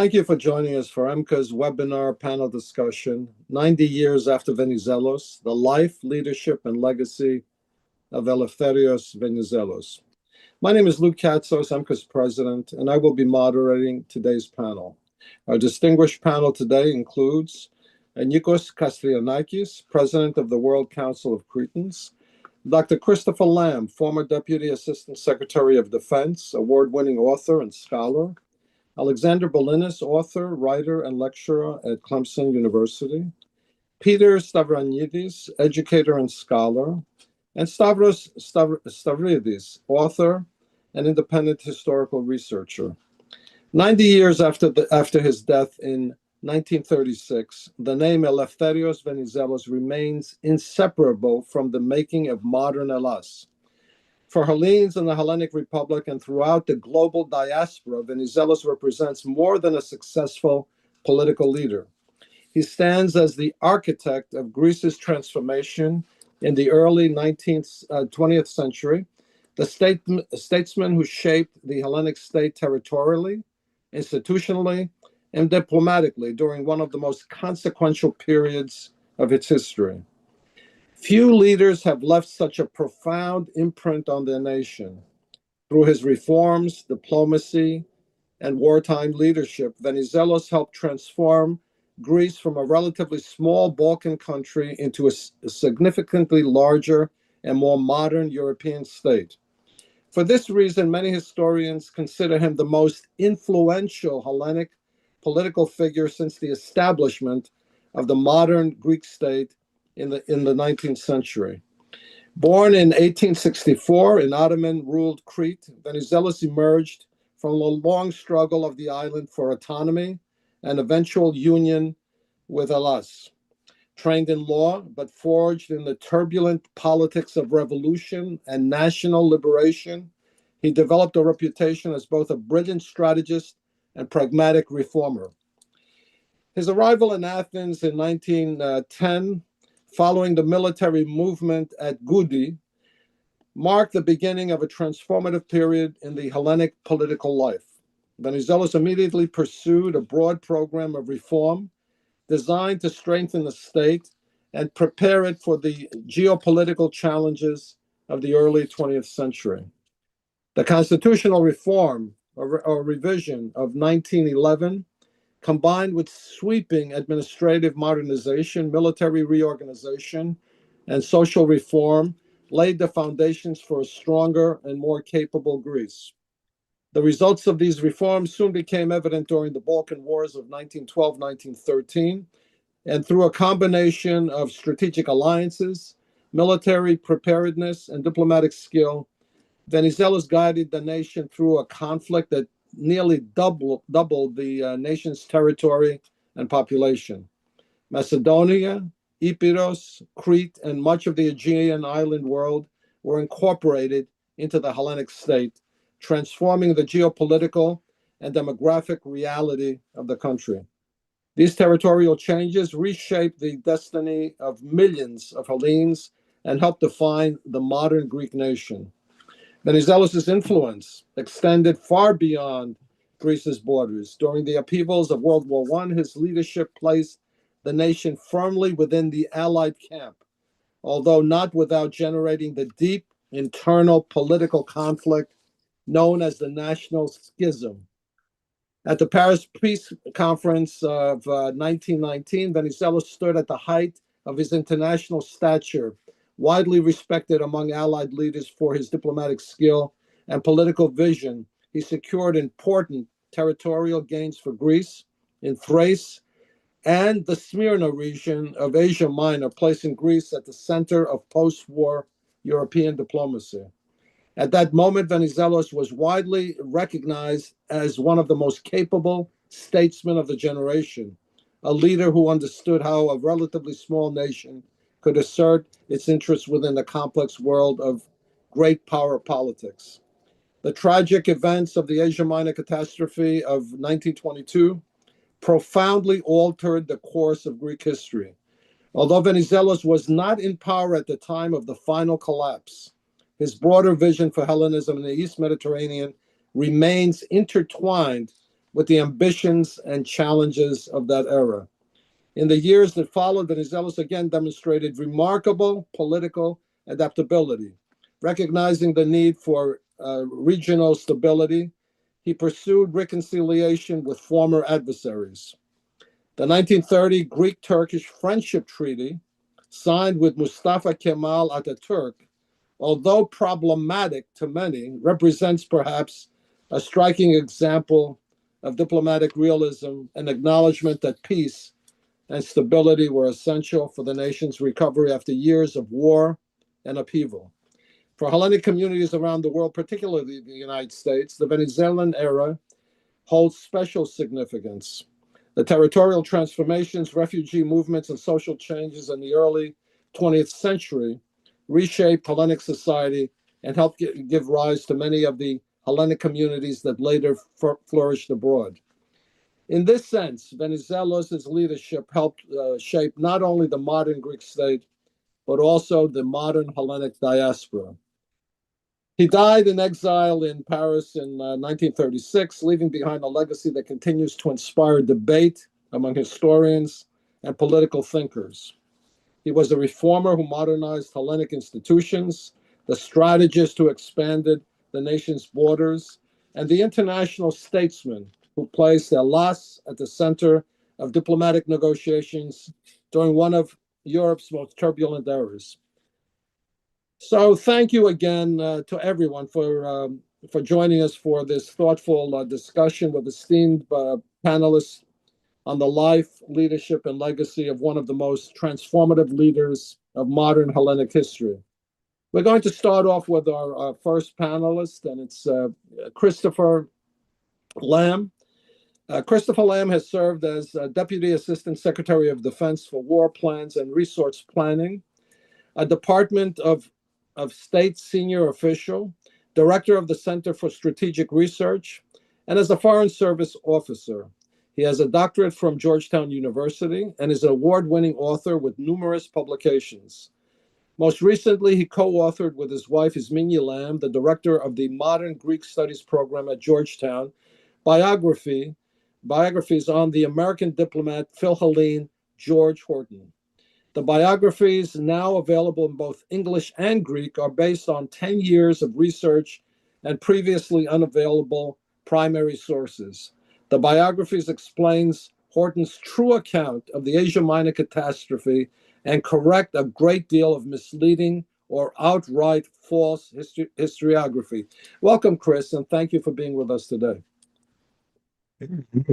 Thank you for joining us for EMBCA's webinar panel discussion, 90 Years After Venizelos, the Life, Leadership, and Legacy of Eleftherios Venizelos. My name is Luke Katsos, EMBCA's president, and I will be moderating today's panel. Our distinguished panel today includes Nikos Kastrinakis, president of the World Council of Cretans, Dr. Christopher Lamb, former Deputy Assistant Secretary of Defense, award-winning author and scholar, Alexander Billinis, author, writer, and lecturer at Clemson University, Peter Stavrianidis, educator and scholar, and Stavros Stavridis, author and independent historical researcher. 90 years after his death in 1936, the name Eleftherios Venizelos remains inseparable from the making of modern Hellas. For Hellenes in the Hellenic Republic and throughout the global diaspora, Venizelos represents more than a successful political leader. He stands as the architect of Greece's transformation in the early 20th century, the statesman who shaped the Hellenic state territorially, institutionally, and diplomatically during one of the most consequential periods of its history. Few leaders have left such a profound imprint on their nation. Through his reforms, diplomacy, and wartime leadership, Venizelos helped transform Greece from a relatively small Balkan country into a significantly larger and more modern European state. For this reason, many historians consider him the most influential Hellenic political figure since the establishment of the modern Greek state in the 19th century. Born in 1864 in Ottoman-ruled Crete, Venizelos emerged from a long struggle of the island for autonomy and eventual union with Hellas. Trained in law, but forged in the turbulent politics of revolution and national liberation, he developed a reputation as both a brilliant strategist and pragmatic reformer. His arrival in Athens in 1910, following the military movement at Goudi, marked the beginning of a transformative period in the Hellenic political life. Venizelos immediately pursued a broad program of reform designed to strengthen the state and prepare it for the geopolitical challenges of the early 20th century. The constitutional reform or revision of 1911, combined with sweeping administrative modernization, military reorganization, and social reform, laid the foundations for a stronger and more capable Greece. The results of these reforms soon became evident during the Balkan Wars of 1912-1913, and through a combination of strategic alliances, military preparedness, and diplomatic skill, Venizelos guided the nation through a conflict that nearly doubled the nation's territory and population. Macedonia, Epirus, Crete, and much of the Aegean island world were incorporated into the Hellenic state, transforming the geopolitical and demographic reality of the country. These territorial changes reshaped the destiny of millions of Hellenes and helped define the modern Greek nation. Venizelos' influence extended far beyond Greece's borders. During the upheavals of World War I, his leadership placed the nation firmly within the Allied camp, although not without generating the deep internal political conflict known as the National Schism. At the Paris Peace Conference of 1919, Venizelos stood at the height of his international stature, widely respected among Allied leaders for his diplomatic skill and political vision. He secured important territorial gains for Greece in Thrace and the Smyrna region of Asia Minor, placing Greece at the center of post-war European diplomacy. At that moment, Venizelos was widely recognized as one of the most capable statesmen of the generation, a leader who understood how a relatively small nation could assert its interests within the complex world of great power politics. The tragic events of the Asia Minor catastrophe of 1922 profoundly altered the course of Greek history. Although Venizelos was not in power at the time of the final collapse, his broader vision for Hellenism in the East Mediterranean remains intertwined with the ambitions and challenges of that era. In the years that followed, Venizelos again demonstrated remarkable political adaptability. Recognizing the need for regional stability, he pursued reconciliation with former adversaries. The 1930 Greek-Turkish Friendship Treaty, signed with Mustafa Kemal Ataturk, although problematic to many, represents perhaps a striking example of diplomatic realism and acknowledgement that peace and stability were essential for the nation's recovery after years of war and upheaval. For Hellenic communities around the world, particularly the United States, the Venezuelan era holds special significance. The territorial transformations, refugee movements, and social changes in the early 20th century reshaped Hellenic society and helped give rise to many of the Hellenic communities that later flourished abroad. In this sense, Venizelos' leadership helped shape not only the modern Greek state, but also the modern Hellenic diaspora. He died in exile in Paris in 1936, leaving behind a legacy that continues to inspire debate among historians and political thinkers. He was a reformer who modernized Hellenic institutions, the strategist who expanded the nation's borders, and the international statesman who placed Hellas at the center of diplomatic negotiations during one of Europe's most turbulent eras. So thank you again to everyone for joining us for this thoughtful discussion with esteemed panelists on the life, leadership, and legacy of one of the most transformative leaders of modern Hellenic history. We're going to start off with our first panelist, and it's Christopher Lamb. Christopher Lamb has served as Deputy Assistant Secretary of Defense for War Plans and Resource Planning, a Department of State senior official, Director of the Center for Strategic Research, and as a Foreign Service officer. He has a doctorate from Georgetown University and is an award-winning author with numerous publications. Most recently, he co-authored with his wife, Isminia Lamb, the director of the Modern Greek Studies program at Georgetown, biographies on the American diplomat Philhellene George Horton. The biographies, now available in both English and Greek, are based on 10 years of research and previously unavailable primary sources. The biographies explains Horton's true account of the Asia Minor catastrophe and correct a great deal of misleading or outright false historiography. Welcome, Chris, and thank you for being with us today.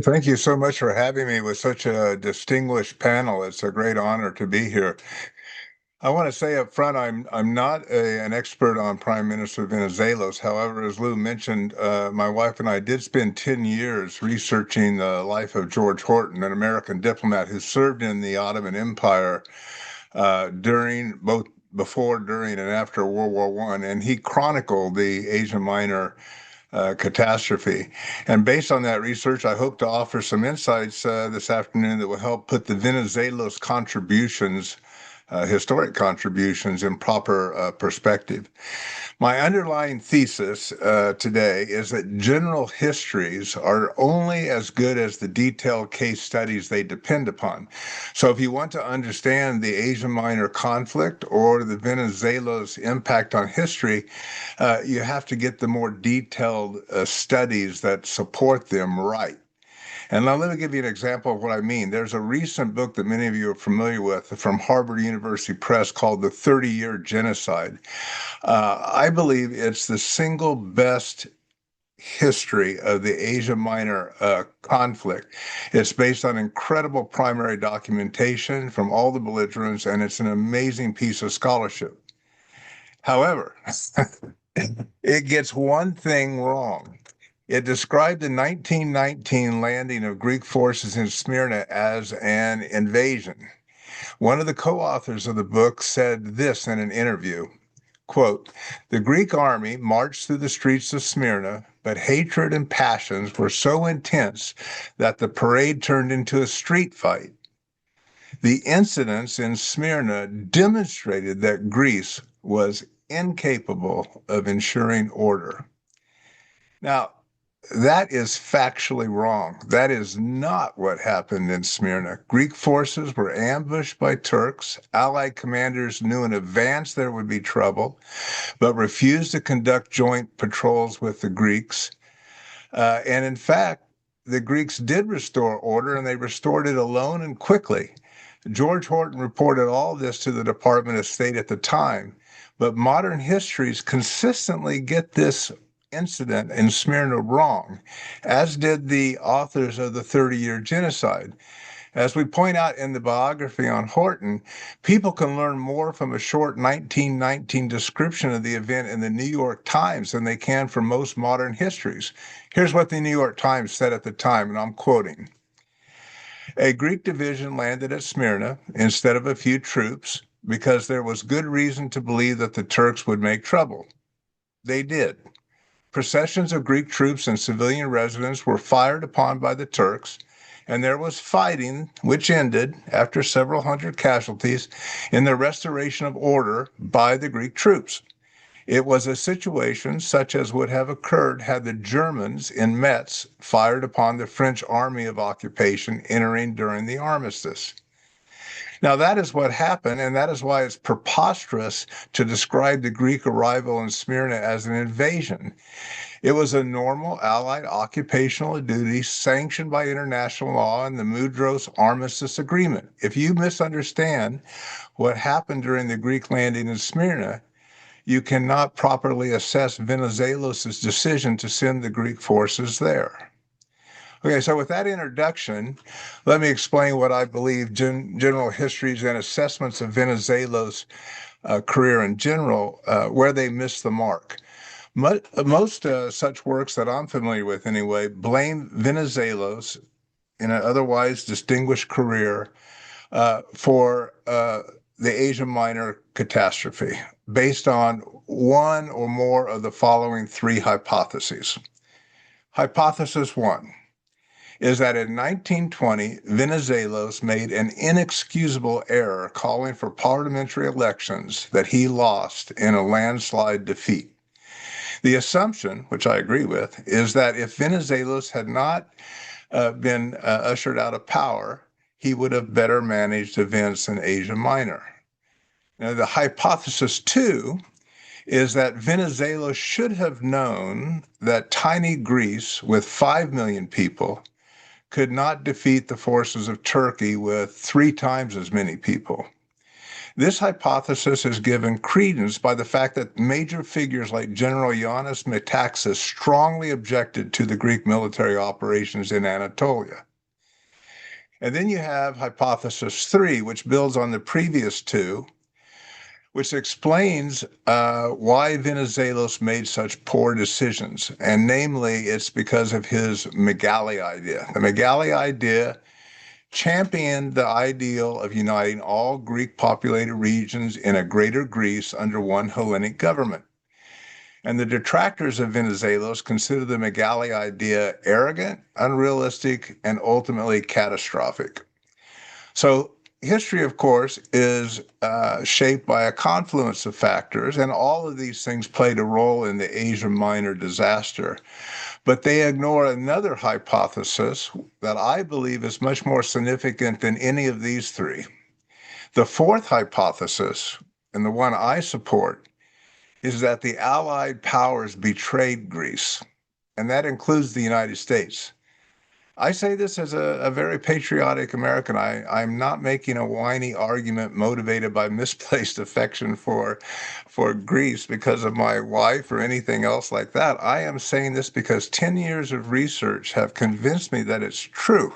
Thank you so much for having me with such a distinguished panel. It's a great honor to be here. I want to say up front, I'm not an expert on Prime Minister Venizelos. However, as Lou mentioned, my wife and I did spend 10 years researching the life of George Horton, an American diplomat who served in the Ottoman Empire before, during, and after World War I, and he chronicled the Asia Minor catastrophe. And based on that research, I hope to offer some insights this afternoon that will help put the Venizelos contributions, historic contributions, in proper perspective. My underlying thesis today is that general histories are only as good as the detailed case studies they depend upon. So if you want to understand the Asia Minor conflict or the Venizelos impact on history, you have to get the more detailed studies that support them right. And now let me give you an example of what I mean. There's a recent book that many of you are familiar with from Harvard University Press called The 30-Year Genocide. I believe it's the single best history of the Asia Minor conflict. It's based on incredible primary documentation from all the belligerents, and it's an amazing piece of scholarship. However, it gets one thing wrong. It described the 1919 landing of Greek forces in Smyrna as an invasion. One of the co-authors of the book said this in an interview, quote, "The Greek army marched through the streets of Smyrna, but hatred and passions were so intense that the parade turned into a street fight. The incidents in Smyrna demonstrated that Greece was incapable of ensuring order." Now, That is factually wrong. That is not what happened in Smyrna. Greek forces were ambushed by Turks. Allied commanders knew in advance there would be trouble, but refused to conduct joint patrols with the Greeks. And in fact, the Greeks did restore order, and they restored it alone and quickly. George Horton reported all this to the Department of State at the time, but modern histories consistently get this incident in Smyrna wrong, as did the authors of the 30-year genocide. As we point out in the biography on Horton, people can learn more from a short 1919 description of the event in the New York Times than they can from most modern histories. Here's what the New York Times said at the time, and I'm quoting. A Greek division landed at Smyrna instead of a few troops because there was good reason to believe that the Turks would make trouble. They did. Processions of Greek troops and civilian residents were fired upon by the Turks, and there was fighting, which ended, after several hundred casualties, in the restoration of order by the Greek troops. It was a situation such as would have occurred had the Germans in Metz fired upon the French army of occupation entering during the armistice. Now, that is what happened, and that is why it's preposterous to describe the Greek arrival in Smyrna as an invasion. It was a normal Allied occupational duty sanctioned by international law and the Mudros Armistice Agreement. If you misunderstand what happened during the Greek landing in Smyrna, you cannot properly assess Venizelos' decision to send the Greek forces there. Okay, so with that introduction, let me explain what I believe general histories and assessments of Venizelos' career in general, where they missed the mark. Most such works that I'm familiar with anyway blame Venizelos in an otherwise distinguished career for the Asia Minor catastrophe based on one or more of the following three hypotheses. Hypothesis one is that in 1920, Venizelos made an inexcusable error calling for parliamentary elections that he lost in a landslide defeat. The assumption, which I agree with, is that if Venizelos had not been ushered out of power, he would have better managed events in Asia Minor. Now, the hypothesis two is that Venizelos should have known that tiny Greece with 5 million people could not defeat the forces of Turkey with 3 times as many people. This hypothesis is given credence by the fact that major figures like General Ioannis Metaxas strongly objected to the Greek military operations in Anatolia. And then you have hypothesis 3, which builds on the previous two, which explains why Venizelos made such poor decisions. And namely, it's because of his Megali idea. The Megali idea championed the ideal of uniting all Greek-populated regions in a greater Greece under one Hellenic government. And the detractors of Venizelos consider the Megali idea arrogant, unrealistic, and ultimately catastrophic. So history, of course, is shaped by a confluence of factors, and all of these things played a role in the Asia Minor disaster. But they ignore another hypothesis that I believe is much more significant than any of these three. The fourth hypothesis, and the one I support, is that the Allied powers betrayed Greece, and that includes the United States. I say this as a very patriotic American. I'm not making a whiny argument motivated by misplaced affection for Greece because of my wife or anything else like that. I am saying this because 10 years of research have convinced me that it's true.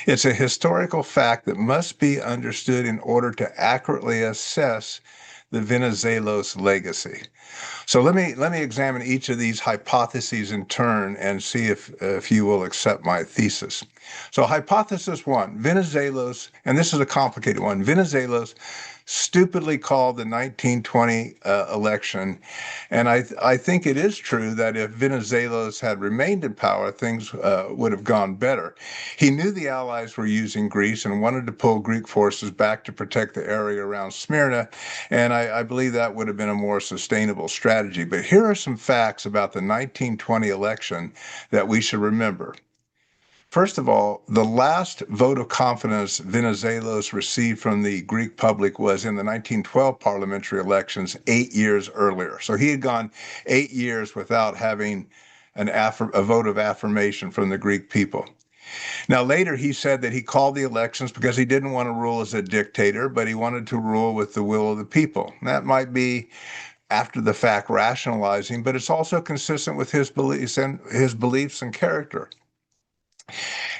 It's a historical fact that must be understood in order to accurately assess the Venizelos legacy. So let me examine each of these hypotheses in turn and see if you will accept my thesis. So hypothesis one, Venizelos, and this is a complicated one, Venizelos stupidly called the 1920 election. And I think it is true that if Venizelos had remained in power, things would have gone better. He knew the Allies were using Greece and wanted to pull Greek forces back to protect the area around Smyrna, and I believe that would have been a more sustainable strategy. But here are some facts about the 1920 election that we should remember. First of all, the last vote of confidence Venizelos received from the Greek public was in the 1912 parliamentary elections 8 years earlier. So he had gone 8 years without having a vote of affirmation from the Greek people. Now, later he said that he called the elections because he didn't want to rule as a dictator, but he wanted to rule with the will of the people. That might be after the fact rationalizing, but it's also consistent with his beliefs and character.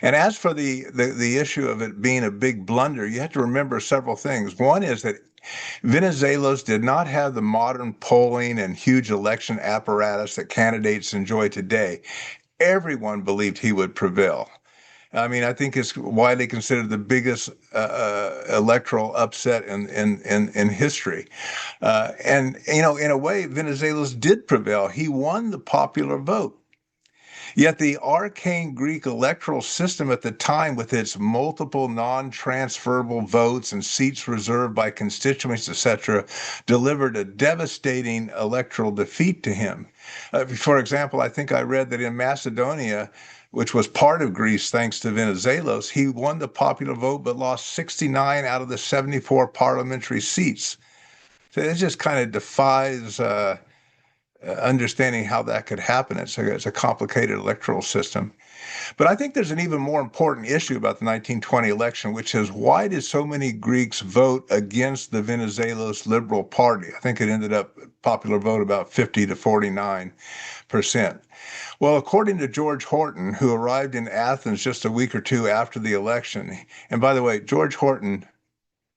And as for the issue of it being a big blunder, you have to remember several things. One is that Venizelos did not have the modern polling and huge election apparatus that candidates enjoy today. Everyone believed he would prevail. I mean, I think it's widely considered the biggest electoral upset in history. And, in a way, Venizelos did prevail. He won the popular vote. Yet the arcane Greek electoral system at the time, with its multiple non-transferable votes and seats reserved by constituents, etc., delivered a devastating electoral defeat to him. For example, I think I read that in Macedonia, which was part of Greece thanks to Venizelos, he won the popular vote but lost 69 out of the 74 parliamentary seats. So it just kind of defies understanding how that could happen. It's a complicated electoral system. But I think there's an even more important issue about the 1920 election, which is, why did so many Greeks vote against the Venizelos Liberal Party? I think it ended up popular vote about 50 to 49%. Well, according to George Horton, who arrived in Athens just a week or two after the election, and by the way, George Horton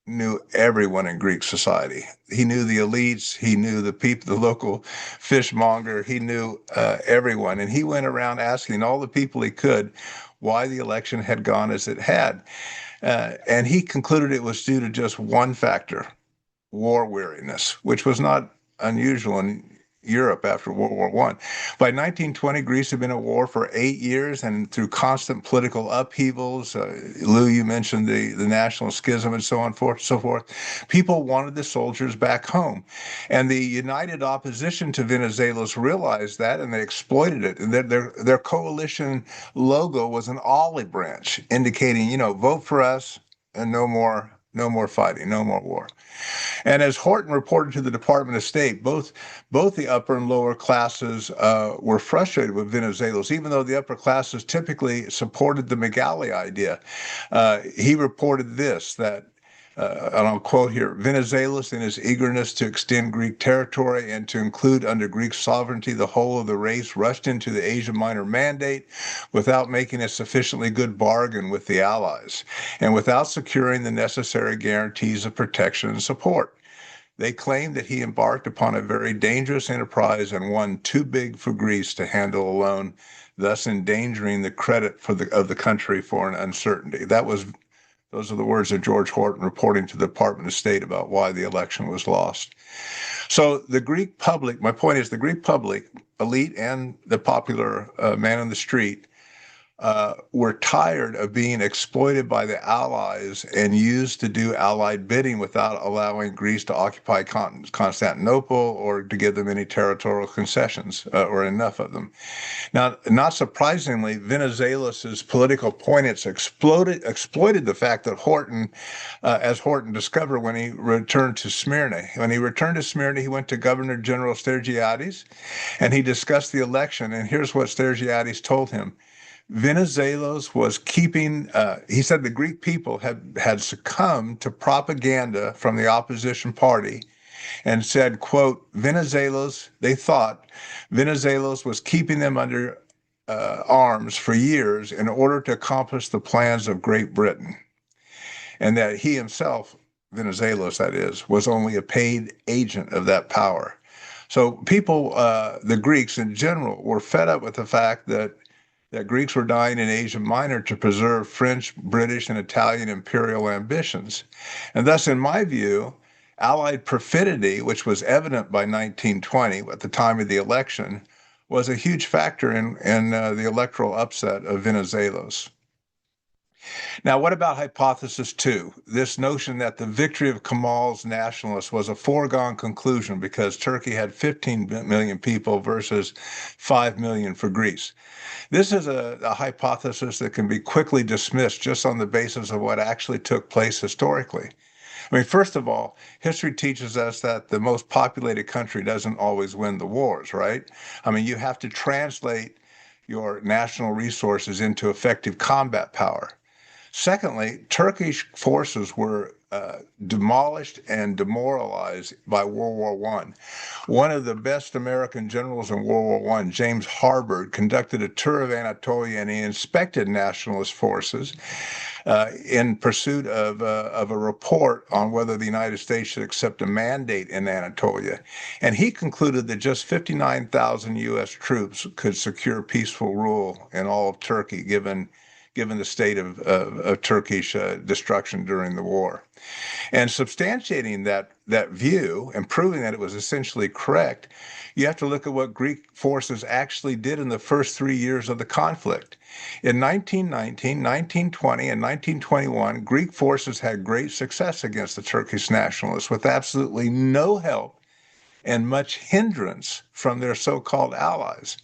knew everyone in Greek society. He knew the elites, he knew the people, the local fishmonger, he knew everyone. And he went around asking all the people he could why the election had gone as it had. And he concluded it was due to just one factor: war weariness, which was not unusual in Europe after World War I. By 1920, Greece had been at war for 8 years, and through constant political upheavals, Lou, you mentioned the national schism and so on, so forth, people wanted the soldiers back home. And the united opposition to Venizelos realized that, and they exploited it. And their coalition logo was an olive branch, indicating, vote for us and no more fighting, no more war. And as Horton reported to the Department of State, both the upper and lower classes were frustrated with Venizelos, even though the upper classes typically supported the Megali idea. He reported this, that, and I'll quote here, Venizelos, in his eagerness to extend Greek territory and to include under Greek sovereignty the whole of the race, rushed into the Asia Minor Mandate without making a sufficiently good bargain with the Allies and without securing the necessary guarantees of protection and support. They claimed that he embarked upon a very dangerous enterprise and one too big for Greece to handle alone, thus endangering the credit of the country for an uncertainty. Those are the words of George Horton reporting to the Department of State about why the election was lost. So the Greek public, my point is, the Greek public, elite and the popular man on the street, were tired of being exploited by the Allies and used to do Allied bidding without allowing Greece to occupy Constantinople or to give them any territorial concessions, or enough of them. Now, not surprisingly, Venizelos' political opponents exploited the fact that Horton, as Horton discovered when he returned to Smyrna. When he returned to Smyrna, he went to Governor General Stavrianidis, and he discussed the election. And here's what Stavrianidis told him. Venizelos was keeping, he said the Greek people had succumbed to propaganda from the opposition party and said, quote, they thought Venizelos was keeping them under arms for years in order to accomplish the plans of Great Britain. And that he himself, Venizelos that is, was only a paid agent of that power. So people, the Greeks in general, were fed up with the fact that Greeks were dying in Asia Minor to preserve French, British, and Italian imperial ambitions. And thus, in my view, Allied perfidy, which was evident by 1920 at the time of the election, was a huge factor in the electoral upset of Venizelos. Now, what about hypothesis two? This notion that the victory of Kemal's nationalists was a foregone conclusion because Turkey had 15 million people versus 5 million for Greece. This is a hypothesis that can be quickly dismissed just on the basis of what actually took place historically. I mean, first of all, history teaches us that the most populated country doesn't always win the wars, right? I mean, you have to translate your national resources into effective combat power. Secondly, Turkish forces were demolished and demoralized by World War I. One of the best American generals in World War I, James Harbord, conducted a tour of Anatolia and he inspected nationalist forces in pursuit of a report on whether the United States should accept a mandate in Anatolia. And he concluded that just 59,000 U.S. troops could secure peaceful rule in all of Turkey, given the state of Turkish destruction during the war. And substantiating that view and proving that it was essentially correct, you have to look at what Greek forces actually did in the first 3 years of the conflict. In 1919, 1920, and 1921, Greek forces had great success against the Turkish nationalists with absolutely no help and much hindrance from their so-called allies.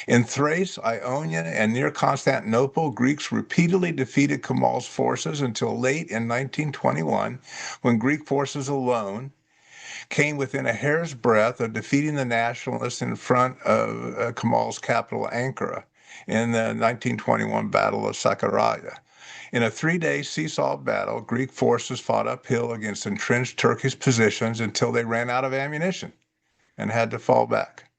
In Thrace, Ionia, and near Constantinople, Greeks repeatedly defeated Kemal's forces until late in 1921, when Greek forces alone came within a hair's breadth of defeating the nationalists in front of Kemal's capital, Ankara, in the 1921 Battle of Sakarya. In a 3-day seesaw battle, Greek forces fought uphill against entrenched Turkish positions until they ran out of ammunition and had to fall back.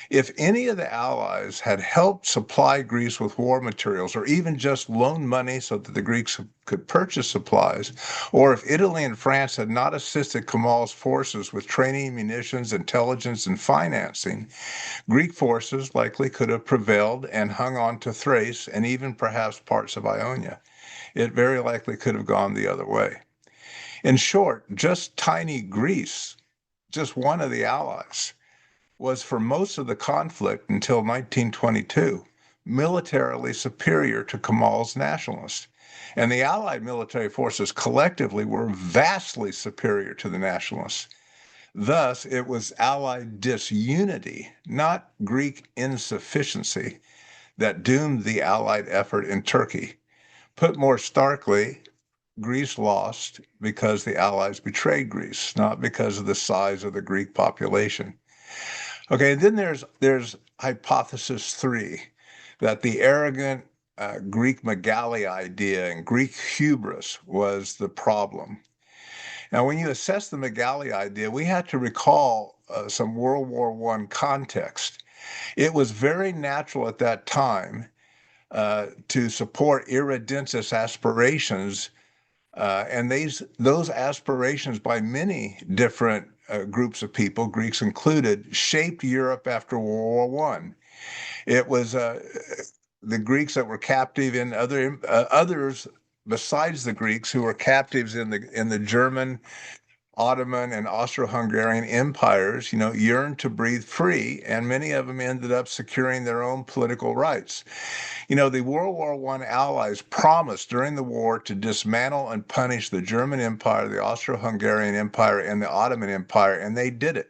If any of the allies had helped supply Greece with war materials or even just loaned money so that the Greeks could purchase supplies, or if Italy and France had not assisted Kemal's forces with training, munitions, intelligence, and financing, Greek forces likely could have prevailed and hung on to Thrace and even perhaps parts of Ionia. It very likely could have gone the other way. In short, just tiny Greece, just one of the allies, was for most of the conflict until 1922 militarily superior to Kemal's nationalists. And the Allied military forces collectively were vastly superior to the nationalists. Thus, it was Allied disunity, not Greek insufficiency, that doomed the Allied effort in Turkey. Put more starkly, Greece lost because the Allies betrayed Greece, not because of the size of the Greek population. Okay, then there's hypothesis three, that the arrogant Greek megali idea and Greek hubris was the problem. Now, when you assess the megali idea, we have to recall some World War I context. It was very natural at that time to support irredentist aspirations, and those aspirations by many different groups of people, Greeks included, shaped Europe after World War I. It was the Greeks that were captive in others besides the Greeks who were captives in the German, Ottoman, and Austro-Hungarian empires, yearned to breathe free, and many of them ended up securing their own political rights. The World War I allies promised during the war to dismantle and punish the German Empire, the Austro-Hungarian Empire, and the Ottoman Empire, and they did it.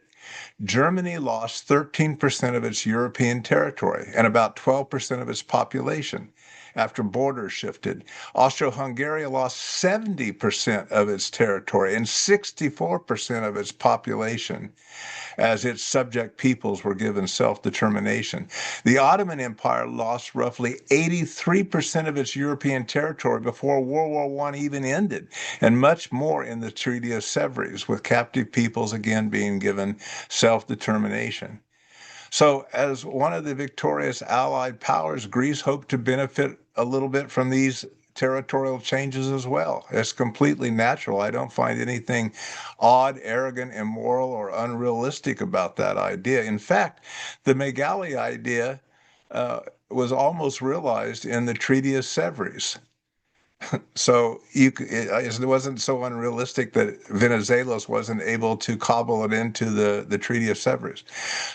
Germany lost 13% of its European territory and about 12% of its population after borders shifted. Austro-Hungary lost 70% of its territory and 64% of its population as its subject peoples were given self-determination. The Ottoman Empire lost roughly 83% of its European territory before World War I even ended, and much more in the Treaty of Sèvres, with captive peoples again being given self-determination. So, as one of the victorious Allied powers, Greece hoped to benefit a little bit from these territorial changes as well. It's completely natural. I don't find anything odd, arrogant, immoral, or unrealistic about that idea. In fact, the megali idea was almost realized in the Treaty of Sèvres. So it wasn't so unrealistic that Venizelos wasn't able to cobble it into the Treaty of Sevres.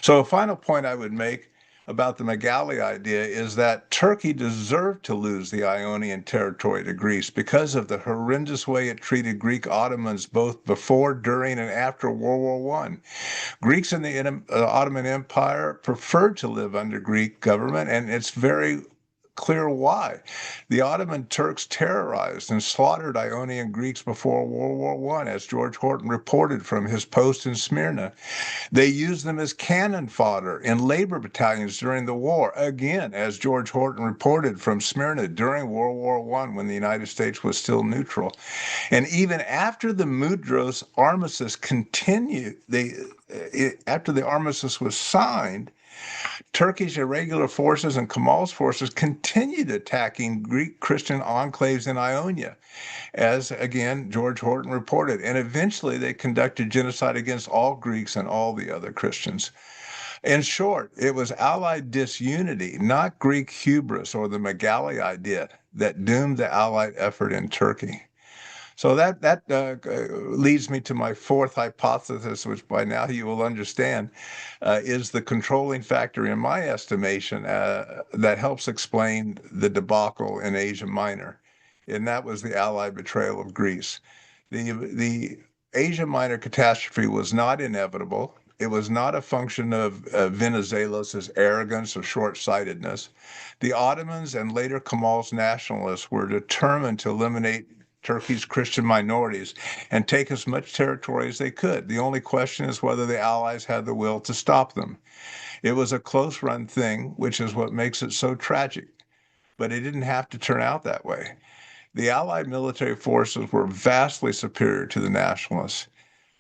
So a final point I would make about the Megali idea is that Turkey deserved to lose the Ionian territory to Greece because of the horrendous way it treated Greek Ottomans both before, during, and after World War One. Greeks in the Ottoman Empire preferred to live under Greek government, and it's very clear why. The Ottoman Turks terrorized and slaughtered Ionian Greeks before World War One, as George Horton reported from his post in Smyrna. They used them as cannon fodder in labor battalions during the war, again, as George Horton reported from Smyrna during World War One, when the United States was still neutral. And even after the Mudros armistice continued, after the armistice was signed, Turkish irregular forces and Kemal's forces continued attacking Greek Christian enclaves in Ionia, as again George Horton reported. And eventually they conducted genocide against all Greeks and all the other Christians. In short, it was Allied disunity, not Greek hubris or the Megali idea, that doomed the Allied effort in Turkey. So that leads me to my fourth hypothesis, which by now you will understand, is the controlling factor in my estimation that helps explain the debacle in Asia Minor, and that was the Allied betrayal of Greece. The Asia Minor catastrophe was not inevitable. It was not a function of Venizelos' arrogance or short-sightedness. The Ottomans and later Kemal's nationalists were determined to eliminate Turkey's Christian minorities and take as much territory as they could. The only question is whether the Allies had the will to stop them. It was a close-run thing, which is what makes it so tragic. But it didn't have to turn out that way. The Allied military forces were vastly superior to the nationalists,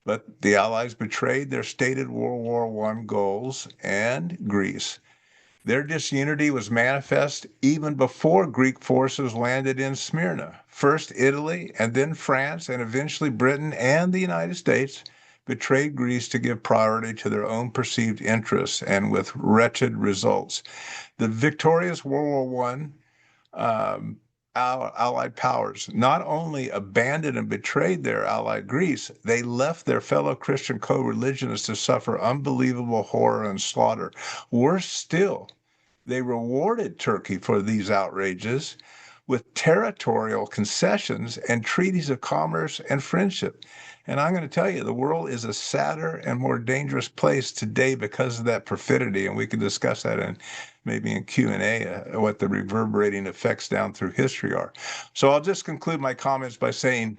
but the Allies betrayed their stated World War I goals and Greece. Their disunity was manifest even before Greek forces landed in Smyrna. First Italy, and then France, and eventually Britain and the United States betrayed Greece to give priority to their own perceived interests, and with wretched results. The victorious World War I Allied powers not only abandoned and betrayed their ally Greece, they left their fellow Christian co-religionists to suffer unbelievable horror and slaughter. Worse still, they rewarded Turkey for these outrages with territorial concessions and treaties of commerce and friendship. And I'm going to tell you, the world is a sadder and more dangerous place today because of that perfidy. And we can discuss that in maybe in Q&A, what the reverberating effects down through history are. So I'll just conclude my comments by saying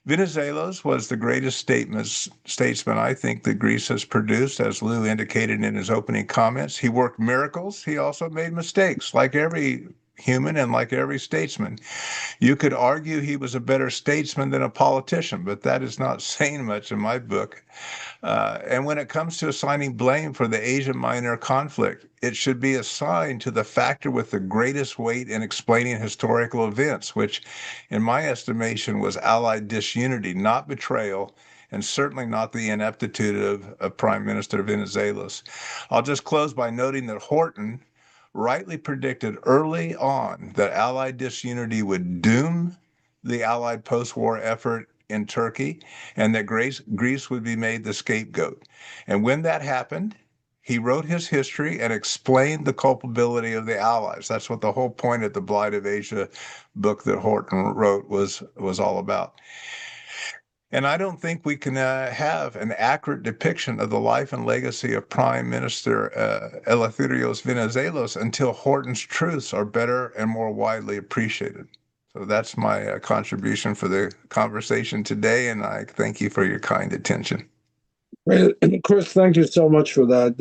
Venizelos was the greatest statesman I think that Greece has produced, as Lou indicated in his opening comments. He worked miracles. He also made mistakes, like every human and like every statesman. You could argue he was a better statesman than a politician, but that is not saying much in my book. And when it comes to assigning blame for the Asia Minor conflict, it should be assigned to the factor with the greatest weight in explaining historical events, which, in my estimation, was Allied disunity, not betrayal, and certainly not the ineptitude of Prime Minister Venizelos. I'll just close by noting that Horton rightly predicted early on that Allied disunity would doom the Allied post-war effort in Turkey, and that Greece would be made the scapegoat. And when that happened, he wrote his history and explained the culpability of the Allies. That's what the whole point of the Blight of Asia book that Horton wrote was all about. And I don't think we can have an accurate depiction of the life and legacy of Prime Minister Eleftherios Venizelos until Horton's truths are better and more widely appreciated. So that's my contribution for the conversation today, and I thank you for your kind attention. Chris, thank you so much for that.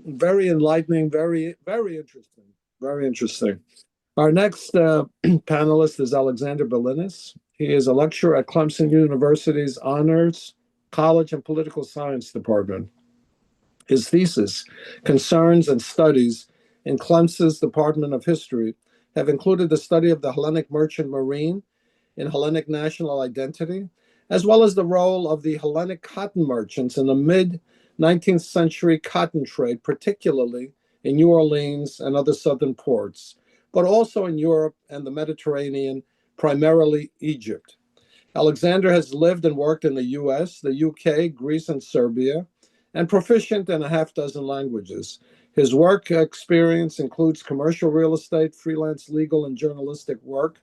Very enlightening, very, very interesting. Very interesting. Our next panelist is Alexander Billinis. He is a lecturer at Clemson University's Honors College and Political Science Department. His thesis, Concerns and Studies in Clemson's Department of History, have included the study of the Hellenic merchant marine in Hellenic national identity, as well as the role of the Hellenic cotton merchants in the mid-19th century cotton trade, particularly in New Orleans and other southern ports, but also in Europe and the Mediterranean, primarily Egypt. Alexander has lived and worked in the US, the UK, Greece, and Serbia, and proficient in a half dozen languages. His work experience includes commercial real estate, freelance legal and journalistic work,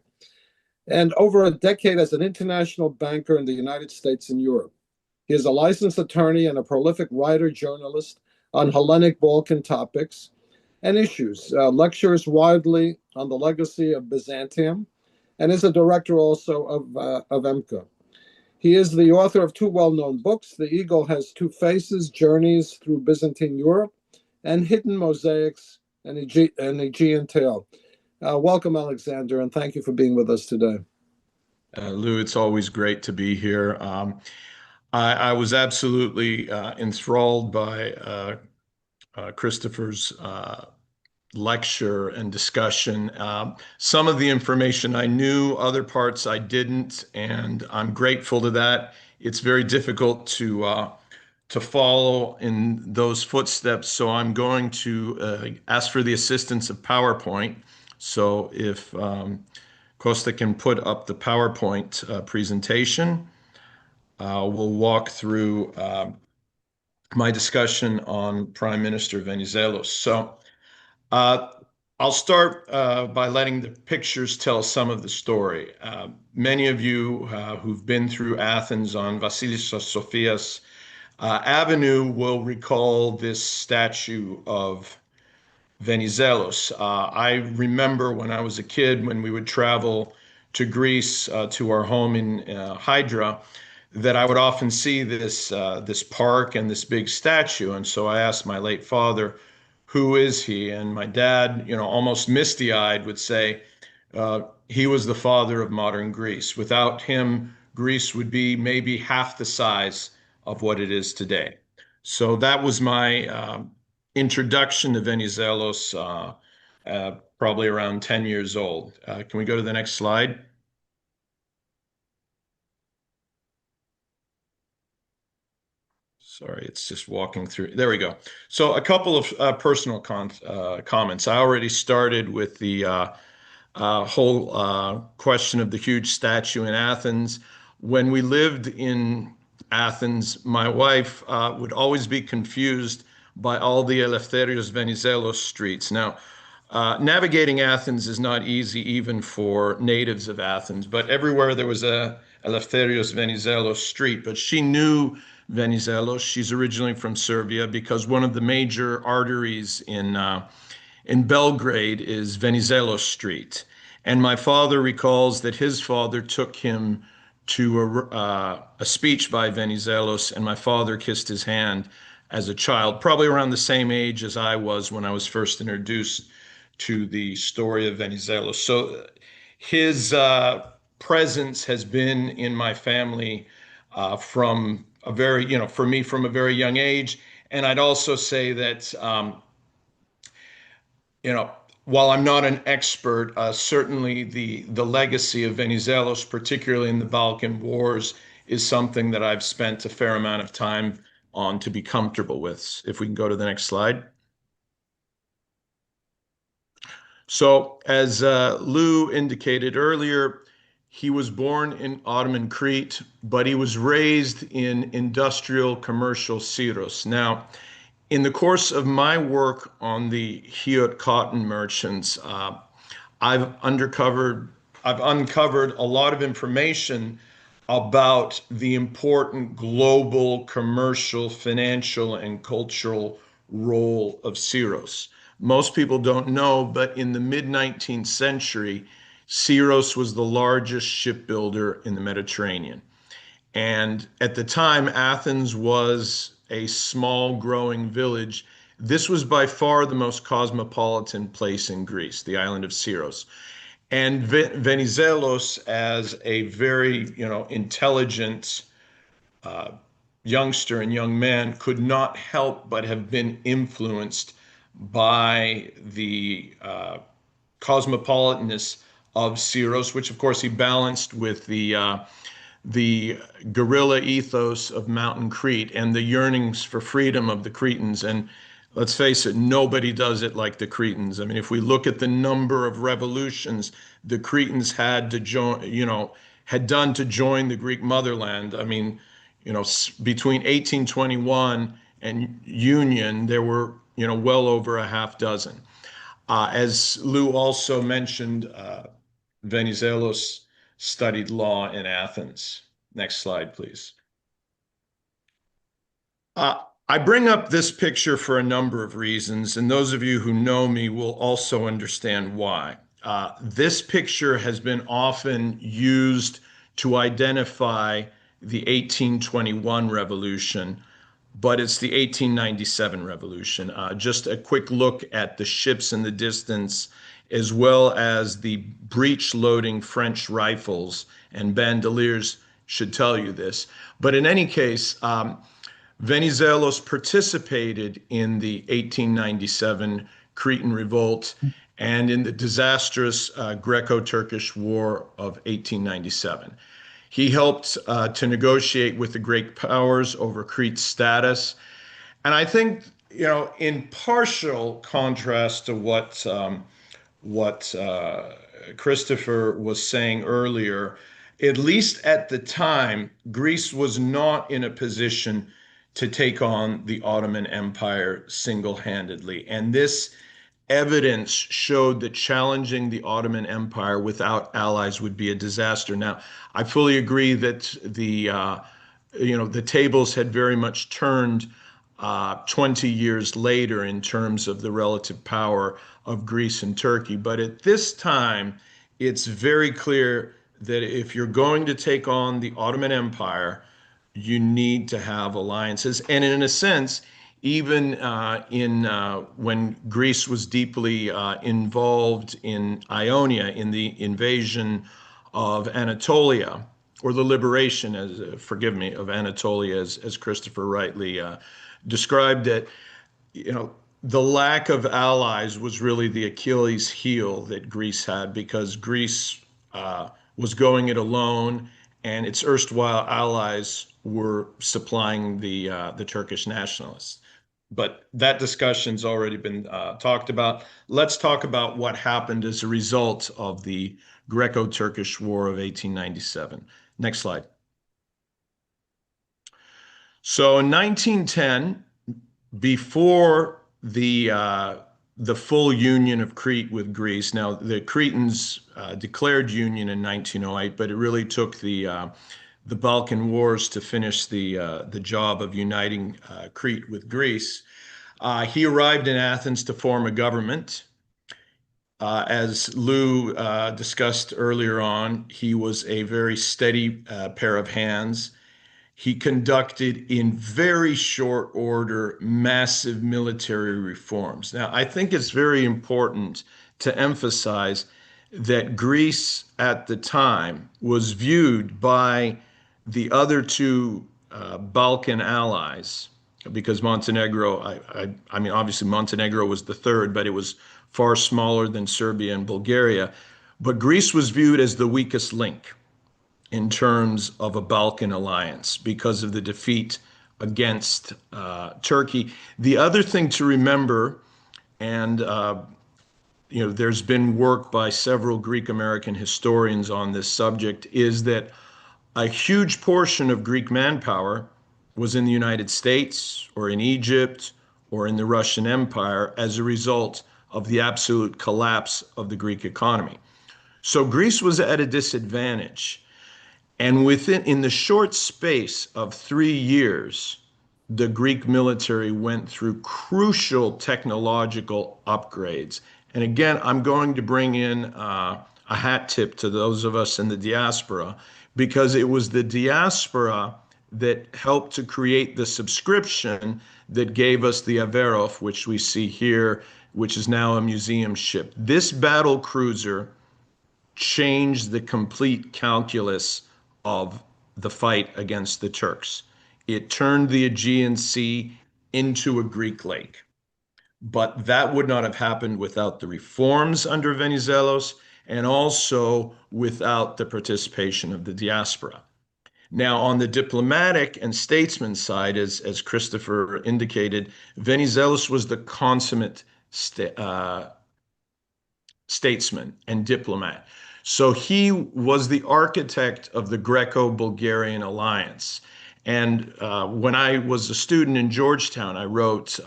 and over a decade as an international banker in the United States and Europe. He is a licensed attorney and a prolific writer, journalist on Hellenic Balkan topics and issues, lectures widely on the legacy of Byzantium, and is a director also of EMBCA. He is the author of two well-known books, The Eagle Has Two Faces, Journeys Through Byzantine Europe, and Hidden Mosaics, an Aegean Tale. Welcome, Alexander, and thank you for being with us today. Lou, it's always great to be here. I was absolutely enthralled by Christopher's lecture and discussion. Some of the information I knew, other parts I didn't, and I'm grateful to that. It's very difficult to follow in those footsteps, so I'm going to ask for the assistance of PowerPoint. So if Costa can put up the PowerPoint presentation, we'll walk through my discussion on Prime Minister Venizelos. So I'll start by letting the pictures tell some of the story. Many of you who've been through Athens on Vasilis Sophias Avenue will recall this statue of Venizelos. I remember when I was a kid, when we would travel to Greece to our home in Hydra, that I would often see this park and this big statue. And so I asked my late father, who is he? And my dad, almost misty-eyed would say, he was the father of modern Greece. Without him, Greece would be maybe half the size of what it is today. So that was my introduction to Venizelos, probably around 10 years old. Can we go to the next slide? Sorry, it's just walking through. There we go. So a couple of personal comments. I already started with the whole question of the huge statue in Athens. When we lived in Athens, my wife would always be confused by all the Eleftherios Venizelos streets. Now, navigating Athens is not easy even for natives of Athens, but everywhere there was a Eleftherios Venizelos street. But she knew Venizelos. She's originally from Serbia because one of the major arteries in Belgrade is Venizelos Street. And my father recalls that his father took him to a speech by Venizelos, and my father kissed his hand as a child, probably around the same age as I was when I was first introduced to the story of Venizelos. So his presence has been in my family from a very, for me, from a very young age. And I'd also say that, while I'm not an expert, certainly the legacy of Venizelos, particularly in the Balkan Wars, is something that I've spent a fair amount of time on to be comfortable with. If we can go to the next slide. So as Lou indicated earlier, he was born in Ottoman Crete, but he was raised in industrial commercial Syros. Now, in the course of my work on the Chiot cotton merchants, I've uncovered a lot of information about the important global commercial, financial, and cultural role of Syros. Most people don't know, but in the mid-19th century, Syros was the largest shipbuilder in the Mediterranean. And at the time, Athens was a small growing village. This was by far the most cosmopolitan place in Greece, the island of Syros. And Venizelos, as a very, intelligent youngster and young man, could not help but have been influenced by the cosmopolitanness of Syros, which of course he balanced with the guerrilla ethos of Mountain Crete and the yearnings for freedom of the Cretans. And let's face it, nobody does it like the Cretans. I mean, if we look at the number of revolutions the Cretans had to join, had done to join the Greek motherland. I mean, between 1821 and Union, there were, well over a half dozen. As Lou also mentioned, Venizelos studied law in Athens. Next slide, please. I bring up this picture for a number of reasons, and those of you who know me will also understand why. This picture has been often used to identify the 1821 revolution, but it's the 1897 revolution. Just a quick look at the ships in the distance, as well as the breech-loading French rifles and bandoliers should tell you this. But in any case, Venizelos participated in the 1897 Cretan revolt and in the disastrous Greco-Turkish War of 1897. He helped to negotiate with the Greek powers over Crete's status. And I think, in partial contrast to what Christopher was saying earlier, at least at the time, Greece was not in a position to take on the Ottoman Empire single-handedly. And this evidence showed that challenging the Ottoman Empire without allies would be a disaster. Now, I fully agree that the tables had very much turned 20 years later in terms of the relative power of Greece and Turkey. But at this time, it's very clear that if you're going to take on the Ottoman Empire, you need to have alliances. And in a sense, even when Greece was deeply involved in Ionia, in the invasion of Anatolia, or the liberation, of Anatolia, as Christopher rightly described it, the lack of allies was really the Achilles heel that Greece had, because Greece was going it alone, and its erstwhile allies were supplying the Turkish nationalists. But that discussion's already been talked about. Let's talk about what happened as a result of the Greco-Turkish War of 1897. Next slide. So in 1910, before the full union of Crete with Greece, now the Cretans declared union in 1908, but it really took the Balkan Wars to finish the job of uniting Crete with Greece. He arrived in Athens to form a government. As Lou discussed earlier on, he was a very steady pair of hands. He conducted in very short order massive military reforms. Now, I think it's very important to emphasize that Greece at the time was viewed by the other two Balkan allies, because Montenegro, I mean, obviously Montenegro was the third, but it was far smaller than Serbia and Bulgaria. But Greece was viewed as the weakest link in terms of a Balkan alliance because of the defeat against Turkey. The other thing to remember, and there's been work by several Greek American historians on this subject, is that a huge portion of Greek manpower was in the United States or in Egypt or in the Russian Empire as a result of the absolute collapse of the Greek economy. So Greece was at a disadvantage. And in the short space of 3 years, the Greek military went through crucial technological upgrades. And again, I'm going to bring in a hat tip to those of us in the diaspora, because it was the diaspora that helped to create the subscription that gave us the Averof, which we see here, which is now a museum ship. This battle cruiser changed the complete calculus of the fight against the Turks. It turned the Aegean Sea into a Greek lake. But that would not have happened without the reforms under Venizelos, and also without the participation of the diaspora. Now, on the diplomatic and statesman side, as Christopher indicated, Venizelos was the consummate statesman and diplomat. So he was the architect of the Greco-Bulgarian alliance. And when I was a student in Georgetown, I wrote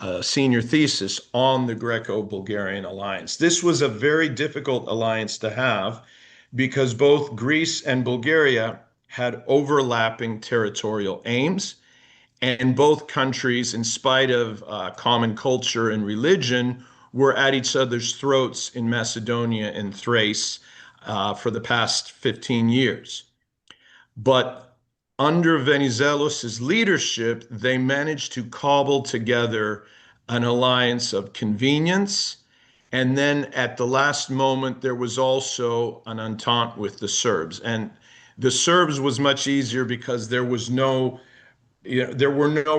a senior thesis on the Greco-Bulgarian alliance. This was a very difficult alliance to have because both Greece and Bulgaria had overlapping territorial aims, and both countries, in spite of common culture and religion, were at each other's throats in Macedonia and Thrace for the past 15 years. But under Venizelos' leadership, they managed to cobble together an alliance of convenience. And then at the last moment, there was also an entente with the Serbs. And the Serbs was much easier because there were no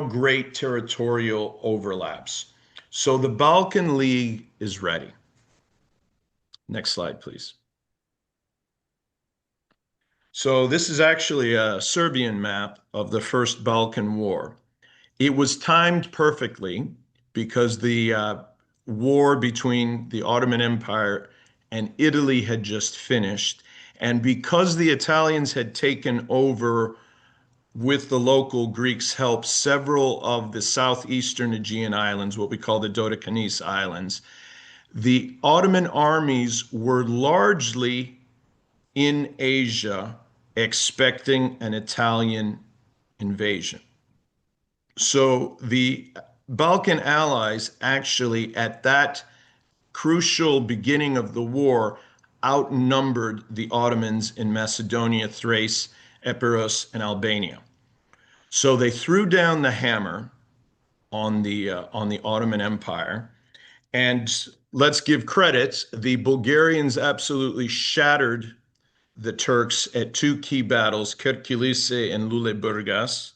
great territorial overlaps. So the Balkan League is ready. Next slide, please. So this is actually a Serbian map of the First Balkan War. It was timed perfectly because the war between the Ottoman Empire and Italy had just finished. And because the Italians had taken over, with the local Greeks' help, several of the southeastern Aegean islands, what we call the Dodecanese Islands, the Ottoman armies were largely in Asia expecting an Italian invasion. So the Balkan allies actually, at that crucial beginning of the war, outnumbered the Ottomans in Macedonia, Thrace, Epirus, and Albania. So they threw down the hammer on the Ottoman Empire. And let's give credit, the Bulgarians absolutely shattered the Turks at two key battles, Kirkilise and Luleburgas.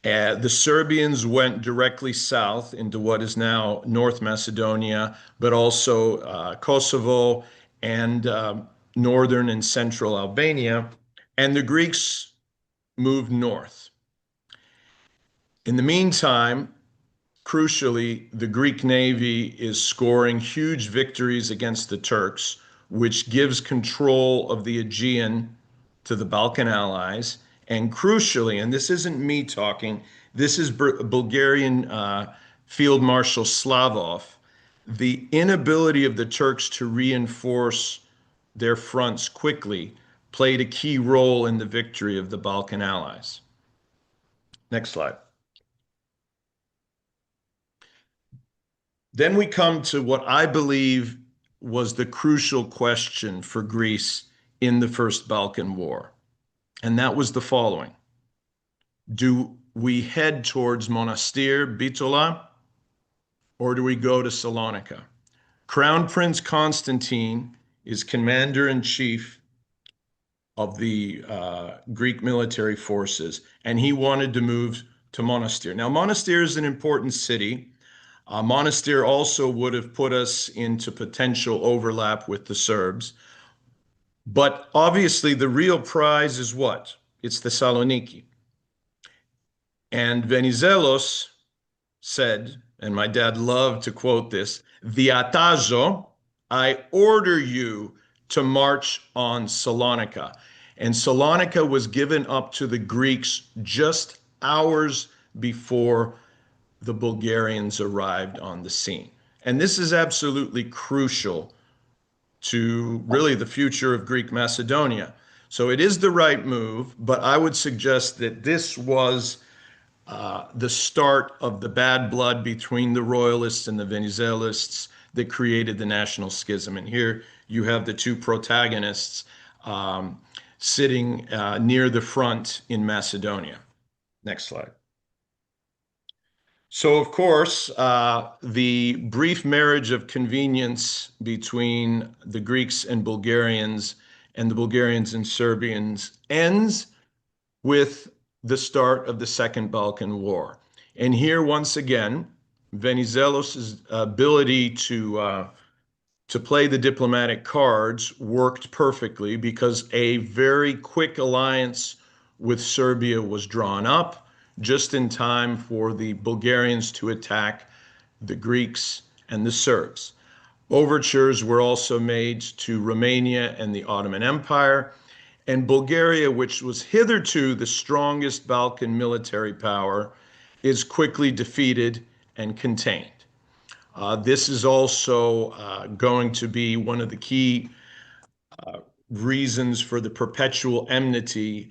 The Serbians went directly south into what is now North Macedonia, but also Kosovo and northern and central Albania. And the Greeks moved north. In the meantime, crucially, the Greek Navy is scoring huge victories against the Turks, which gives control of the Aegean to the Balkan allies. And crucially, and this isn't me talking, this is Bulgarian Field Marshal Slavov, the inability of the Turks to reinforce their fronts quickly played a key role in the victory of the Balkan allies. Next slide. Then we come to what I believe was the crucial question for Greece in the First Balkan War. And that was the following. Do we head towards Monastir, Bitola, or do we go to Salonika? Crown Prince Constantine is commander-in-chief of the Greek military forces, and he wanted to move to Monastir. Now, Monastir is an important city. Monastir also would have put us into potential overlap with the Serbs. But obviously, the real prize is what? It's Thessaloniki. And Venizelos said, and my dad loved to quote this, Diatazo, I order you to march on Salonika. And Salonika was given up to the Greeks just hours before the Bulgarians arrived on the scene. And this is absolutely crucial to really the future of Greek Macedonia. So it is the right move, but I would suggest that this was the start of the bad blood between the royalists and the Venizelists that created the national schism. And here you have the two protagonists sitting near the front in Macedonia. Next slide. So, of course, the brief marriage of convenience between the Greeks and the Bulgarians and Serbians ends with the start of the Second Balkan War. And here, once again, Venizelos' ability to to play the diplomatic cards worked perfectly because a very quick alliance with Serbia was drawn up just in time for the Bulgarians to attack the Greeks and the Serbs. Overtures were also made to Romania and the Ottoman Empire, and Bulgaria, which was hitherto the strongest Balkan military power, is quickly defeated and contained. This is also going to be one of the key reasons for the perpetual enmity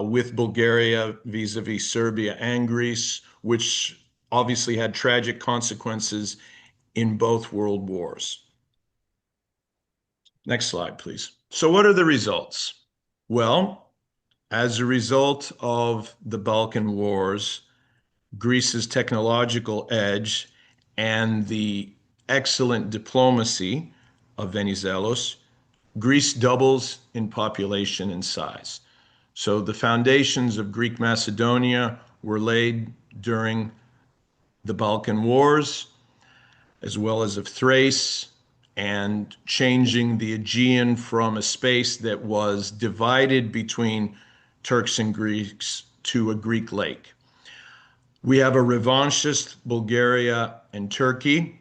with Bulgaria vis-a-vis Serbia and Greece, which obviously had tragic consequences in both world wars. Next slide, please. So what are the results? Well, as a result of the Balkan Wars, Greece's technological edge and the excellent diplomacy of Venizelos, Greece doubles in population and size. So the foundations of Greek Macedonia were laid during the Balkan Wars, as well as of Thrace, and changing the Aegean from a space that was divided between Turks and Greeks to a Greek lake. We have a revanchist Bulgaria and Turkey.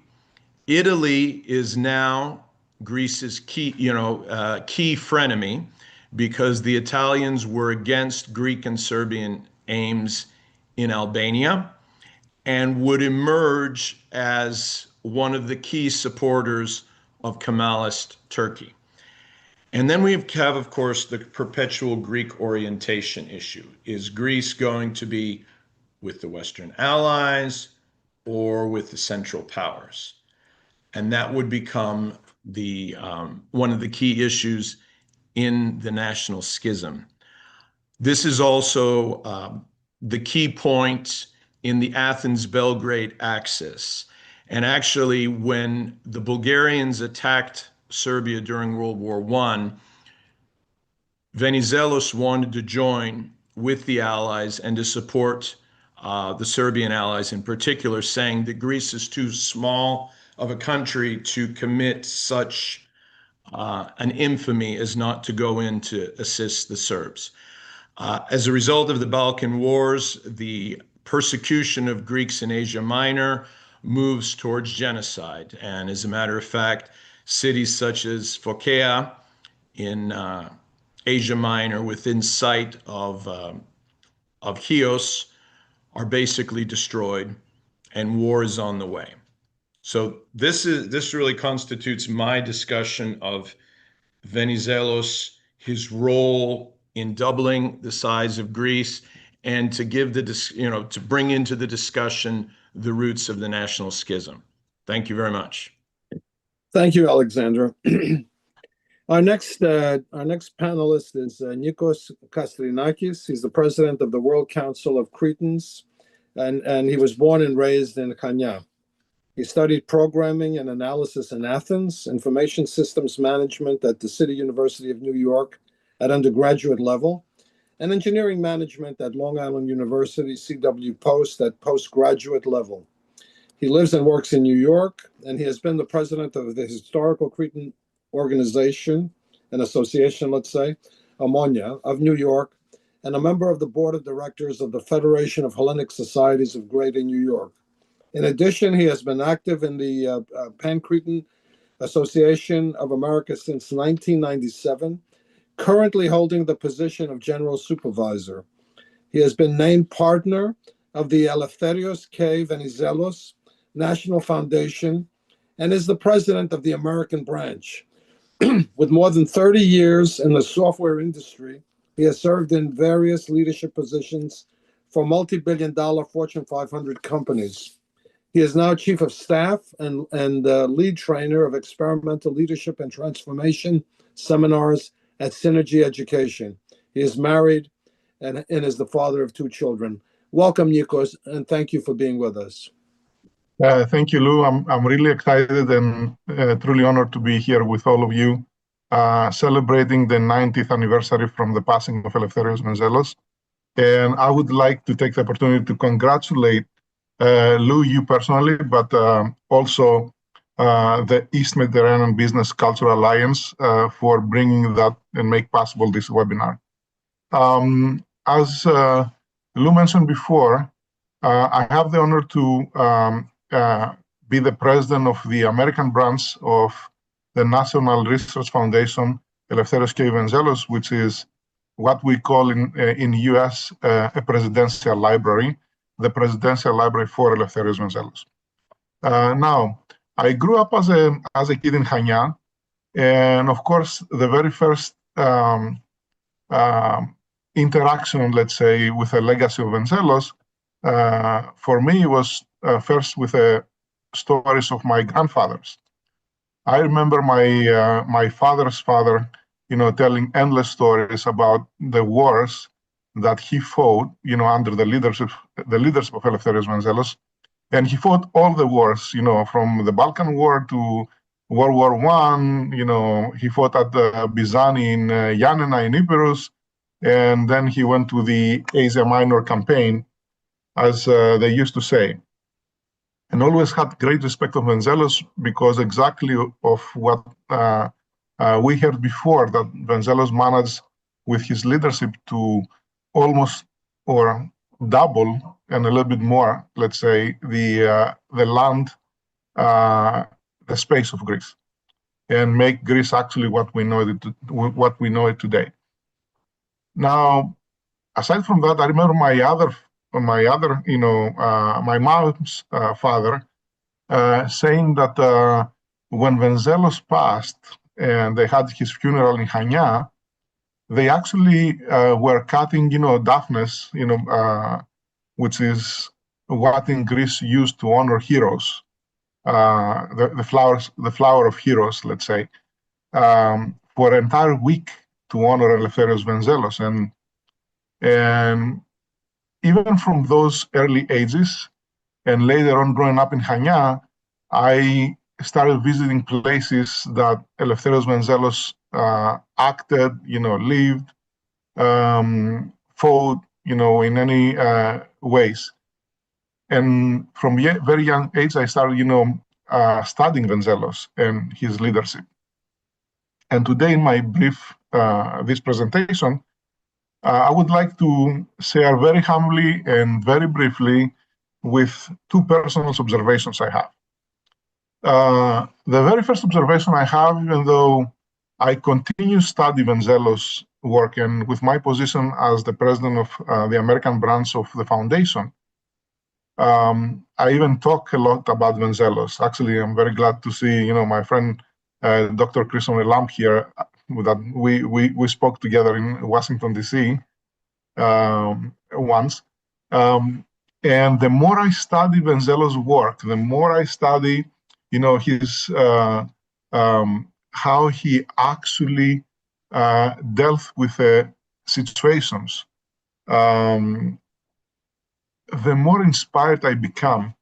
Italy is now Greece's key frenemy, because the Italians were against Greek and Serbian aims in Albania and would emerge as one of the key supporters of Kemalist Turkey. And then we have, of course, the perpetual Greek orientation issue. Is Greece going to be with the Western Allies or with the Central Powers? And that would become the one of the key issues in the national schism. This is also the key point in the Athens-Belgrade axis. And actually, when the Bulgarians attacked Serbia during World War I, Venizelos wanted to join with the Allies and to support the Serbian allies in particular, saying that Greece is too small of a country to commit such an infamy as not to go in to assist the Serbs. As a result of the Balkan Wars, the persecution of Greeks in Asia Minor moves towards genocide. And as a matter of fact, cities such as Phocaea in Asia Minor, within sight of Chios, are basically destroyed, and war is on the way. So this really constitutes my discussion of Venizelos, his role in doubling the size of Greece, and to give to bring into the discussion the roots of the national schism. Thank you very much. Thank you, Alexander. Our next panelist is Nikos Kastrinakis. He's the president of the World Council of Cretans, and he was born and raised in Chania. He studied programming and analysis in Athens, information systems management at the City University of New York at undergraduate level, and engineering management at Long Island University, CW Post, at postgraduate level. He lives and works in New York, and he has been the president of the Historical Cretan Organization, an association, let's say, Ammonia, of New York, and a member of the board of directors of the Federation of Hellenic Societies of Greater New York. In addition, he has been active in the Pan-Cretan Association of America since 1997, currently holding the position of general supervisor. He has been named partner of the Eleftherios Venizelos National Foundation and is the president of the American branch. With more than 30 years in the software industry, he has served in various leadership positions for multi-billion-dollar Fortune 500 companies. He is now chief of staff and lead trainer of experimental leadership and transformation seminars at Synergy Education. He is married and is the father of 2 children. Welcome, Nikos, and thank you for being with us. Thank you, Lou. I'm really excited and truly honored to be here with all of you, celebrating the 90th anniversary from the passing of Eleftherios Venizelos. And I would like to take the opportunity to congratulate Lou, you personally, but also the East Mediterranean Business Cultural Alliance for bringing that and make possible this webinar. As Lou mentioned before, I have the honor to be the president of the American branch of the National Research Foundation Eleftherios Venizelos, which is what we call in US a presidential library, the Presidential Library for Eleftherios Venizelos. Now, I grew up as a kid in Chania, and of course, the very first interaction, let's say, with the Legacy of Venizelos, for me was first with the stories of my grandfathers. I remember my father's father, telling endless stories about the wars that he fought, under the leadership of Eleftherios Venizelos. And he fought all the wars, from the Balkan War to World War I. He fought at Byzani in Yanina in Epirus, and then he went to the Asia Minor campaign, as they used to say. And always had great respect of Venizelos because exactly of what we heard before, that Venizelos managed with his leadership to almost or double and a little bit more, let's say, the land, the space of Greece, and make Greece actually what we know it today. Now, aside from that, I remember my mom's father saying that when Venizelos passed and they had his funeral in Chania, they actually were cutting, daphnes, which is what in Greece used to honor heroes, the flower of heroes, let's say, for an entire week to honor Eleftherios Venizelos. And even from those early ages, and later on growing up in Chania, I started visiting places that Eleftherios Venizelos acted, lived, fought, in any ways. And from very young age, I started, studying Venizelos and his leadership. And today, in my brief, this presentation, I would like to share very humbly and very briefly with two personal observations I have. The very first observation I have, even though I continue to study Venizelos' work, and with my position as the president of the American branch of the foundation, I even talk a lot about Venizelos. Actually, I'm very glad to see, my friend Dr. Christian Lamp here, that we spoke together in Washington, D.C. Once. And the more I study Venizelos' work, the more I study, his how he actually dealt with situations, the more inspired I become,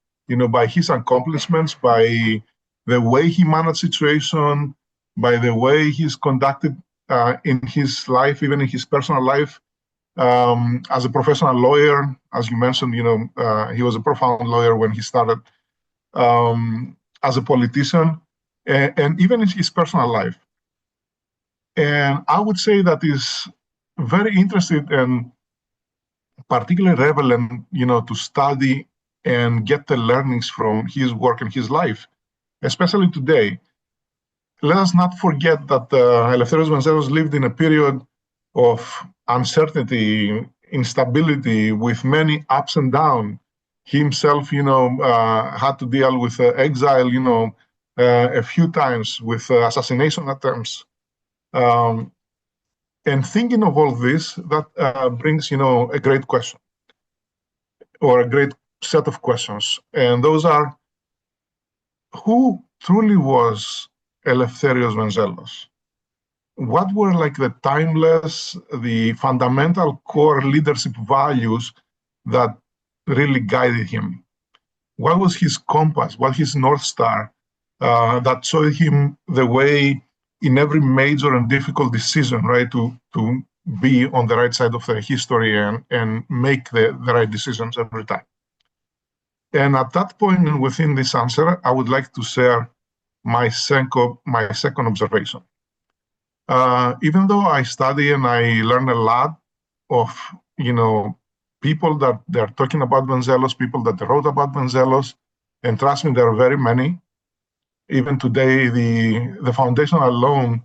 by his accomplishments, by the way he managed situation, by the way he's conducted in his life, even in his personal life, as a professional lawyer. As you mentioned, he was a profound lawyer when he started, as a politician, and even in his personal life. And I would say that is very interested and particularly relevant, to study and get the learnings from his work and his life, especially today. Let us not forget that Eleftherios Venizelos lived in a period of uncertainty, instability, with many ups and downs. He himself, had to deal with exile, a few times, with assassination attempts. And thinking of all this, that brings, a great question, or a great set of questions. And those are, who truly was Eleftherios Venizelos? What were like the timeless, the fundamental core leadership values that really guided him? What was his compass? What his North Star that showed him the way in every major and difficult decision, right, to be on the right side of the history and make the right decisions every time? And at that point, and within this answer, I would like to share my second observation. Even though I study and I learn a lot of, people that they're talking about Venizelos, people that wrote about Venizelos, and trust me, there are very many. Even today, the foundation alone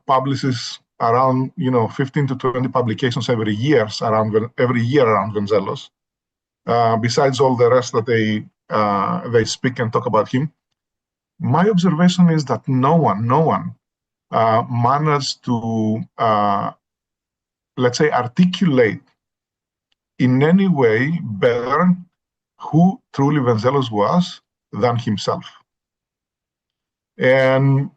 publishes around 15 to 20 publications every year around Venizelos. Besides all the rest that they speak and talk about him, my observation is that no one managed to let's say articulate in any way better who truly Venizelos was than himself. And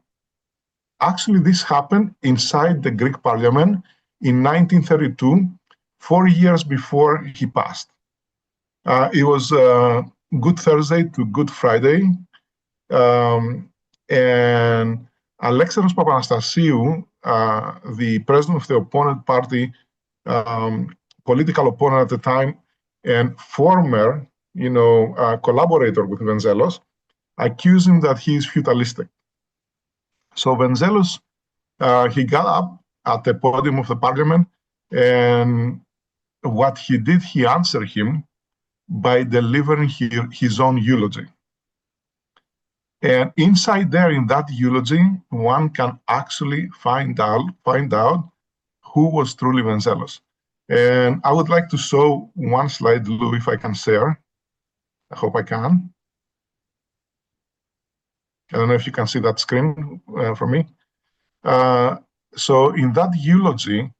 actually, this happened inside the Greek parliament in 1932, 4 years before he passed. It was Good Thursday to Good Friday, and Alexandros Papanastasiou, the president of the opponent party, political opponent at the time, and former, collaborator with Venizelos, accused him that he is feudalistic. So Venizelos, he got up at the podium of the parliament, and what he did, he answered him by delivering his own eulogy. And inside there, in that eulogy, one can actually find out who was truly Venizelos. And I would like to show one slide, Lou, if I can share. I hope I can. I don't know if you can see that screen for me. So in that eulogy,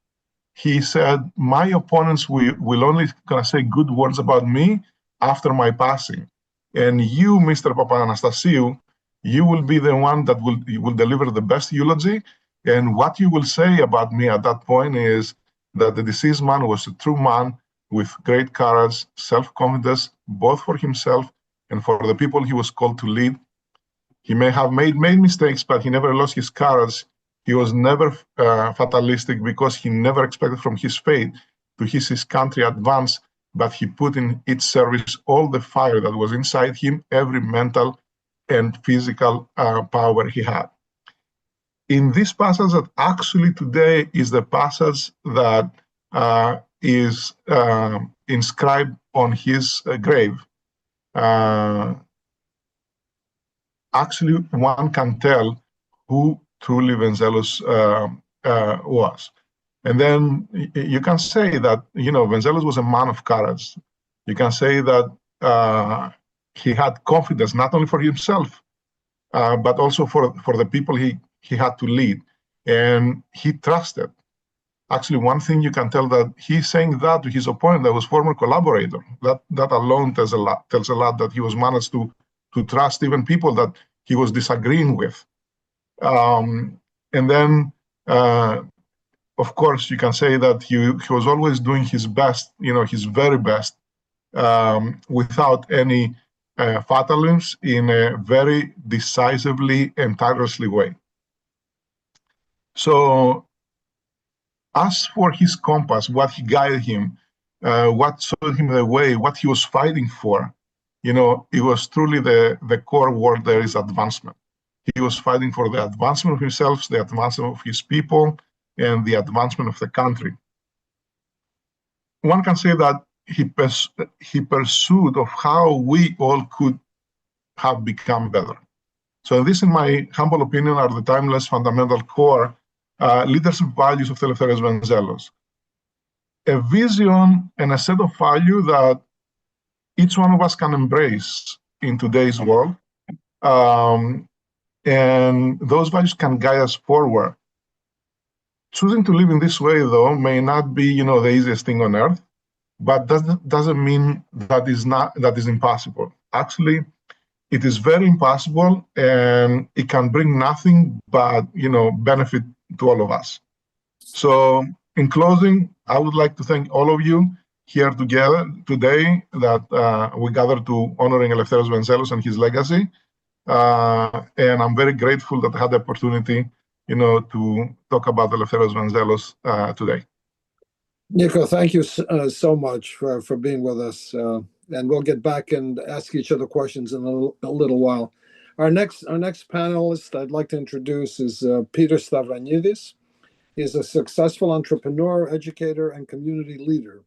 he said, my opponents will only gonna say good words about me after my passing. And you, Mr. Papanastasiou, you will be the one that will deliver the best eulogy. And what you will say about me at that point is that the deceased man was a true man with great courage, self-confidence, both for himself and for the people he was called to lead. He may have made mistakes, but he never lost his courage. He was never fatalistic because he never expected from his fate to his country advance, but he put in its service all the fire that was inside him, every mental and physical power he had. In this passage that actually today is the passage that is inscribed on his grave, actually one can tell who truly Venizelos was. And then you can say that, Venizelos was a man of courage. You can say that he had confidence, not only for himself, but also for the people he had to lead. And he trusted. Actually, one thing you can tell that he's saying that to his opponent that was former collaborator. That alone tells a lot that he was managed to trust even people that he was disagreeing with. And then, of course, you can say that he was always doing his best, his very best, without any fatalism, in a very decisively and tirelessly way. So, as for his compass, what he guided him, what showed him the way, what he was fighting for, it was truly the core word there is advancement. He was fighting for the advancement of himself, the advancement of his people, and the advancement of the country. One can say that he pursued of how we all could have become better. So this, in my humble opinion, are the timeless fundamental core leadership values of Eleftherios Venizelos. A vision and a set of values that each one of us can embrace in today's world. And those values can guide us forward. Choosing to live in this way, though, may not be, the easiest thing on earth, but doesn't mean that is impossible. Actually, it is very impossible, and it can bring nothing but, benefit to all of us. So, in closing, I would like to thank all of you here together today that we gathered to honoring Eleftherios Venizelos and his legacy. And I'm very grateful that I had the opportunity, to talk about Eleftherios Venizelos today. Nico, thank you so much for being with us. And we'll get back and ask each other questions in a little while. Our next panelist I'd like to introduce is Peter Stavrianidis. He is a successful entrepreneur, educator, and community leader.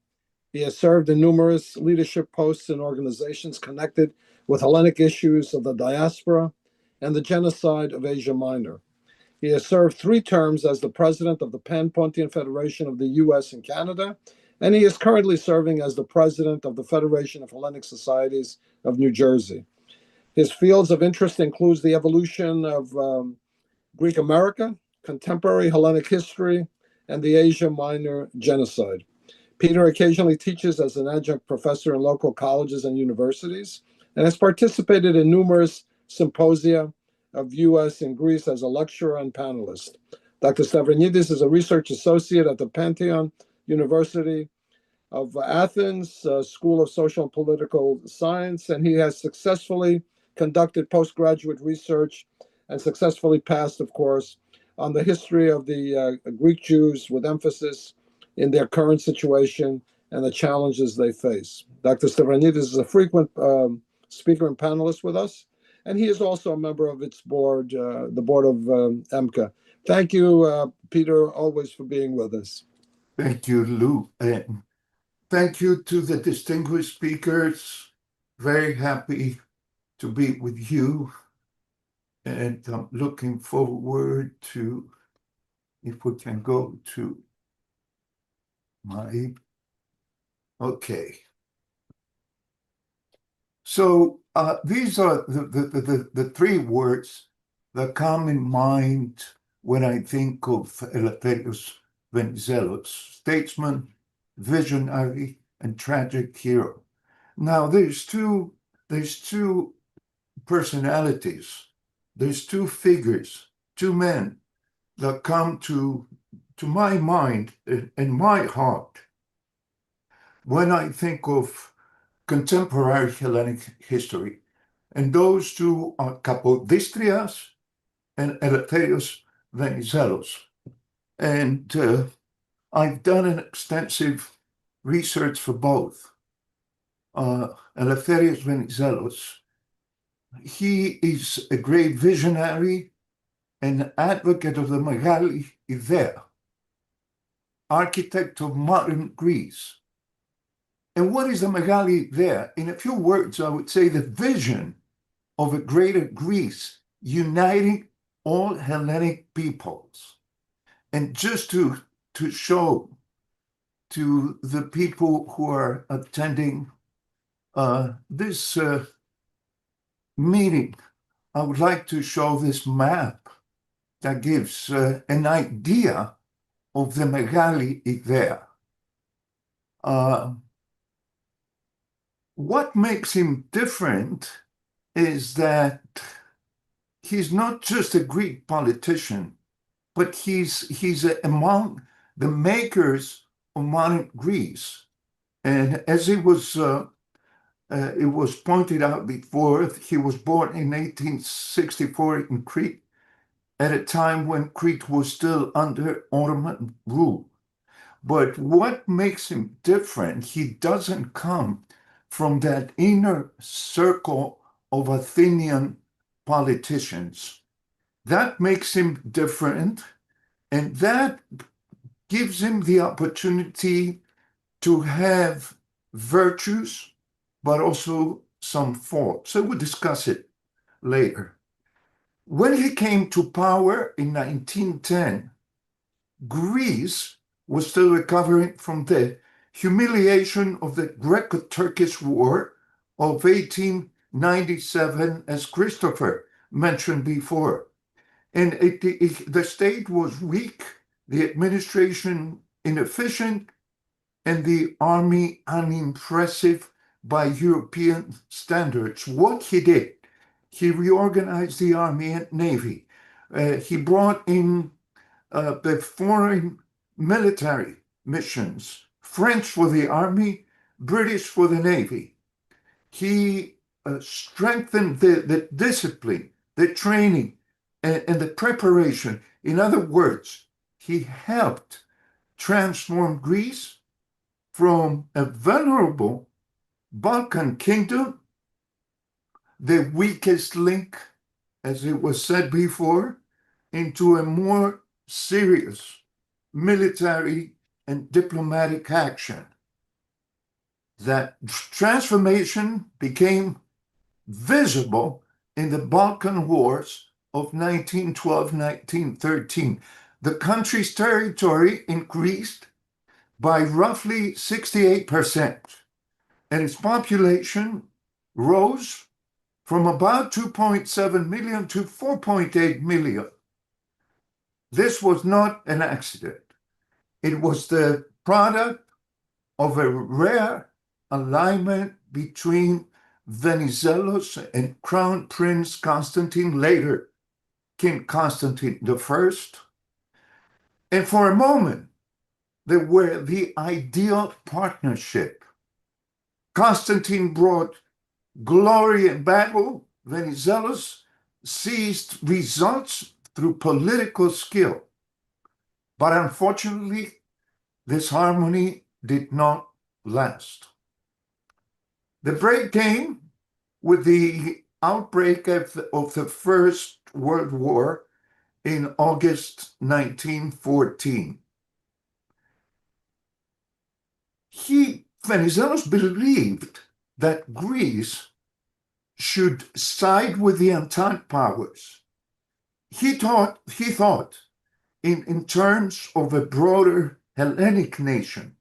He has served in numerous leadership posts in organizations connected with Hellenic issues of the diaspora and the genocide of Asia Minor. He has served 3 terms as the president of the Pan-Pontian Federation of the U.S. and Canada, and he is currently serving as the president of the Federation of Hellenic Societies of New Jersey. His fields of interest includes the evolution of Greek America, contemporary Hellenic history, and the Asia Minor genocide. Peter occasionally teaches as an adjunct professor in local colleges and universities and has participated in numerous symposia of U.S. and Greece as a lecturer and panelist. Dr. Stavrianidis is a research associate at the Pantheon University of Athens School of Social and Political Science, and he has successfully conducted postgraduate research and successfully passed, of course, on the history of the Greek Jews with emphasis in their current situation and the challenges they face. Dr. Stavrianidis is a frequent speaker and panelist with us, and he is also a member of its board, the board of EMBCA. Thank you, Peter, always for being with us. Thank you, Lou. And thank you to the distinguished speakers. Very happy to be with you. And I'm looking forward to, if we can go to okay. So these are the 3 words that come in mind when I think of Eleftherios Venizelos: statesman, visionary, and tragic hero. Now there's two personalities, there's 2 figures, 2 men that come to my mind and my heart when I think of contemporary Hellenic history. And those 2 are Kapodistrias and Eleftherios Venizelos. And I've done an extensive research for both. Eleftherios Venizelos, he is a great visionary and advocate of the Megali Idea, architect of modern Greece. And what is the Megali Idea? In a few words, I would say the vision of a greater Greece uniting all Hellenic peoples. And just to show to the people who are attending this meeting, I would like to show this map that gives an idea of the Megali Idea. What makes him different is that he's not just a Greek politician, but he's among the makers of modern Greece. And as it was pointed out before, he was born in 1864 in Crete, at a time when Crete was still under Ottoman rule. But what makes him different, he doesn't come from that inner circle of Athenian politicians. That makes him different, and that gives him the opportunity to have virtues, but also some faults. So we'll discuss it later. When he came to power in 1910, Greece was still recovering from the humiliation of the Greco-Turkish War of 1897, as Christopher mentioned before. And the state was weak, the administration inefficient, and the army unimpressive by European standards. What he did, he reorganized the army and navy. He brought in the foreign military missions, French for the army, British for the navy. He strengthened the discipline, the training, and the preparation. In other words, he helped transform Greece from a vulnerable Balkan kingdom, the weakest link as it was said before, into a more serious military and diplomatic action. That transformation became visible in the Balkan Wars of 1912-1913. The country's territory increased by roughly 68%, and its population rose from about 2.7 million to 4.8 million. This was not an accident. It was the product of a rare alignment between Venizelos and Crown Prince Constantine, later King Constantine I. And for a moment, they were the ideal partnership. Constantine brought glory in battle. Venizelos seized results through political skill. But unfortunately, this harmony did not last. The break came with the outbreak of the First World War in August 1914. Venizelos believed that Greece should side with the Entente powers. He thought in terms of a broader Hellenic nation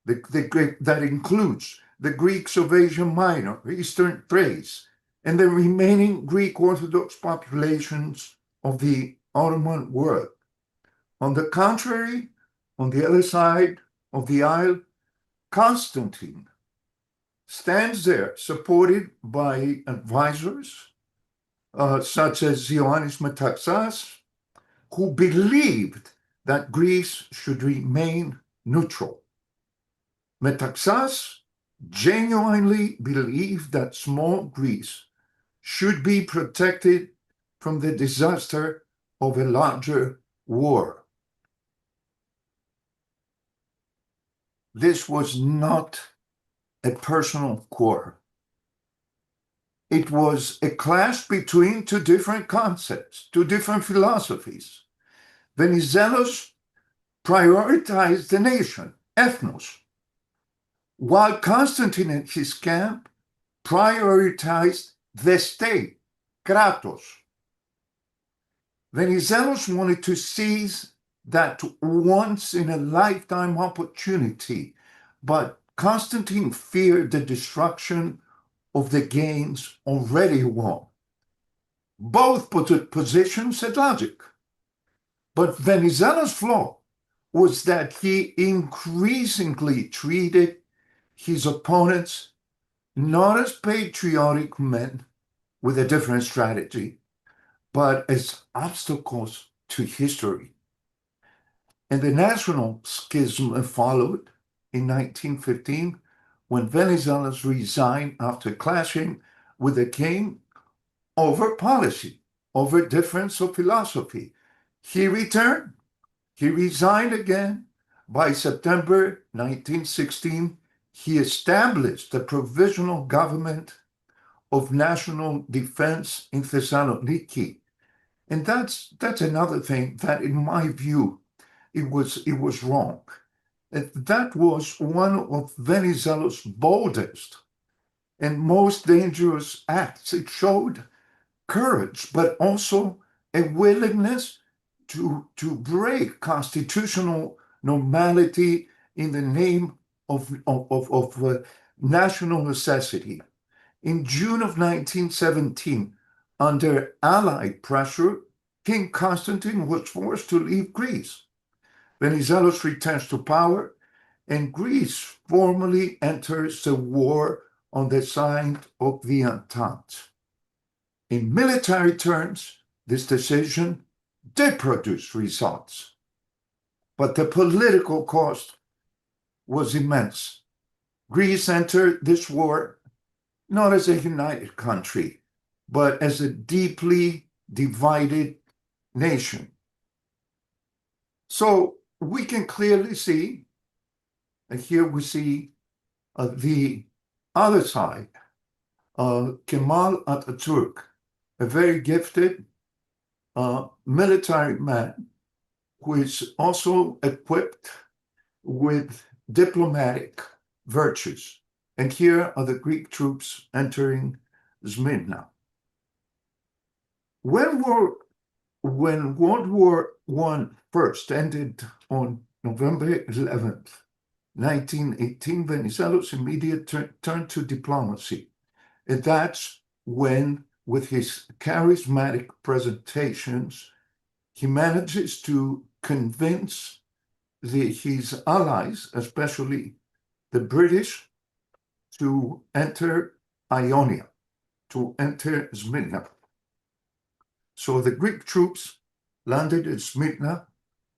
that includes the Greeks of Asia Minor, Eastern Thrace, and the remaining Greek Orthodox populations of the Ottoman world. On the contrary, on the other side of the aisle, Constantine stands there supported by advisors such as Ioannis Metaxas, who believed that Greece should remain neutral. Metaxas genuinely believed that small Greece should be protected from the disaster of a larger war. This was not a personal quarrel. It was a clash between two different concepts, two different philosophies. Venizelos prioritized the nation, ethnos, while Constantine and his camp prioritized the state, kratos. Venizelos wanted to seize that once-in-a-lifetime opportunity, but Constantine feared the destruction of the gains already won. Both positions had logic, but Venizelos' flaw was that he increasingly treated his opponents not as patriotic men with a different strategy, but as obstacles to history. And the national schism followed in 1915 when Venizelos resigned after clashing with the king over policy, over difference of philosophy. He returned, he resigned again. By September 1916, he established the provisional government of national defense in Thessaloniki. And that's another thing that, in my view, it was wrong. That was one of Venizelos' boldest and most dangerous acts. It showed courage, but also a willingness to break constitutional normality in the name of national necessity. In June of 1917, under Allied pressure, King Constantine was forced to leave Greece. Venizelos returns to power, and Greece formally enters the war on the side of the Entente. In military terms, this decision did produce results, but the political cost was immense. Greece entered this war not as a united country, but as a deeply divided nation. So we can clearly see, and here we see the other side, Kemal Atatürk a very gifted military man who is also equipped with diplomatic virtues. And here are the Greek troops entering Smyrna. When World War I first ended on November 11th, 1918, Venizelos immediately turned to diplomacy. And that's when, with his charismatic presentations, he manages to convince his allies, especially the British, to enter Ionia, to enter Smyrna. So the Greek troops landed at Smyrna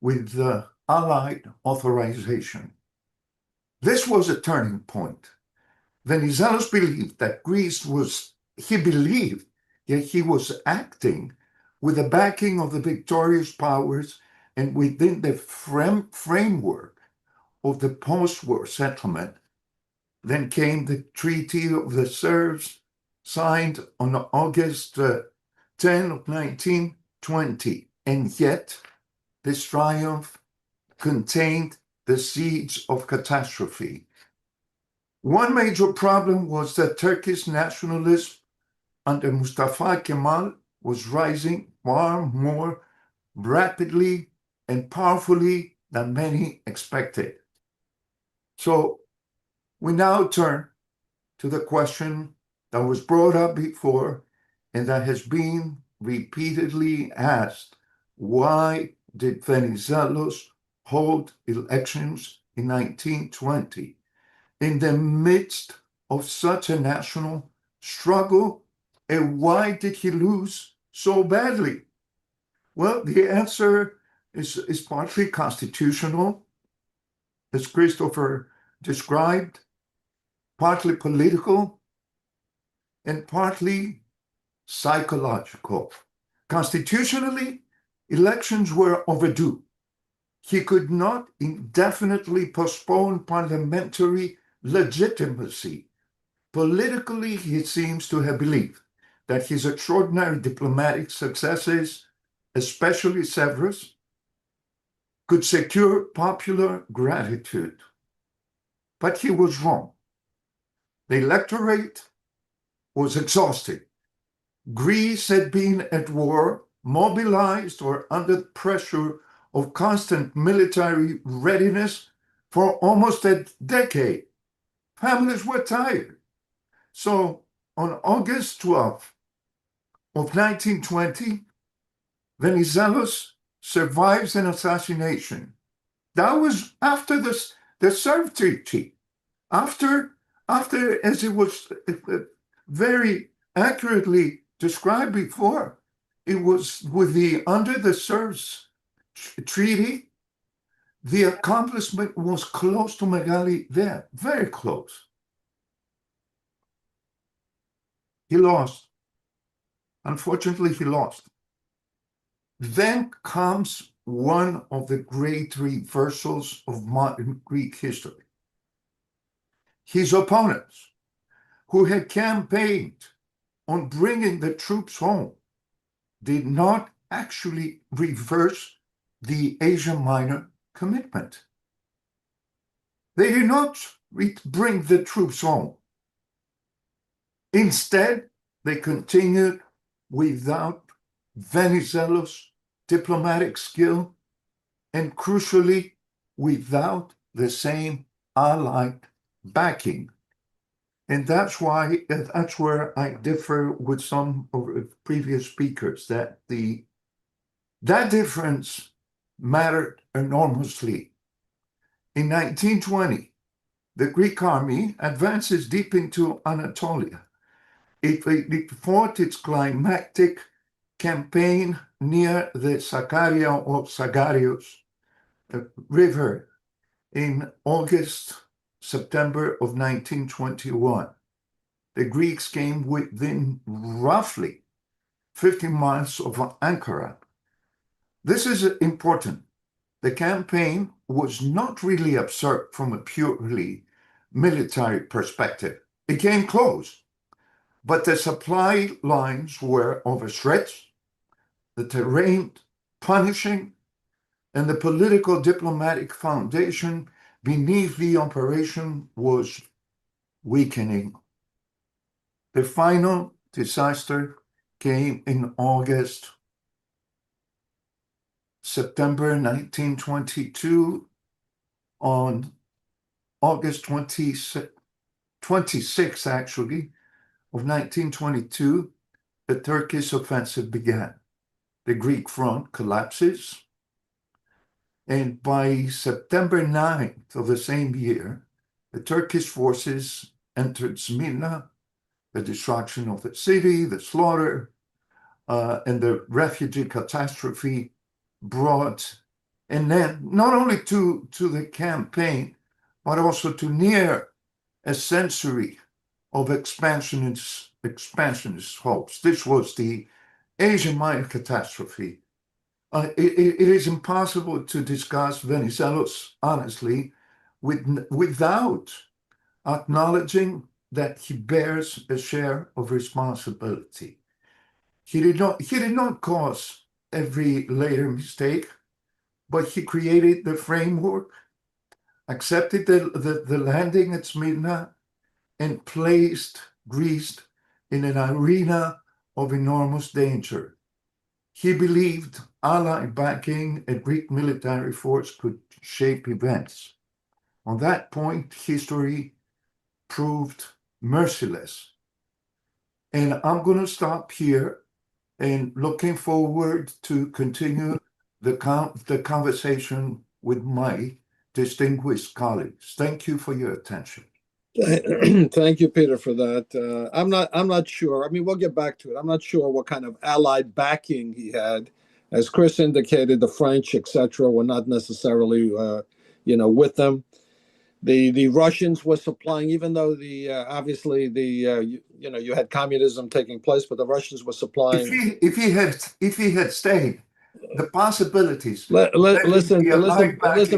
with the Allied authorization. This was a turning point. Venizelos believed that he believed that he was acting with the backing of the victorious powers and within the framework of the post-war settlement. Then came the Treaty of the Serbs, signed on August 10 of 1920. And yet, this triumph contained the seeds of catastrophe. One major problem was that Turkish nationalism under Mustafa Kemal was rising far more rapidly and powerfully than many expected. So we now turn to the question that was brought up before and that has been repeatedly asked. Why did Venizelos hold elections in 1920 in the midst of such a national struggle? And why did he lose so badly? Well, the answer is partly constitutional, as Christopher described, partly political, and partly psychological. Constitutionally, elections were overdue. He could not indefinitely postpone parliamentary legitimacy. Politically, he seems to have believed that his extraordinary diplomatic successes, especially Severus, could secure popular gratitude. But he was wrong. The electorate was exhausted. Greece had been at war, mobilized or under pressure of constant military readiness for almost a decade. Families were tired. So on August 12th of 1920, Venizelos survives an assassination. That was after the Serb Treaty. After, as it was very accurately described before, it was under the Serbs treaty, the accomplishment was close to Megali there, very close. He lost. Unfortunately, he lost. Then comes one of the great reversals of modern Greek history. His opponents, who had campaigned on bringing the troops home, did not actually reverse the Asia Minor commitment. They did not bring the troops home. Instead, they continued without Venizelos' diplomatic skill and, crucially, without the same allied backing. And that's where I differ with some of the previous speakers, that difference mattered enormously. In 1920, the Greek army advances deep into Anatolia. It fought its climactic campaign near the Sakaria or Sagarios River in September of 1921. The Greeks came within roughly 50 miles of Ankara. This is important. The campaign was not really observed from a purely military perspective. It came close, but the supply lines were overstretched, the terrain punishing, and the political diplomatic foundation beneath the operation was weakening. The final disaster came in September 1922. On August 26, actually, of 1922, the Turkish offensive began. The Greek front collapses, and by September 9th of the same year, the Turkish forces entered Smyrna. The destruction of the city, the slaughter, and the refugee catastrophe brought an end not only to the campaign, but also to near a century of expansionist hopes. This was the Asia Minor catastrophe. It is impossible to discuss Venizelos honestly without acknowledging that he bears a share of responsibility. He did not cause every later mistake, but he created the framework, accepted the landing at Smyrna, and placed Greece in an arena of enormous danger. He believed Allied backing a Greek military force could shape events. On that point, history proved merciless. And I'm going to stop here and looking forward to continue the conversation with my distinguished colleagues. Thank you for your attention. Thank you, Peter, for that. I'm not sure. I mean, we'll get back to it. I'm not sure what kind of allied backing he had. As Chris indicated, the French, etc., were not necessarily, with them. The Russians were supplying, even though obviously you had communism taking place, but the Russians were supplying. If he had stayed, the possibilities. Listen,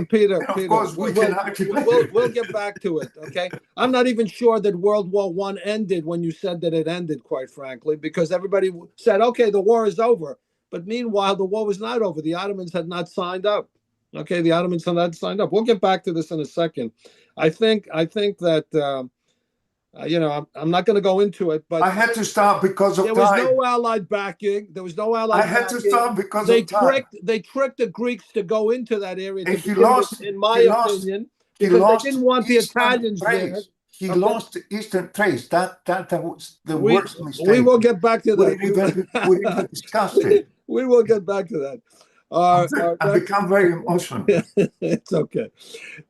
Peter. Of course, we'll get back to it. Okay, I'm not even sure that World War I ended when you said that it ended. Quite frankly, because everybody said, "Okay, the war is over," but meanwhile, the war was not over. The Ottomans had not signed up. Okay, the Ottomans had not signed up. We'll get back to this in a second. I think that. I'm not going to go into it, but I had to stop because of time. There was no Allied backing. There was no Allied backing. I had to stop because of time. They tricked the Greeks to go into that area. And he lost, in my opinion, because they didn't want the Italians there. He lost the Eastern Thrace. That was the worst mistake. We will get back to that. We even discussed it. We will get back to that. I've become very emotional. It's okay.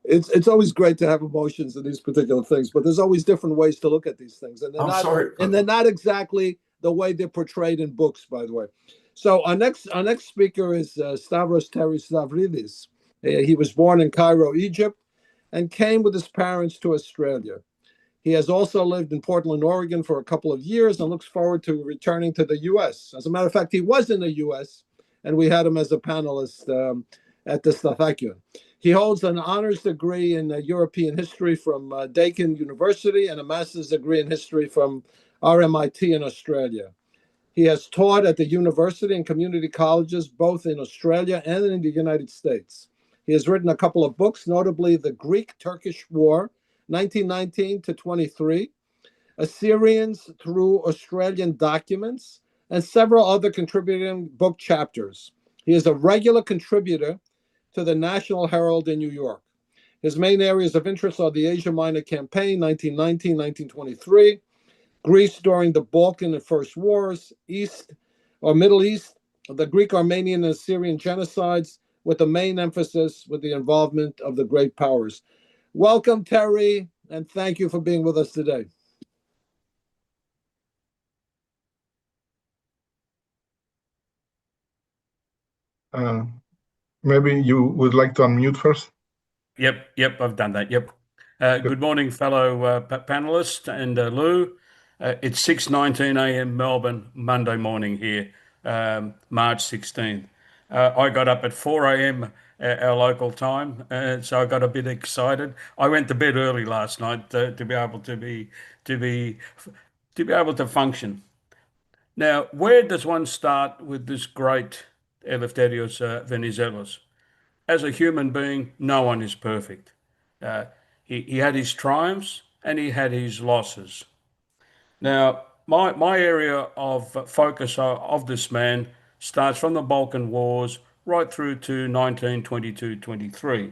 It's always great to have emotions in these particular things, but there's always different ways to look at these things, and they're not exactly the way they're portrayed in books, by the way. So our next speaker is Stavros Stavridis. He was born in Cairo, Egypt, and came with his parents to Australia. He has also lived in Portland, Oregon for a couple of years and looks forward to returning to the U.S. As a matter of fact, he was in the U.S., and we had him as a panelist at the Stathakion. He holds an honors degree in European history from Deakin University and a master's degree in history from RMIT in Australia. He has taught at the university and community colleges, both in Australia and in the United States. He has written a couple of books, notably The Greek-Turkish War, 1919 to 23, Assyrians Through Australian Documents, and several other contributing book chapters. He is a regular contributor to the National Herald in New York. His main areas of interest are the Asia Minor Campaign, 1919-1923, Greece during the Balkan and First Wars, Middle East, the Greek, Armenian, and Assyrian genocides, with the main emphasis with the involvement of the great powers. Welcome, Terry, and thank you for being with us today. Maybe you would like to unmute first? Yep, I've done that. Yep. Good morning, fellow panelists and Lou. It's 6:19 a.m. Melbourne, Monday morning here, March 16th. I got up at 4 a.m. Our local time, so I got a bit excited. I went to bed early last night to be able to to be able to function. Now, where does one start with this great Eleftherios Venizelos? As a human being, no one is perfect. He had his triumphs and he had his losses. Now, my area of focus of this man starts from the Balkan Wars right through to 1922-23.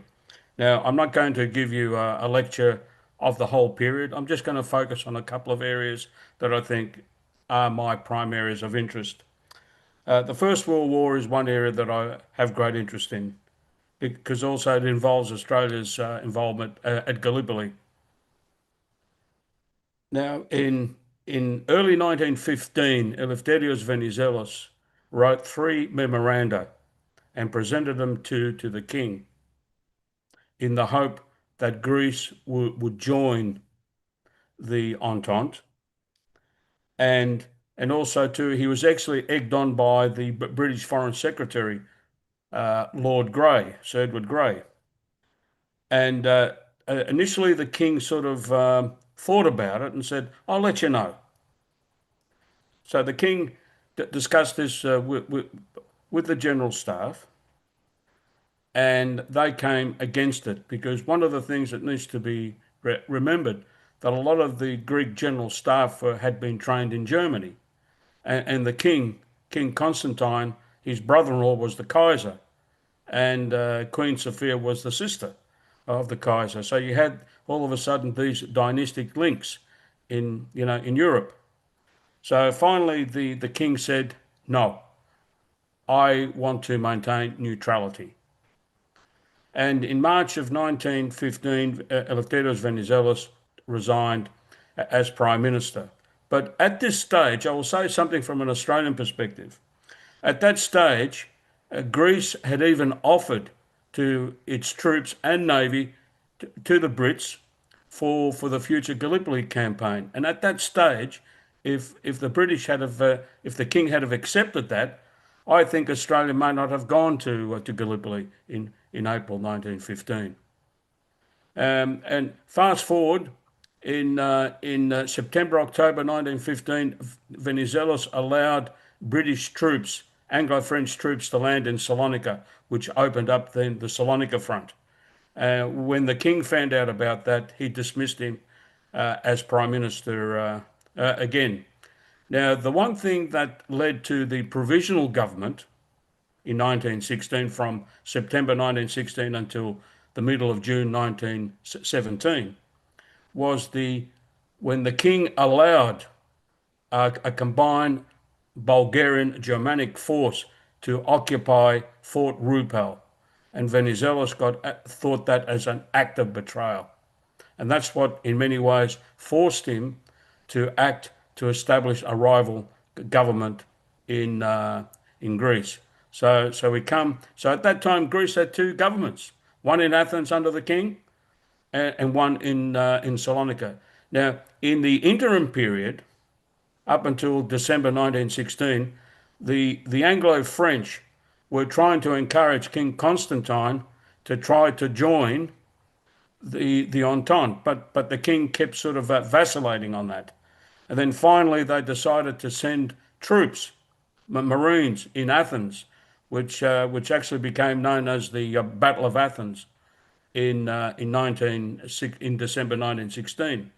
Now, I'm not going to give you a lecture of the whole period. I'm just going to focus on a couple of areas that I think are my prime areas of interest. The First World War is one area that I have great interest in because also it involves Australia's involvement at Gallipoli. Now, in early 1915, Eleftherios Venizelos wrote 3 memoranda and presented them to the king in the hope that Greece would join the Entente. And also, too, he was actually egged on by the British Foreign Secretary, Lord Grey, Sir Edward Grey. And initially, the king sort of thought about it and said, I'll let you know. So the king discussed this with the general staff, and they came against it because one of the things that needs to be remembered that a lot of the Greek general staff had been trained in Germany, and the king, King Constantine, his brother-in-law was the Kaiser, and Queen Sophia was the sister of the Kaiser. So you had all of a sudden these dynastic links in Europe. So finally the king said, no, I want to maintain neutrality. And in March of 1915, Eleftherios Venizelos resigned as Prime Minister. But at this stage, I will say something from an Australian perspective. At that stage, Greece had even offered to its troops and navy to the Brits for the future Gallipoli campaign. And at that stage, if the British if the king had have accepted that, I think Australia may not have gone to Gallipoli in April 1915. And fast forward in September, October 1915, Venizelos allowed British troops, Anglo-French troops, to land in Salonika, which opened up then the Salonika front. When the king found out about that, he dismissed him as Prime Minister again. Now, the one thing that led to the provisional government in 1916, from September 1916 until the middle of June 1917, was when the king allowed a combined Bulgarian-Germanic force to occupy Fort Rupel. And Venizelos thought that as an act of betrayal. And that's what, in many ways, forced him to act to establish a rival government in Greece. So at that time, Greece had 2 governments, one in Athens under the king and one in Salonika. Now, in the interim period, up until December 1916, the Anglo-French were trying to encourage King Constantine to try to join the Entente, but the king kept sort of vacillating on that. And then finally they decided to send troops, Marines, in Athens, which actually became known as the Battle of Athens in December 1916.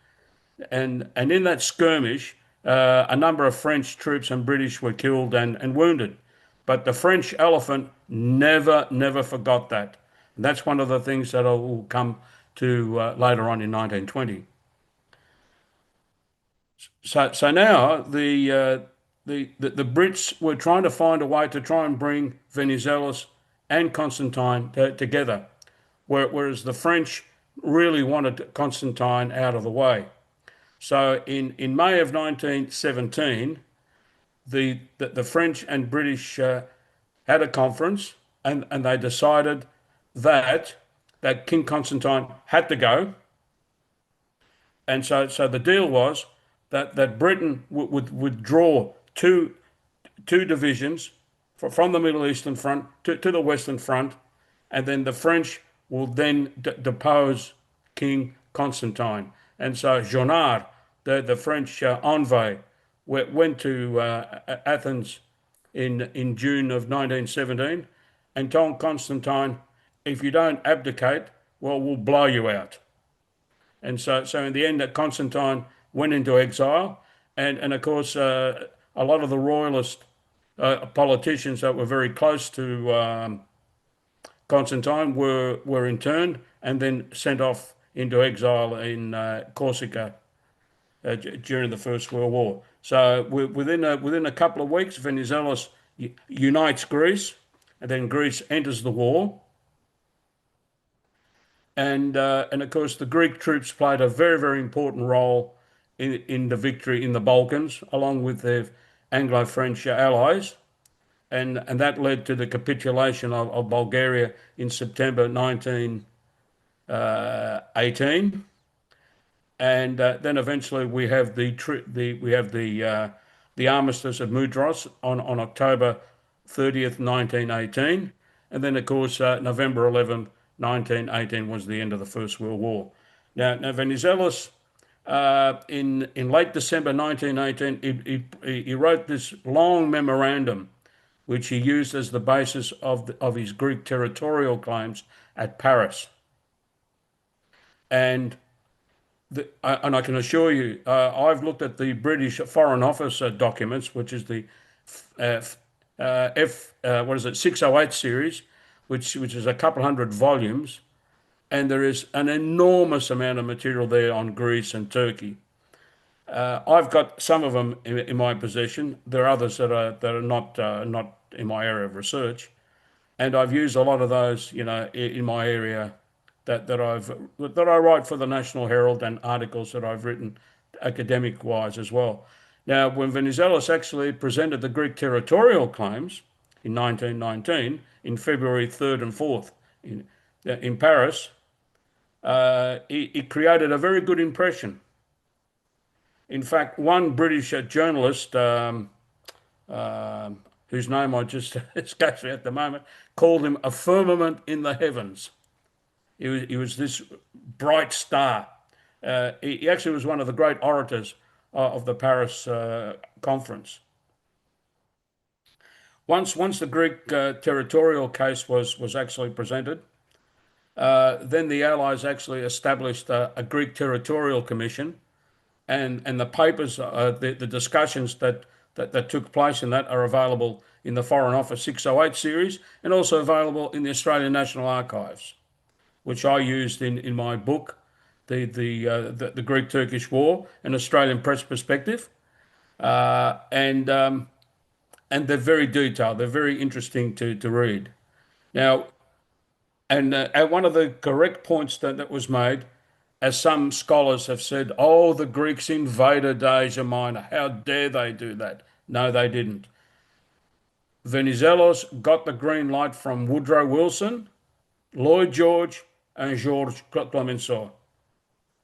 And in that skirmish, a number of French troops and British were killed and wounded. But the French elephant never forgot that. And that's one of the things that I will come to later on in 1920. So now the Brits were trying to find a way to try and bring Venizelos and Constantine together, whereas the French really wanted Constantine out of the way. So in May of 1917, the French and British had a conference, and they decided that King Constantine had to go. And so the deal was that Britain would withdraw two divisions from the Middle Eastern front to the Western front, and then the French will then depose King Constantine. And so Jonard the French envoy went to Athens in June of 1917 and told Constantine, if you don't abdicate, well, we'll blow you out. And so in the end, Constantine went into exile. And of course, a lot of the royalist politicians that were very close to Constantine were interned and then sent off into exile in Corsica during the First World War. So within a couple of weeks, Venizelos unites Greece, and then Greece enters the war. And of course, the Greek troops played a very, very important role in the victory in the Balkans, along with their Anglo-French allies. And that led to the capitulation of Bulgaria in September 1918. And then eventually we have the armistice of Mudros on October 30th, 1918. And then, of course, November 11th, 1918 was the end of the First World War. Now Venizelos, in late December 1918, he wrote this long memorandum, which he used as the basis of his Greek territorial claims at Paris. And I can assure you, I've looked at the British Foreign Office documents, which is the 608 series, which is a couple hundred volumes, and there is an enormous amount of material there on Greece and Turkey. I've got some of them in my possession. There are others that are not in my area of research, and I've used a lot of those, in my area that I write for the National Herald, and articles that I've written academic-wise as well. Now, when Venizelos actually presented the Greek territorial claims in 1919, in February 3rd and 4th in Paris, he created a very good impression. In fact, one British journalist, whose name I just escapes me at the moment, called him a firmament in the heavens. He was this bright star. He actually was one of the great orators of the Paris conference. Once the Greek territorial case was actually presented, then the Allies actually established a Greek territorial commission, and the papers, the discussions that took place in that are available in the Foreign Office 608 series, and also available in the Australian National Archives, which I used in my book, the Greek-Turkish War, an Australian Press Perspective, and they're very detailed. They're very interesting to read. Now, and one of the correct points that was made, as some scholars have said, oh, the Greeks invaded Asia Minor. How dare they do that? No, they didn't. Venizelos got the green light from Woodrow Wilson, Lloyd George, and George Clemenceau.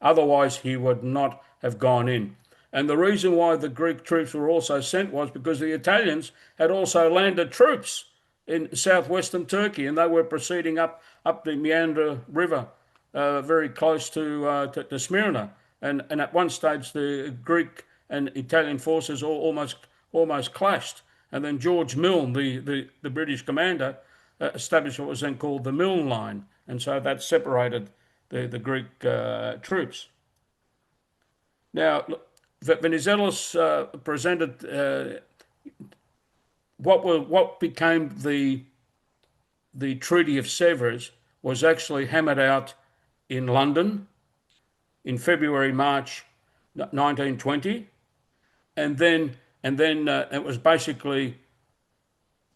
Otherwise, he would not have gone in. And the reason why the Greek troops were also sent was because the Italians had also landed troops in southwestern Turkey, and they were proceeding up the Meander River, very close to Smyrna. And at one stage, the Greek and Italian forces almost clashed. And then George Milne, the British commander, established what was then called the Milne Line. And so that separated the Greek troops. Now, Venizelos presented what became the Treaty of Sèvres was actually hammered out in London in February-March 1920, and then it was basically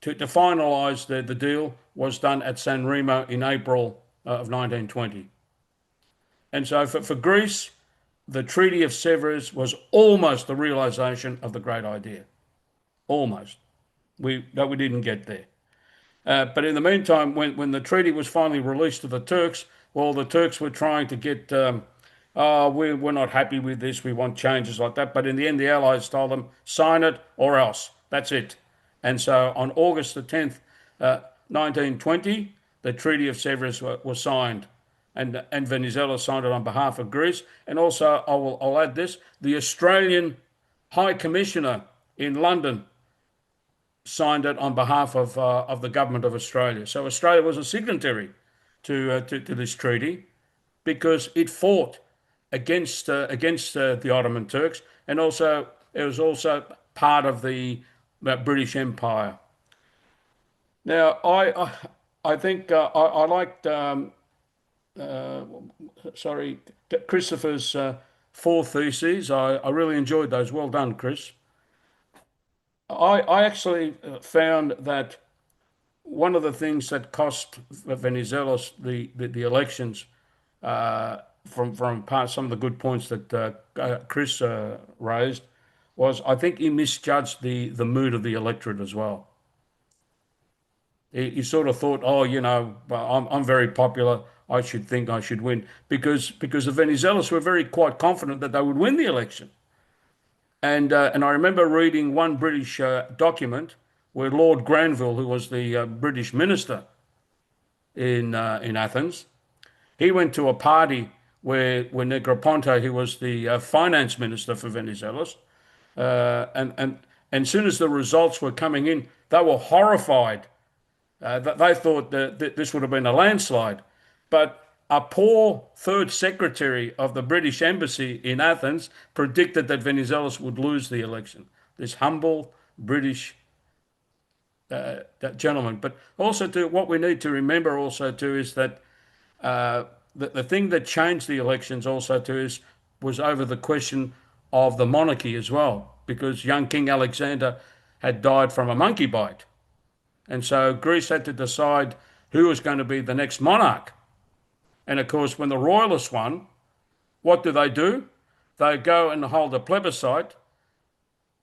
to finalise the deal was done at San Remo in April of 1920. And so for Greece, the Treaty of Sèvres was almost the realisation of the great idea. Almost. We didn't get there. But in the meantime, when the treaty was finally released to the Turks, well, the Turks were trying to get, we're not happy with this, we want changes like that. But in the end, the Allies told them, sign it or else. That's it. And so on August the 10th, 1920, the Treaty of Sèvres was signed. and Venizelos signed it on behalf of Greece. And also, I'll add this: the Australian High Commissioner in London signed it on behalf of the government of Australia. So Australia was a signatory to this treaty because it fought against the Ottoman Turks, and also it was also part of the British Empire. Now, I think I liked Christopher's four theses. I really enjoyed those. Well done, Chris. I actually found that one of the things that cost Venizelos the elections, from some of the good points that Chris raised, was I think he misjudged the mood of the electorate as well. He sort of thought, oh, I'm very popular. I should win, because the Venizelos were quite confident that they would win the election. And I remember reading one British document where Lord Granville, who was the British minister in Athens, he went to a party where Negroponte, who was the finance minister for Venizelos, and as soon as the results were coming in, they were horrified. They thought that this would have been a landslide. But a poor third secretary of the British embassy in Athens predicted that Venizelos would lose the election. This humble British that gentleman. But also, what we need to remember also too is that the thing that changed the elections also too was over the question of the monarchy as well, because young King Alexander had died from a monkey bite. And so Greece had to decide who was going to be the next monarch. And of course, when the royalists won, what do? They go and hold a plebiscite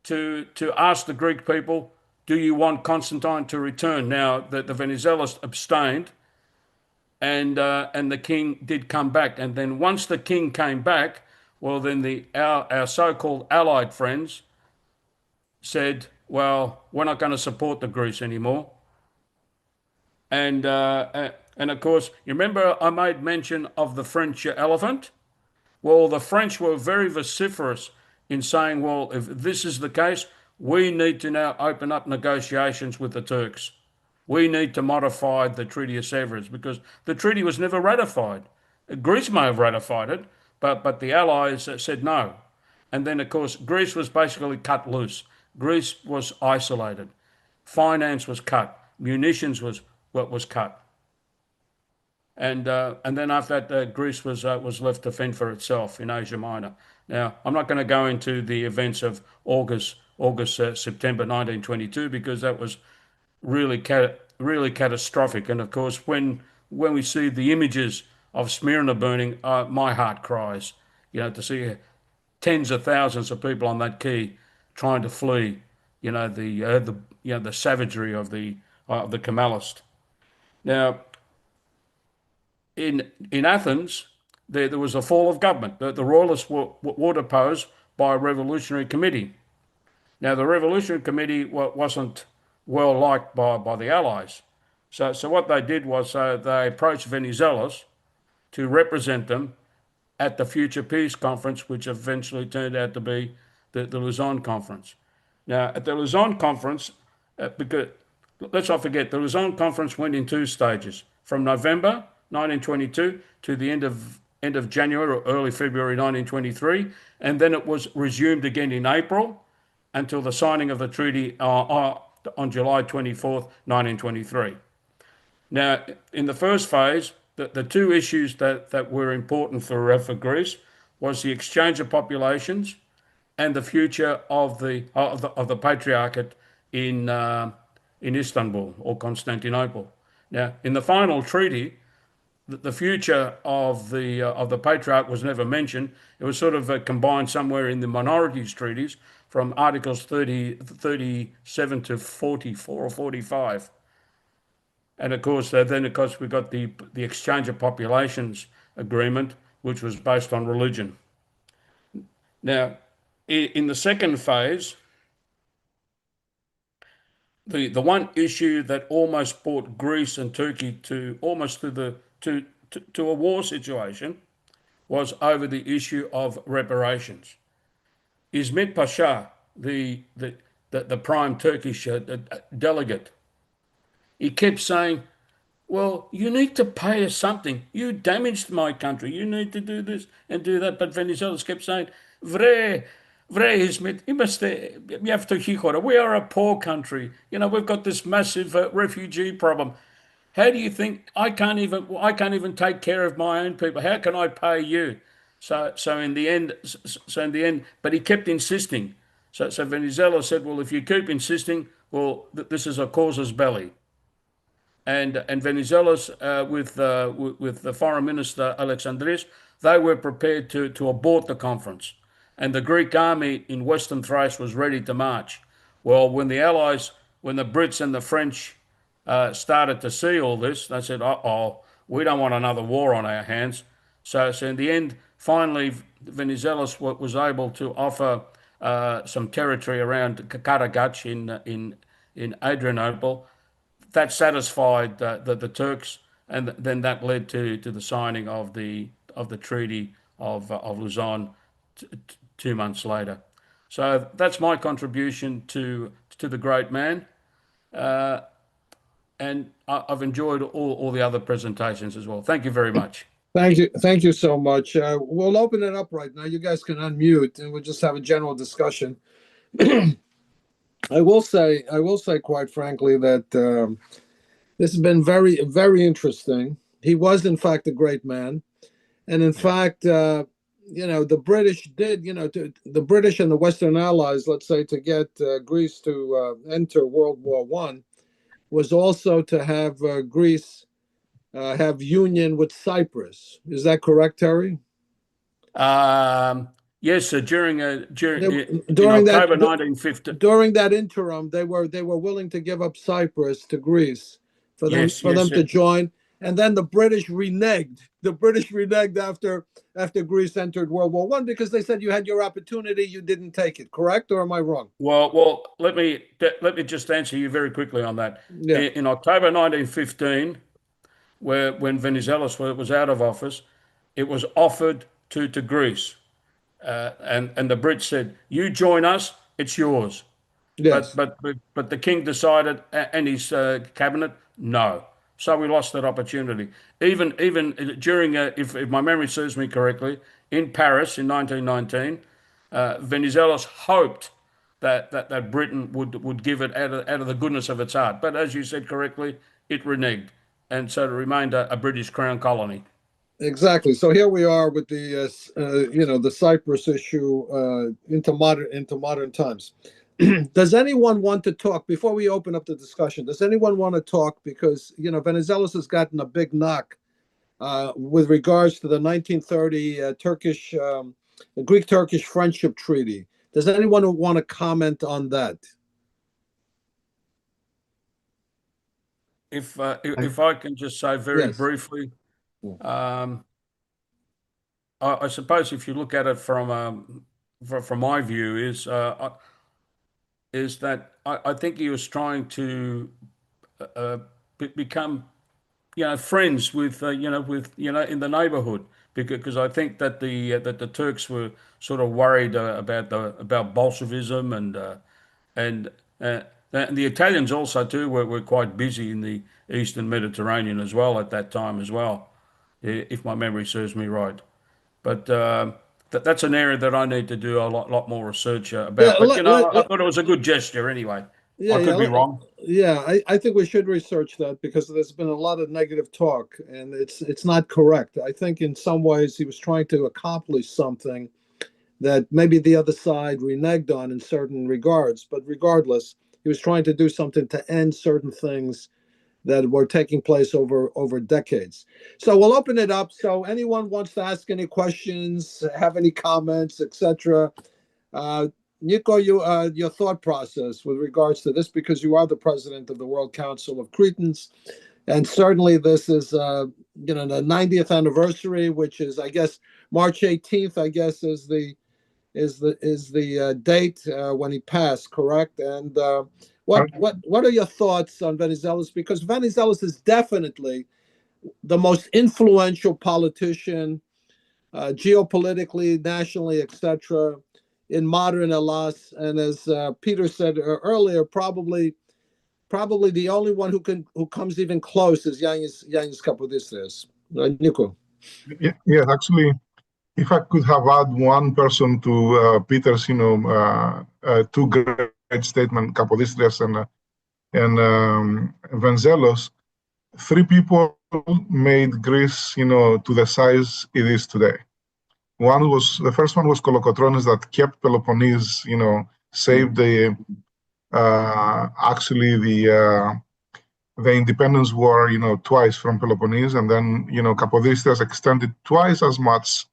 to ask the Greek people, do you want Constantine to return? Now, the Venizelos abstained, and the king did come back. And then once the king came back, well, then our so-called allied friends said, well, we're not going to support the Greece anymore. And of course, you remember I made mention of the French elephant? Well, the French were very vociferous in saying, well, if this is the case, we need to now open up negotiations with the Turks. We need to modify the Treaty of Sèvres, because the treaty was never ratified. Greece may have ratified it, but the Allies said no. And then, of course, Greece was basically cut loose. Greece was isolated. Finance was cut. Munitions was cut. And then after that, Greece was left to fend for itself in Asia Minor. Now, I'm not going to go into the events of September 1922, because that was really catastrophic. And of course, when we see the images of Smyrna burning, my heart cries. To see tens of thousands of people on that quay trying to flee. The savagery of the Kemalist. Now, in Athens, there was a fall of government. The royalists were deposed by a revolutionary committee. Now, the revolutionary committee wasn't well liked by the Allies. So what they did was they approached Venizelos to represent them at the Future Peace Conference, which eventually turned out to be the Lausanne Conference. Now, at the Lausanne Conference, because let's not forget, the Lausanne Conference went in two stages, from November 1922 to the end of January or early February 1923, and then it was resumed again in April until the signing of the treaty on July 24th, 1923. Now, in the first phase, the two issues that were important for Greece was the exchange of populations and the future of the Patriarchate in Istanbul or Constantinople. Now, in the final treaty, the future of the Patriarch was never mentioned. It was sort of combined somewhere in the minorities treaties from Articles 37 to 44 or 45. And of course, we got the exchange of populations agreement, which was based on religion. Now, in the second phase, the one issue that almost brought Greece and Turkey to to a war situation was over the issue of reparations. Ismet Pasha, the prime Turkish delegate, he kept saying, well, you need to pay us something. You damaged my country. You need to do this and do that. But Venizelos kept saying, Vre, Ismet, you have to, we are a poor country. You know, we've got this massive refugee problem. How do you think I can't even take care of my own people? How can I pay you? So in the end, but he kept insisting. So Venizelos said, well, if you keep insisting, well, this is a casus belli. And Venizelos with the foreign minister Alexandris, they were prepared to abort the conference, and the Greek army in Western Thrace was ready to march. Well, when the Brits and the French started to see all this, they said, "Uh-oh, we don't want another war on our hands." So in the end, finally, Venizelos was able to offer some territory around Karagach in Adrianople. That satisfied the Turks, and then that led to the signing of the Treaty of Lausanne 2 months later. So that's my contribution to the great man, and I've enjoyed all the other presentations as well. Thank you very much. Thank you so much. We'll open it up right now. You guys can unmute, and we'll just have a general discussion. I will say, quite frankly, that this has been very, very interesting. He was, in fact, a great man, and in fact, the British did, the British and the Western Allies, let's say, to get Greece to enter World War I, was also to have Greece have union with Cyprus. Is that correct, Terry? Yes, sir. During During October 1950. During that interim, they were willing to give up Cyprus to Greece for them to join, and then the British reneged. The British reneged after Greece entered World War I because they said you had your opportunity, you didn't take it. Correct, or am I wrong? Well, let me just answer you very quickly on that. Yeah. In October 1915, when Venizelos was out of office, it was offered to Greece. And the Brits said, "You join us, it's yours." Yes. But the king decided, and his cabinet, no. So we lost that opportunity. Even during, if my memory serves me correctly, in Paris in 1919, Venizelos hoped that Britain would give it out of the goodness of its heart. But as you said correctly, it reneged, and so it remained a British crown colony. Exactly. So here we are with the the Cyprus issue into modern times. Does anyone want to talk before we open up the discussion? Does anyone want to talk? Because Venizelos has gotten a big knock with regards to the 1930 Greek-Turkish Friendship Treaty. Does anyone want to comment on that? If I can just say very briefly, I suppose if you look at it from my view, is that I think he was trying to become friends with in the neighborhood, because I think that the Turks were sort of worried about Bolshevism, and the Italians also too were quite busy in the Eastern Mediterranean as well at that time as well, if my memory serves me right. But that's an area that I need to do a lot more research about. But I thought it was a good gesture anyway. I could be wrong. Yeah, I think we should research that, because there's been a lot of negative talk, and it's not correct. I think in some ways he was trying to accomplish something that maybe the other side reneged on in certain regards. But regardless, he was trying to do something to end certain things that were taking place over decades. So we'll open it up. So anyone wants to ask any questions, have any comments, etc. Nico, your thought process with regards to this, because you are the president of the World Council of Cretans, and certainly this is the 90th anniversary, which is, I guess, March 18th. I guess is the date when he passed. Correct? And what are your thoughts on Venizelos? Because Venizelos is definitely the most influential politician, geopolitically, nationally, etc., in modern Hellas, and as Peter said earlier, probably the only one who comes even close is Yannis Kapodistris. Nico. Yes, actually, if I could have add one person to Peter's, two great statement, Kapodistris and Venizelos, three people made Greece, to the size it is today. The first one was Kolokotronis, that kept Peloponnese, saved the independence war, twice from Peloponnese, and then, Kapodistris extended twice as much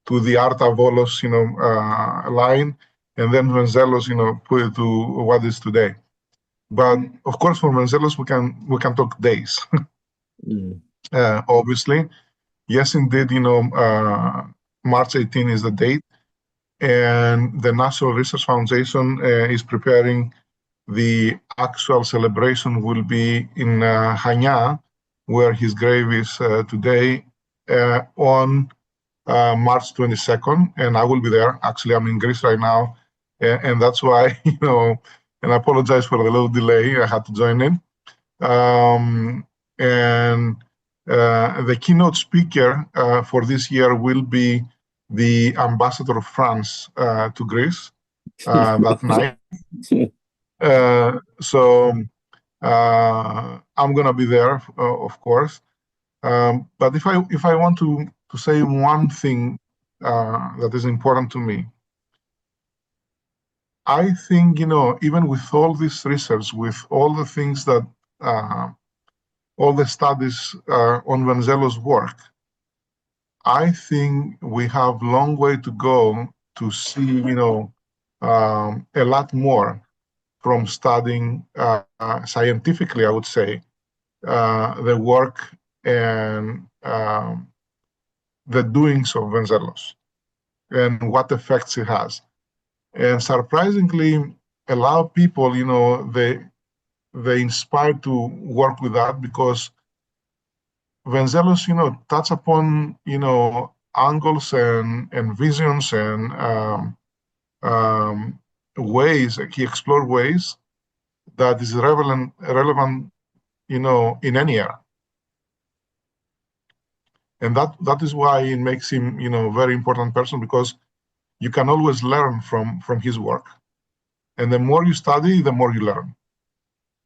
to the Arta-Volos, line, and then Venizelos, put it to what is today. But of course, for Venizelos, we can talk days. Obviously, yes, indeed, March 18 is the date, and the National Research Foundation is preparing the actual celebration will be in Chania, where his grave is today, on March 22nd, and I will be there. Actually, I'm in Greece right now, and that's why, and I apologize for the little delay. I had to join in. And the keynote speaker for this year will be the ambassador of France to Greece that night. So I'm gonna be there, of course. But if I want to say one thing that is important to me, I think, even with all this research, with all the things that, all the studies on Venizelos' work, I think we have a long way to go to see, a lot more from studying scientifically, I would say, the work and the doings of Venizelos and what effects it has. And surprisingly, a lot of people, they inspired to work with that because Venizelos, touch upon, angles and visions and ways, he explored ways that is relevant, in any era. And that is why it makes him, a very important person, because you can always learn from his work. And the more you study, the more you learn.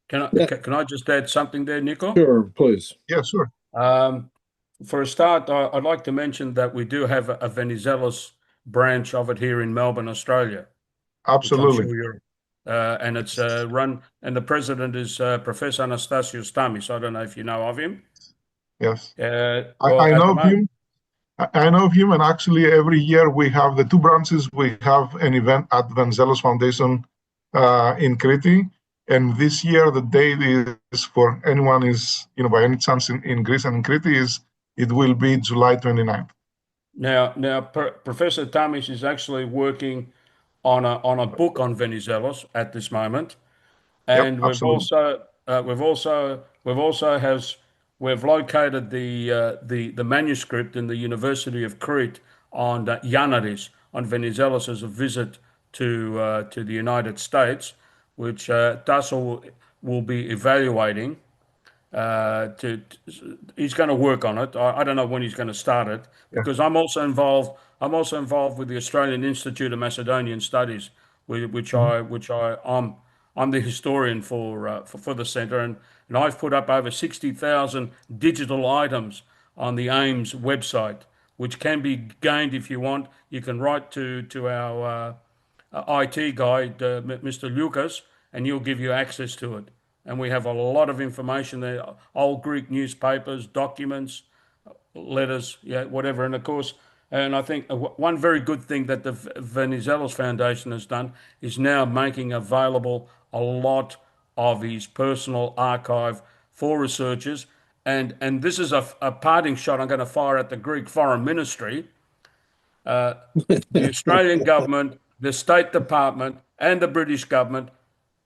Can I just add something there, Nico? Sure, please. Yeah, sure. For a start, I'd like to mention that we do have a Venizelos branch of it here in Melbourne, Australia. Absolutely. I'm sure and it's run, and the president is Professor Anastasios Stamis. I don't know if you know of him. Yes. Well, I at know the of moment- him. I know of him, and actually every year we have the two branches. We have an event at Venizelos Foundation in Crete, and this year the date is, for anyone is, by any chance in Greece and in Crete, it will be July 29th. Now, Professor Stamis is actually working on a book on Venizelos at this moment, and Yep, we've located the manuscript in the University of Crete on Yanaris on Venizelos as a visit to the United States, which Tasso will be evaluating. He's going to work on it. I don't know when he's going to start it, because I'm also involved with the Australian Institute of Macedonian Studies, which I'm the historian for the centre, and I've put up over 60,000 digital items on the AIMS website, which can be gained if you want. You can write to our IT guy, Mr. Lucas, and he'll give you access to it. And we have a lot of information there, old Greek newspapers, documents, letters, whatever. And of course, and I think one very good thing that the Venizelos Foundation has done is now making available a lot of his personal archive for researchers. And this is a parting shot I'm going to fire at the Greek Foreign Ministry. The Australian government, the State Department, and the British government,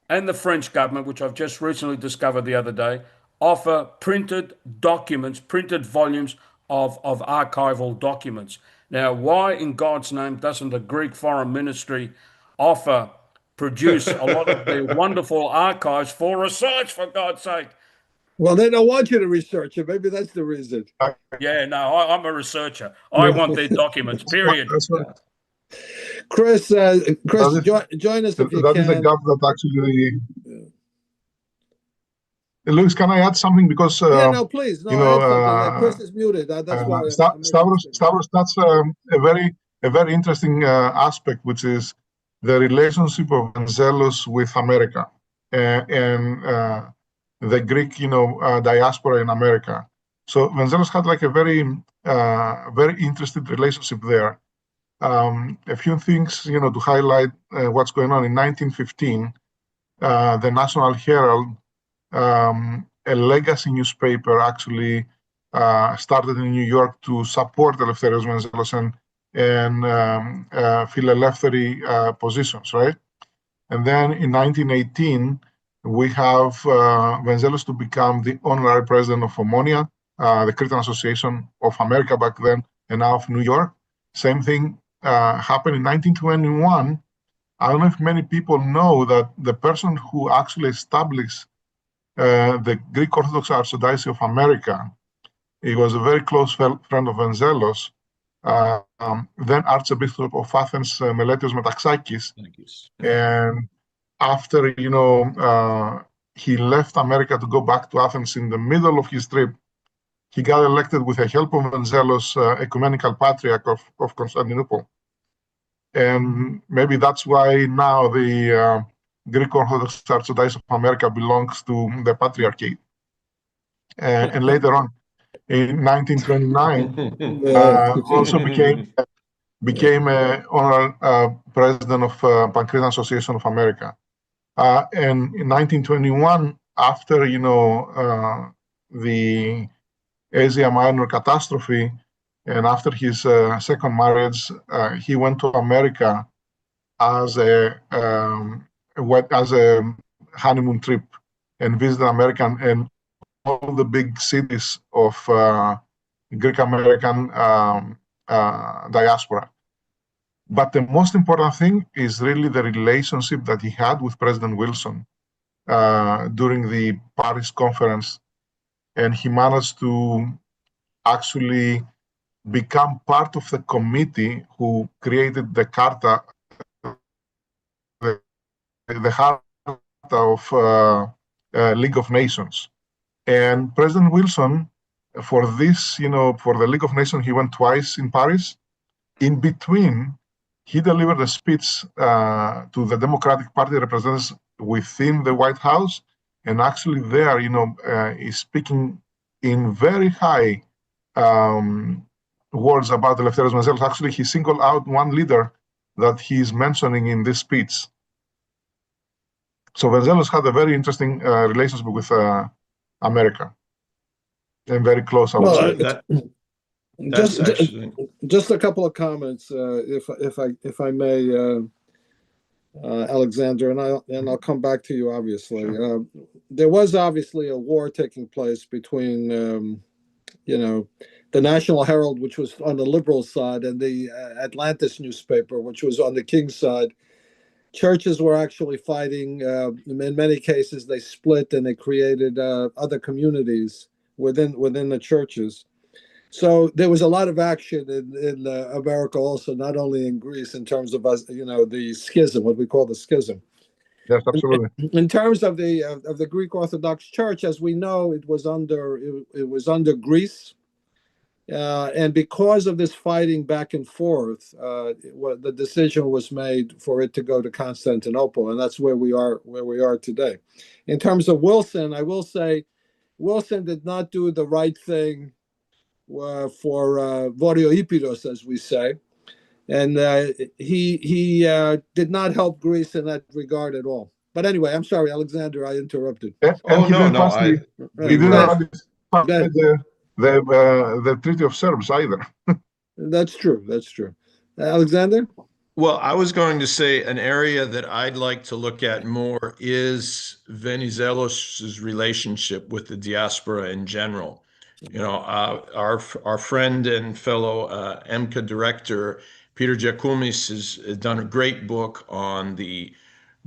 and the French government, which I've just recently discovered the other day, offer printed documents, printed volumes of archival documents. Now, why in God's name doesn't the Greek Foreign Ministry produce a lot of their wonderful archives for research, for God's sake? Well, they don't want you to research it. Maybe that's the reason. Yeah, no, I'm a researcher. I want their documents, period. That's right. Chris, That join us if you that can. is a gap that actually. Louis, can I add something? Because Yeah, no, please. No, you know, add something. Chris is muted. That's why. Stavros, that's a very interesting aspect, which is the relationship of Venizelos with America and the Greek, diaspora in America. So Venizelos had like a very interesting relationship there. A few things, to highlight what's going on. In 1915, the National Herald, a legacy newspaper, actually started in New York to support Eleftherios Venizelos and Philelefthery positions, right? And then in 1918, we have Venizelos to become the honorary president of Omonia, the Cretan Association of America back then, and now of New York. Same thing happened in 1921. I don't know if many people know that the person who actually established the Greek Orthodox Archdiocese of America, he was a very close friend of Venizelos, then Archbishop of Athens, Meletios Metaxakis. And after, he left America to go back to Athens in the middle of his trip, he got elected with the help of Venizelos, ecumenical patriarch of Constantinople. And maybe that's why now the Greek Orthodox Archdiocese of America belongs to the Patriarchate. And later on, in 1929, also became an honorary president of Pancretan Association of America. And in 1921, after the Asia Minor catastrophe, and after his second marriage, he went to America as a honeymoon trip and visited America and all the big cities of Greek American diaspora. But the most important thing is really the relationship that he had with President Wilson during the Paris conference, and he managed to actually become part of the committee who created the Carta, the Charta of League of Nations. And President Wilson, for this, for the League of Nations, he went twice in Paris. In between, he delivered a speech to the Democratic Party representatives within the White House, and actually there, is speaking in very high words about Eleftherios Venizelos. Actually, he singled out one leader that he's mentioning in this speech. So Venizelos had a very interesting relationship with America, and very close, I would say. Just a couple of comments, if I may, Alexander, and I'll come back to you. Obviously, sure. There was obviously a war taking place between, the National Herald, which was on the liberal side, and the Atlantis newspaper, which was on the king's side. Churches were actually fighting. In many cases, they split and they created other communities within the churches. So there was a lot of action in America also, not only in Greece, in terms of the schism, what we call the schism. Yes, absolutely. In terms of the Greek Orthodox Church, as we know, it was under Greece. And because of this fighting back and forth, the decision was made for it to go to Constantinople, and that's where we are today. In terms of Wilson, I will say Wilson did not do the right thing for Voroipiros, as we say, and he did not help Greece in that regard at all. But anyway, I'm sorry, Alexander, I interrupted. He didn't ratify the Treaty of Serbs either. That's true. Alexander? Well, I was going to say an area that I'd like to look at more is Venizelos' relationship with the diaspora in general. Our friend and fellow EMBCA director Peter Giacomis has done a great book on the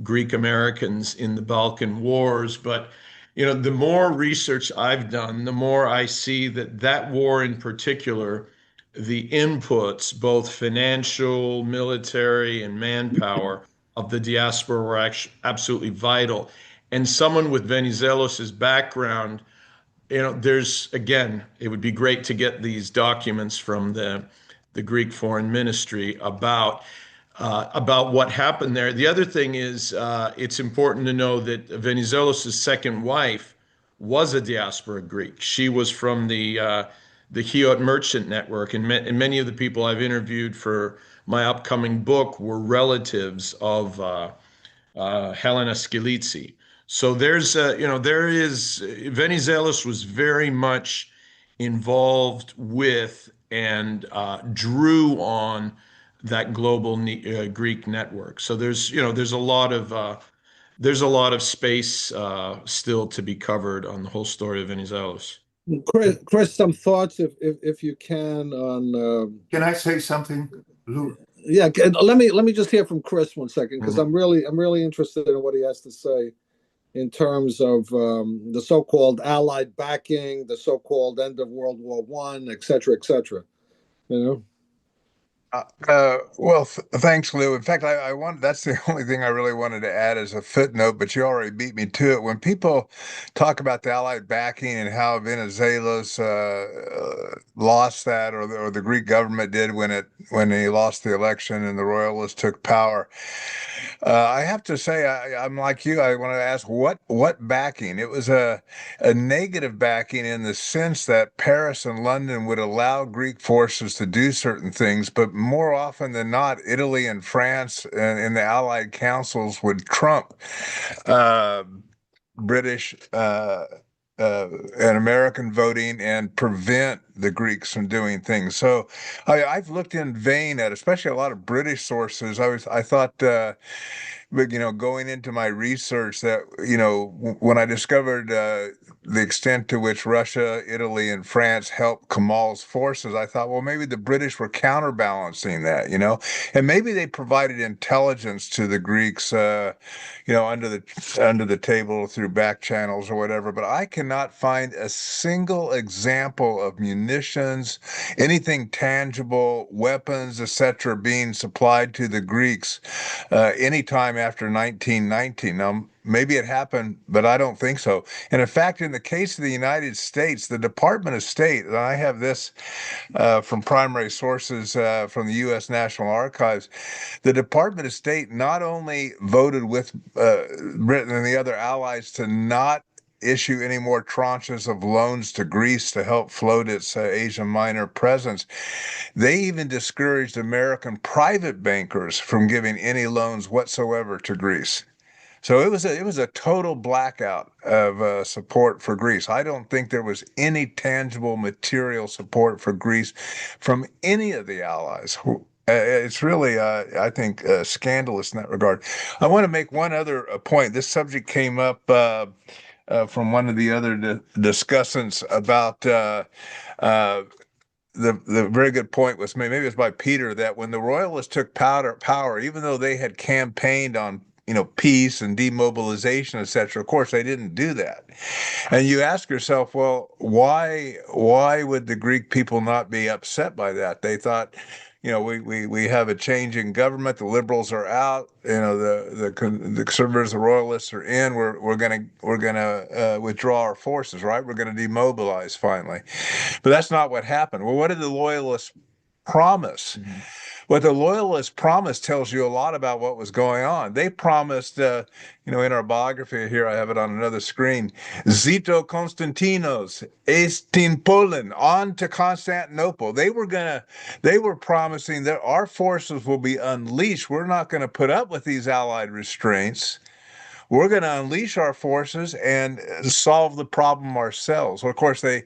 Greek Americans in the Balkan Wars. But the more research I've done, the more I see that that war in particular, the inputs, both financial, military, and manpower of the diaspora were actually absolutely vital. And someone with Venizelos's background, there's again, it would be great to get these documents from the Greek Foreign Ministry about what happened there. The other thing is, it's important to know that Venizelos' second wife was a diaspora Greek. She was from the Chiot merchant network, and many of the people I've interviewed for my upcoming book were relatives of Helena Skilitsi. So there is Venizelos was very much involved with and drew on that global Greek network. So there's a lot of space still to be covered on the whole story of Venizelos. Chris, some thoughts, if you can, on. Can I say something, Lou? Yeah, let me just hear from Chris 1 second, because I'm really interested in what he has to say in terms of the so-called Allied backing, the so-called end of World War I, et cetera, et cetera. Well, thanks, Lou. In fact, that's the only thing I really wanted to add as a footnote, but you already beat me to it. When people talk about the Allied backing and how Venizelos lost that, or the Greek government did when he lost the election and the royalists took power, I have to say, I'm like you. I want to ask what backing? It was a negative backing in the sense that Paris and London would allow Greek forces to do certain things, but more often than not, Italy and France and the Allied councils would trump British and American voting and prevent the Greeks from doing things. So I've looked in vain at, especially a lot of British sources. I thought, but going into my research, that when I discovered the extent to which Russia, Italy, and France helped Kemal's forces, I thought, well, maybe the British were counterbalancing that, and maybe they provided intelligence to the Greeks, under the table through back channels or whatever. But I cannot find a single example of munitions, anything tangible, weapons, etc., being supplied to the Greeks anytime after 1919. Now, maybe it happened, but I don't think so. And in fact, in the case of the United States, the Department of State, and I have this from primary sources from the U.S. National Archives, the Department of State not only voted with Britain and the other allies to not issue any more tranches of loans to Greece to help float its Asia Minor presence, they even discouraged American private bankers from giving any loans whatsoever to Greece. So it was a total blackout of support for Greece. I don't think there was any tangible material support for Greece from any of the allies. It's really, I think, scandalous in that regard. I want to make one other point. This subject came up from one of the other discussants about the very good point was, maybe it was by Peter, that when the royalists took power, even though they had campaigned on peace and demobilization, etc., of course they didn't do that. And you ask yourself, well, why would the Greek people not be upset by that? They thought, we have a change in government, the liberals are out, the conservatives, the royalists are in. We're gonna withdraw our forces, right? We're gonna demobilize finally. But that's not what happened. Well, what did the loyalists promise? Mm-hmm. What the loyalists promised tells you a lot about what was going on. They promised, in our biography here, I have it on another screen, Zito Konstantinos, Estin Poland, on to Constantinople. They were promising that our forces will be unleashed. We're not going to put up with these Allied restraints. we're going to unleash our forces and solve the problem ourselves. Well, of course, they,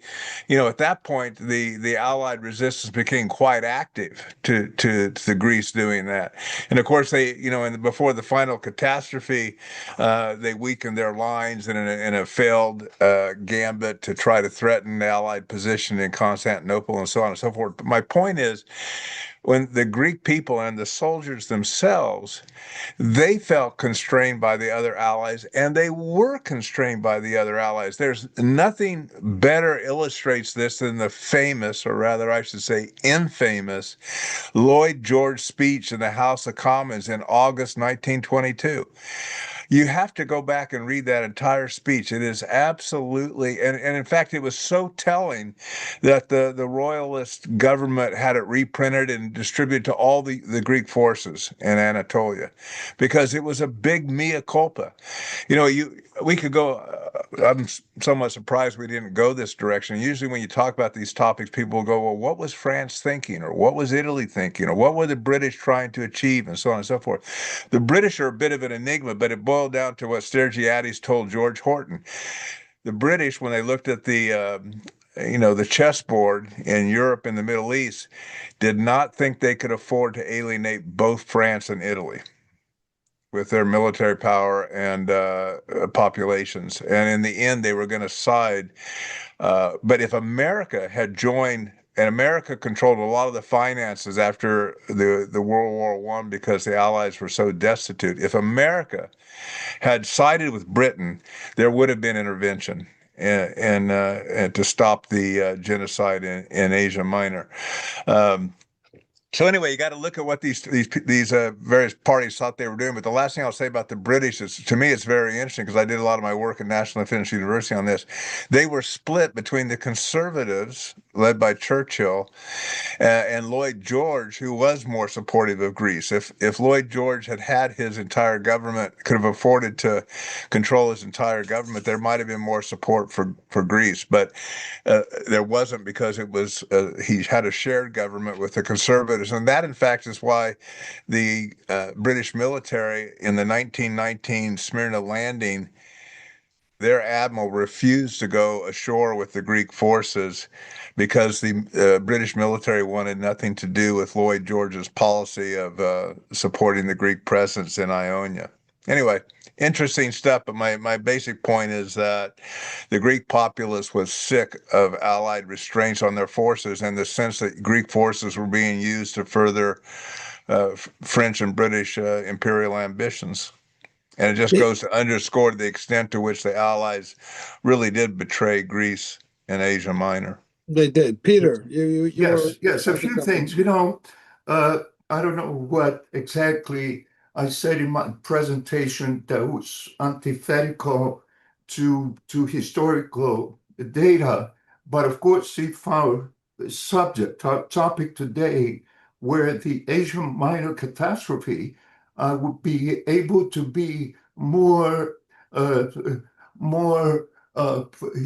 at that point, the Allied resistance became quite active to Greece doing that. And of course, they, before the final catastrophe, they weakened their lines in a failed gambit to try to threaten the Allied position in Constantinople and so on and so forth. But my point is, when the Greek people and the soldiers themselves, they felt constrained by the other allies, and they were constrained by the other allies. There's nothing better illustrates this than the famous, or rather I should say infamous, Lloyd George speech in the House of Commons in August 1922. You have to go back and read that entire speech. It is absolutely, and in fact, it was so telling that the royalist government had it reprinted and distributed to all the Greek forces in Anatolia, because it was a big mea culpa. We could go, I'm somewhat surprised we didn't go this direction. Usually when you talk about these topics, people will go, well, what was France thinking? Or what was Italy thinking? Or what were the British trying to achieve? And so on and so forth. The British are a bit of an enigma, but it boiled down to what Stavrianidis told George Horton. The British, when they looked at the chessboard in Europe and the Middle East, did not think they could afford to alienate both France and Italy with their military power and populations. And in the end, they were going to side. But if America had joined, and America controlled a lot of the finances after the World War I because the Allies were so destitute. If America had sided with Britain, there would have been intervention and to stop the genocide in Asia Minor. So anyway, you got to look at what these various parties thought they were doing. But the last thing I'll say about the British is, to me, it's very interesting because I did a lot of my work at National Defense University on this. They were split between the conservatives, led by Churchill, and Lloyd George, who was more supportive of Greece. If Lloyd George had his entire government, could have afforded to control his entire government, there might have been more support for Greece. But there wasn't, because it was he had a shared government with the conservatives. And that, in fact, is why the British military in the 1919 Smyrna landing, their admiral refused to go ashore with the Greek forces because the British military wanted nothing to do with Lloyd George's policy of supporting the Greek presence in Ionia. Anyway, interesting stuff, but my basic point is that the Greek populace was sick of Allied restraints on their forces, and the sense that Greek forces were being used to further French and British imperial ambitions. And it just goes to underscore the extent to which the Allies really did betray Greece and Asia Minor. They did. Peter, yes, a few things. I don't know what exactly I said in my presentation that was antithetical to historical data, but of course, if our topic today, where the Asian Minor catastrophe would be able to be more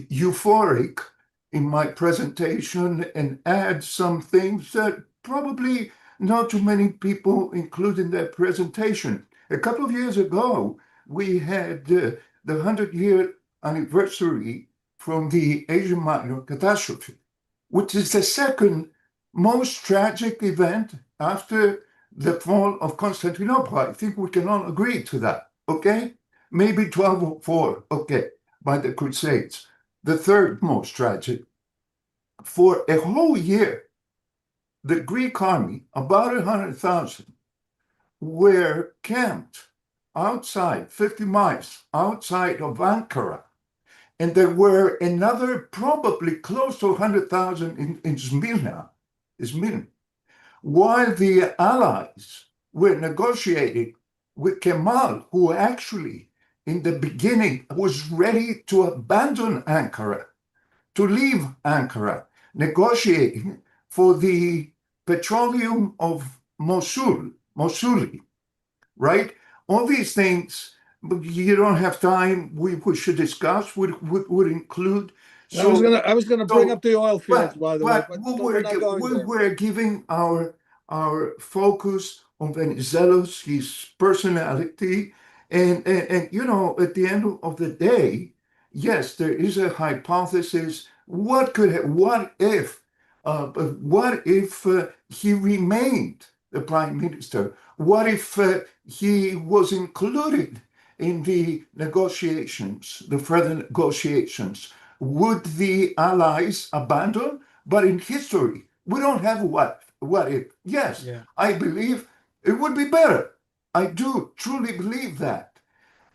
euphoric in my presentation and add some things that probably not too many people include in their presentation. A couple of years ago, we had the 100-year anniversary from the Asian Minor catastrophe, which is the second most tragic event after the fall of Constantinople. I think we can all agree to that, okay? Maybe 1204, okay, by the Crusades. The third most tragic. For a whole year, the Greek army, about 100,000, were camped outside, 50 miles outside of Ankara. And there were another probably close to 100,000 in Smyrna, while the Allies were negotiating with Kemal, who actually, in the beginning, was ready to abandon Ankara, to leave Ankara, negotiating for the petroleum of Mosuli, right? All these things, you don't have time, we should discuss, would include. So, I was gonna bring up the oil fields, by the way, but we were giving our focus on Venizelos, his personality, And you know, at the end of the day, yes, there is a hypothesis. What if he remained the prime minister? What if he was included in the negotiations, the further negotiations? Would the Allies abandon? But in history, we don't have what if. Yes, Yeah. I believe it would be better. I do truly believe that.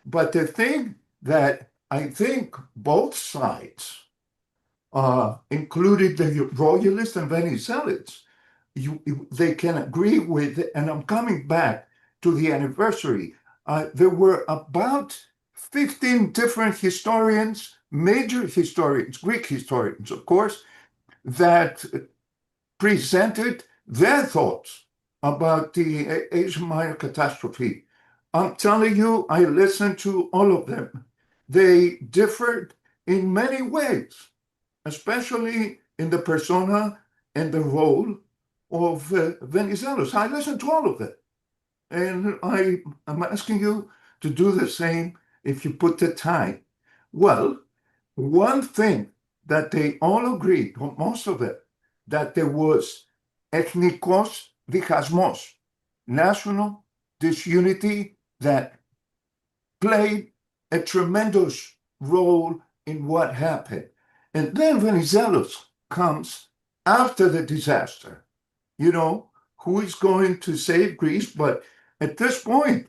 But the thing that I think both sides, including the royalists and Venizelos, they can agree with, and I'm coming back to the anniversary. There were about 15 different historians, major historians, Greek historians, of course, that presented their thoughts about the Asia Minor catastrophe. I'm telling you, I listened to all of them. They differed in many ways, especially in the persona and the role of Venizelos. I listened to all of them. And I'm asking you to do the same if you put the time. Well, one thing that they all agreed, or most of it, that there was ethnikos dichasmos, national disunity that played a tremendous role in what happened. And then Venizelos comes after the disaster. You know, who is going to save Greece? But at this point,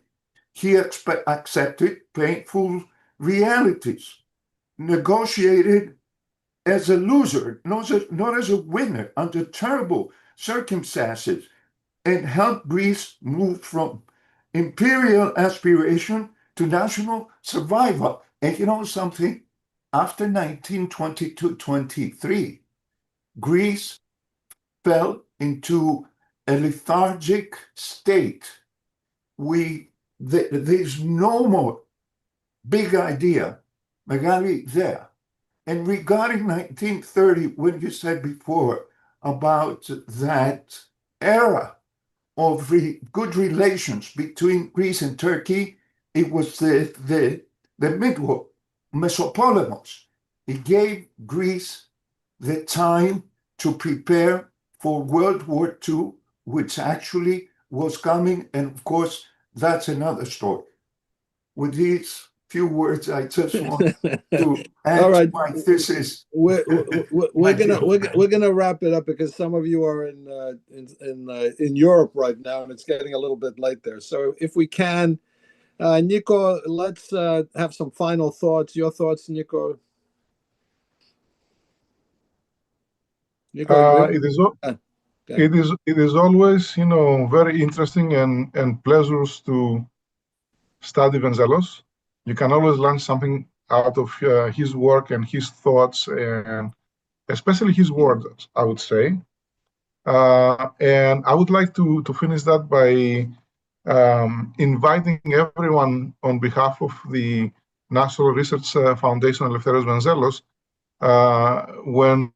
he accepted painful realities, negotiated as a loser, not as a winner, under terrible circumstances, and helped Greece move from imperial aspiration to national survival. And you know something? After 1922-23, Greece fell into a lethargic state. There's no more big idea, Magali, there. And regarding 1930, when you said before about that era of good relations between Greece and Turkey, it was the Midwar, Mesopolemos. It gave Greece the time to prepare for World War II, which actually was coming. And of course, that's another story. With these few words, I just want to add All right. to my thesis. We're gonna wrap it up because some of you are in Europe right now, and it's getting a little bit late there. So if we can, Nico, let's have some final thoughts. Your thoughts, Nico. Nico, it is always, you know, very interesting and pleasures to study Venizelos. You can always learn something out of his work and his thoughts, and especially his words, I would say. And I would like to finish that by inviting everyone on behalf of the National Research Foundation Eleftherios Venizelos, when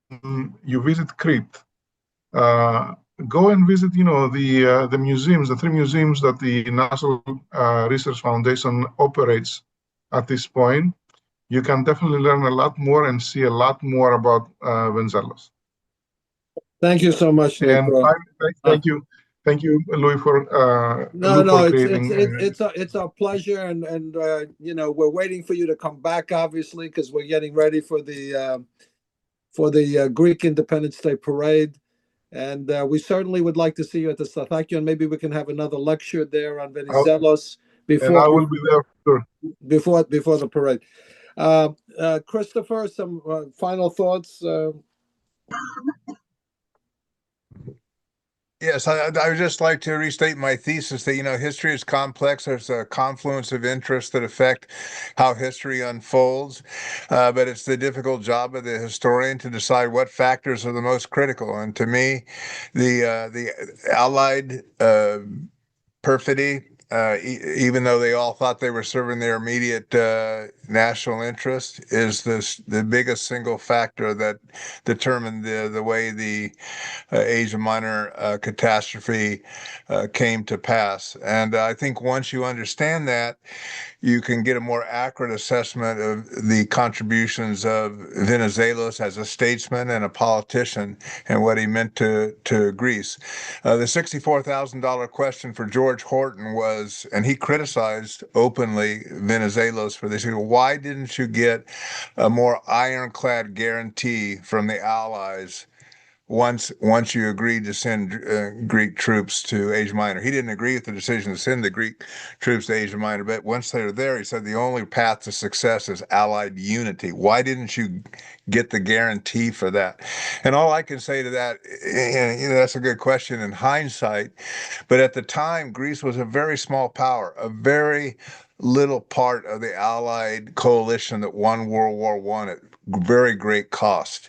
you visit Crete, go and visit, you know, the museums, the 3 museums that the National Research Foundation operates at this point. You can definitely learn a lot more and see a lot more about Venizelos. Thank you so much, Nico. And thank you, Louis, for creating. It's our pleasure, and you know, we're waiting for you to come back, obviously, because we're getting ready for the Greek Independence Day parade. And we certainly would like to see you at the Stathakio, and maybe we can have another lecture there on Venizelos before. And I will be there, sure. Before the parade. Christopher, some final thoughts. Yes, I would just like to restate my thesis that, you know, history is complex. There's a confluence of interests that affect how history unfolds, but it's the difficult job of the historian to decide what factors are the most critical. And to me, the Allied perfidy even though they all thought they were serving their immediate national interest, is the biggest single factor that determined the way the Asia Minor catastrophe came to pass. And I think once you understand that, you can get a more accurate assessment of the contributions of Venizelos as a statesman and a politician and what he meant to Greece. The $64,000 question for George Horton was, and he criticized openly Venizelos for this, he said, why didn't you get a more ironclad guarantee from the Allies once you agreed to send Greek troops to Asia Minor? He didn't agree with the decision to send the Greek troops to Asia Minor, but once they were there, he said the only path to success is Allied unity. Why didn't you get the guarantee for that? And all I can say to that, that's a good question in hindsight, but at the time, Greece was a very small power, a very little part of the Allied coalition that won World War I at very great cost.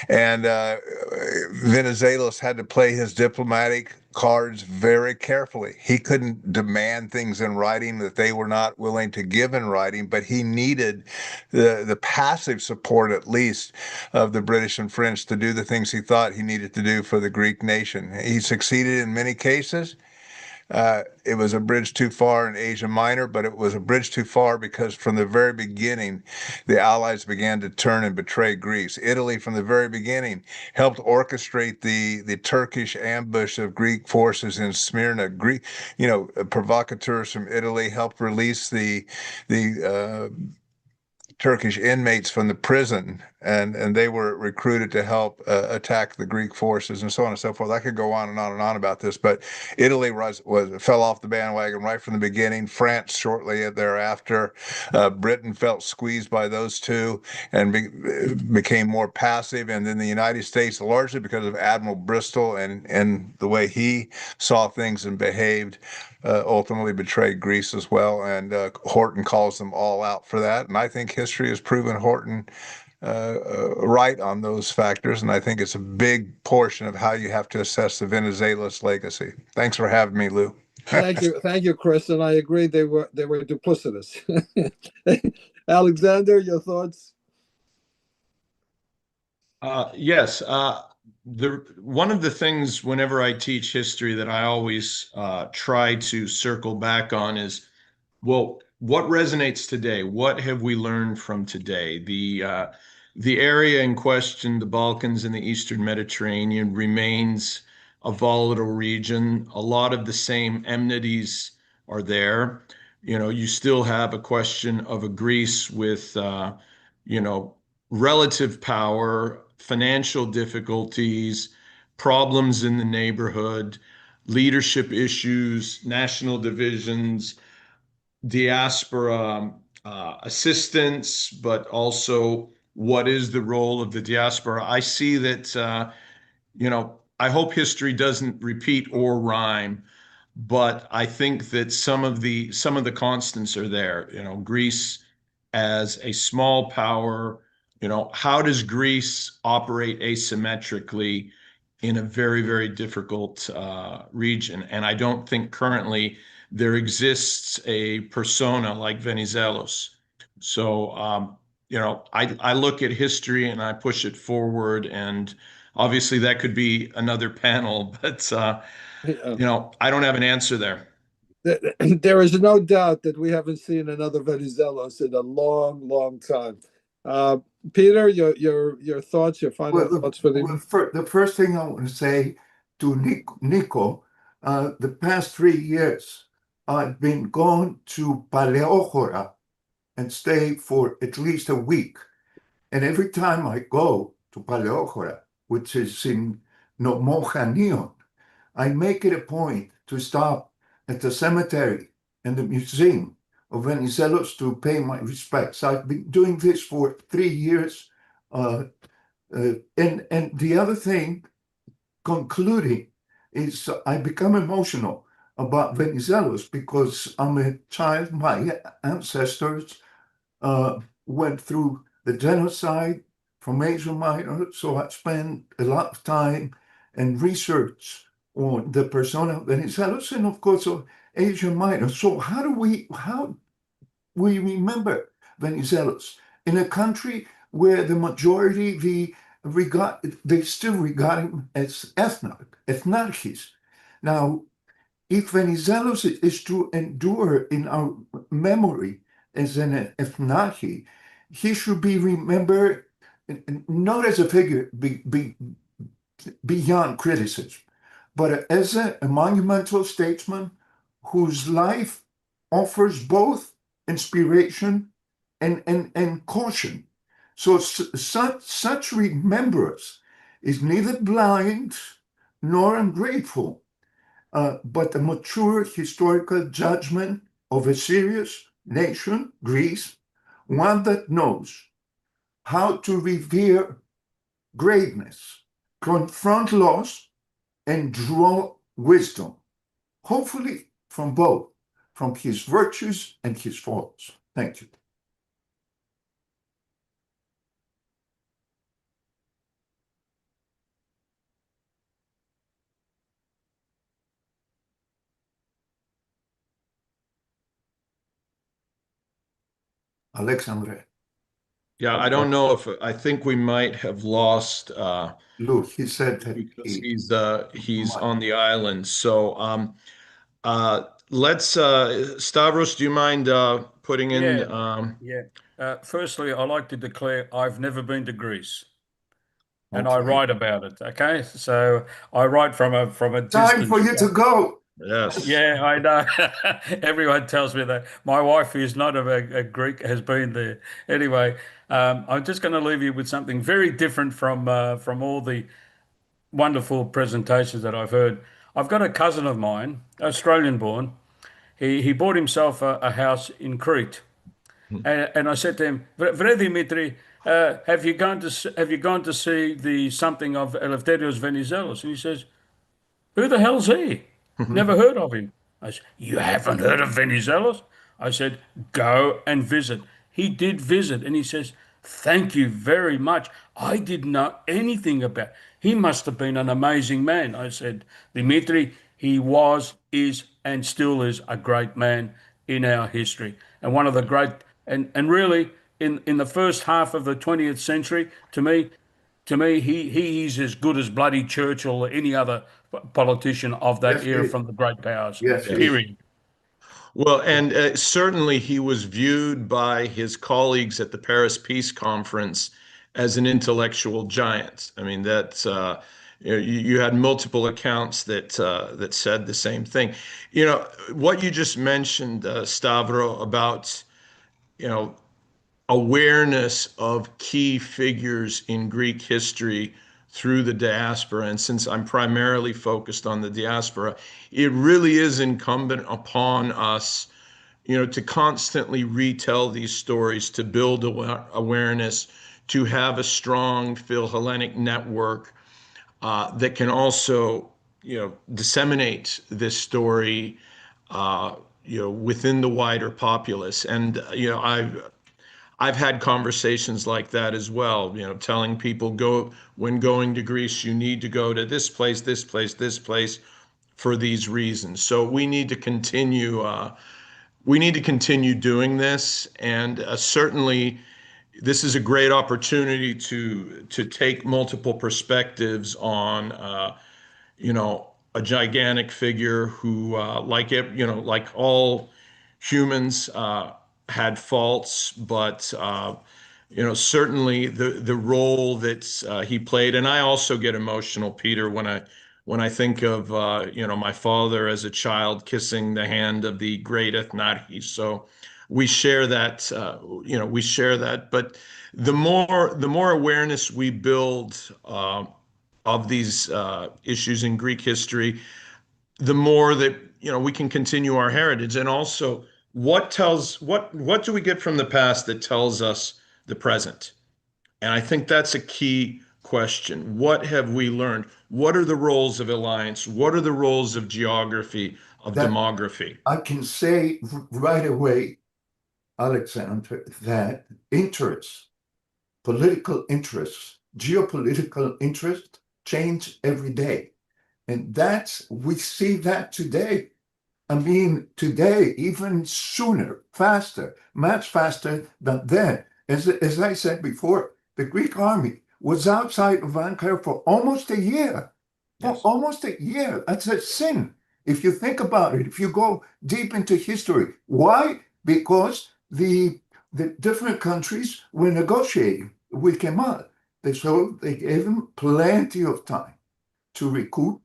And Venizelos had to play his diplomatic cards very carefully. He couldn't demand things in writing that they were not willing to give in writing, but he needed the passive support, at least, of the British and French to do the things he thought he needed to do for the Greek nation. He succeeded in many cases. It was a bridge too far in Asia Minor, but it was a bridge too far because from the very beginning, the Allies began to turn and betray Greece. Italy, from the very beginning, helped orchestrate the Turkish ambush of Greek forces in Smyrna. Provocateurs from Italy helped release the Turkish inmates from the prison, and they were recruited to help attack the Greek forces, and so on and so forth. I could go on and on and on about this, but Italy fell off the bandwagon right from the beginning. France shortly thereafter. Britain felt squeezed by those two and became more passive, and then the United States, largely because of Admiral Bristol and the way he saw things and behaved, ultimately betrayed Greece as well, and Horton calls them all out for that. And I think history has proven Horton right on those factors, and I think it's a big portion of how you have to assess the Venizelos legacy. Thanks for having me, Lou. Thank you, Chris, and I agree they were duplicitous. Alexander, your thoughts? Yes. One of the things whenever I teach history that I always try to circle back on is, well, what resonates today? What have we learned from today? The area in question, the Balkans and the Eastern Mediterranean, remains a volatile region. A lot of the same enmities are there. You still have a question of a Greece with, relative power, financial difficulties, problems in the neighborhood, leadership issues, national divisions, diaspora assistance, but also what is the role of the diaspora? I see that, I hope history doesn't repeat or rhyme, but I think that some of the constants are there. Greece as a small power, how does Greece operate asymmetrically in a very, very difficult region? And I don't think currently there exists a persona like Venizelos. So, I look at history and I push it forward, and obviously that could be another panel, but, I don't have an answer there. There is no doubt that we haven't seen another Venizelos in a long, long time. Peter, your thoughts, your final thoughts for the first thing I want to say to Nico, the past 3 years, I've been going to Paleochora and stay for at least a week. And every time I go to Paleochora, which is in Nomochanion, I make it a point to stop at the cemetery and the museum of Venizelos to pay my respects. I've been doing this for 3 years. And the other thing, concluding, is I become emotional about Venizelos because I'm a child. My ancestors went through the genocide from Asia Minor, so I spent a lot of time and research on the persona of Venizelos, and of course Asia Minor. So how we remember Venizelos in a country where the majority they still regard him as ethnarchis. Now, if Venizelos is to endure in our memory as an ethnarchy, he should be remembered not as a figure beyond criticism, but as a monumental statesman whose life offers both inspiration and caution. So such remembrance is neither blind nor ungrateful, but a mature historical judgment of a serious nation, Greece, one that knows how to revere greatness, confront loss, and draw wisdom, hopefully from both, from his virtues and his faults. Thank you. Alexandre. Yeah, I don't know if I think we might have lost Look, he said that because he's on the island. So let's Stavros, do you mind putting in Firstly, I like to declare I've never been to Greece. And Okay. I write about it. Okay, so I write from a distance. Time for you to go. Yes. Yeah, I know. Everyone tells me that. My wife, who's not a Greek, has been there. Anyway, I'm just going to leave you with something very different from all the wonderful presentations that I've heard. I've got a cousin of mine, Australian born. He bought himself a house in Crete. And I said to him, Dimitri, have you gone to see the something of Eleftherios Venizelos? And he says, who the hell's he? Never heard of him. I said, you haven't heard of Venizelos? I said, go and visit. He did visit, and he says, thank you very much. I didn't know anything about. He must have been an amazing man. I said, Dimitri, he was, is, and still is a great man in our history, and one of the great. And really, in the first half of the 20th century, to me, he's as good as bloody Churchill or any other politician of that Yes, era he is. from the great powers. Yes, he is. Period. Well, and certainly he was viewed by his colleagues at the Paris Peace Conference as an intellectual giant. I mean, that's you had multiple accounts that said the same thing. You know, what you just mentioned, Stavro, about awareness of key figures in Greek history through the diaspora. And since I'm primarily focused on the diaspora, it really is incumbent upon us, to constantly retell these stories, to build awareness, to have a strong Phil-Hellenic network that can also, disseminate this story, within the wider populace. And, I've had conversations like that as well, telling people when going to Greece, you need to go to this place, this place, this place for these reasons. So we need to continue doing this. And certainly this is a great opportunity to take multiple perspectives on, a gigantic figure who, like all humans, had faults, but certainly the role that he played. And I also get emotional, Peter, when I think of my father as a child kissing the hand of the great Ethnarchis. So we share that. We share that. But the more awareness we build of these issues in Greek history, the more that we can continue our heritage. And also, what do we get from the past that tells us the present? And I think that's a key question. What have we learned? What are the roles of alliance? What are the roles of geography, of demography? I can say right away, Alexander, that interests, political interests, geopolitical interests change every day. And we see that today I mean, today, even sooner, faster, much faster than then. As I said before, the Greek army was outside of Ankara for almost a year. For Yes. almost a year. That's a sin. If you think about it, if you go deep into history. Why? Because the different countries were negotiating with Kemal. So they gave him plenty of time to recoup,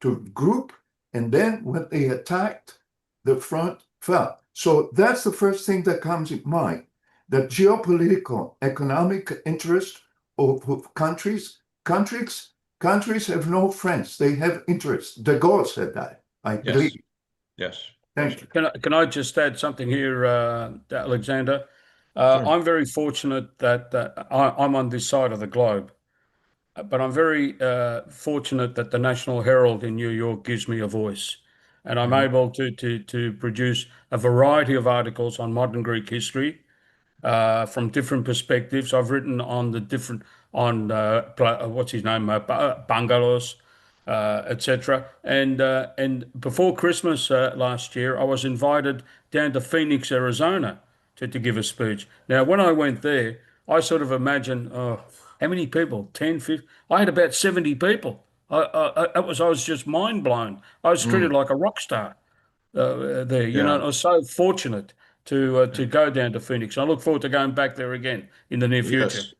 to group, and then when they attacked, the front fell. So that's the first thing that comes in mind. The geopolitical, economic interest of countries have no friends. They have interests. De Gaulle said that, I believe. Yes. Thank you. Can I just add something here, Alexander? Sure. I'm very fortunate that I'm on this side of the globe, but I'm very fortunate that the National Herald in New York gives me a voice, and I'm able to produce a variety of articles on modern Greek history from different perspectives. I've written on the different what's his name, Bangalos, etc. And before Christmas last year, I was invited down to Phoenix, Arizona, to give a speech. Now, when I went there, I sort of imagined, oh, how many people? 10, 15? I had about 70 people. I was just mind blown. I was treated like a rock star there. You know, I was so fortunate to go down to Phoenix. I look forward to going back there again in the near future. Yes.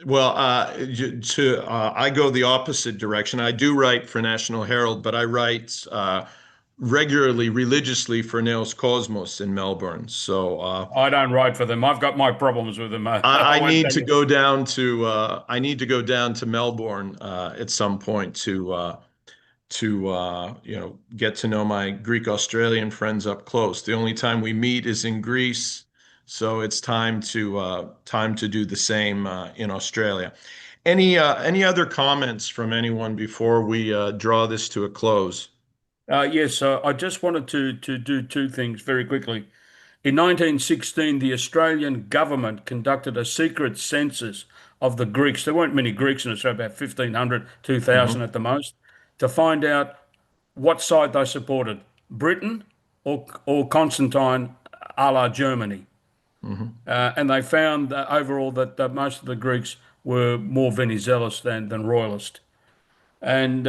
Well, I go the opposite direction. I do write for National Herald, but I write regularly, religiously for Neos Cosmos in Melbourne. So I don't write for them. I've got my problems with them. I need to go down to Melbourne at some point to get to know my Greek Australian friends up close. The only time we meet is in Greece, so it's time to do the same in Australia. Any other comments from anyone before we draw this to a close? Yes, I just wanted to do two things very quickly. In 1916, the Australian government conducted a secret census of the Greeks. There weren't many Greeks in Australia, about 1,500, 2,000 at the most, to find out what side they supported, Britain or Constantine a la Germany. And they found overall that most of the Greeks were more Venizelos than royalist. And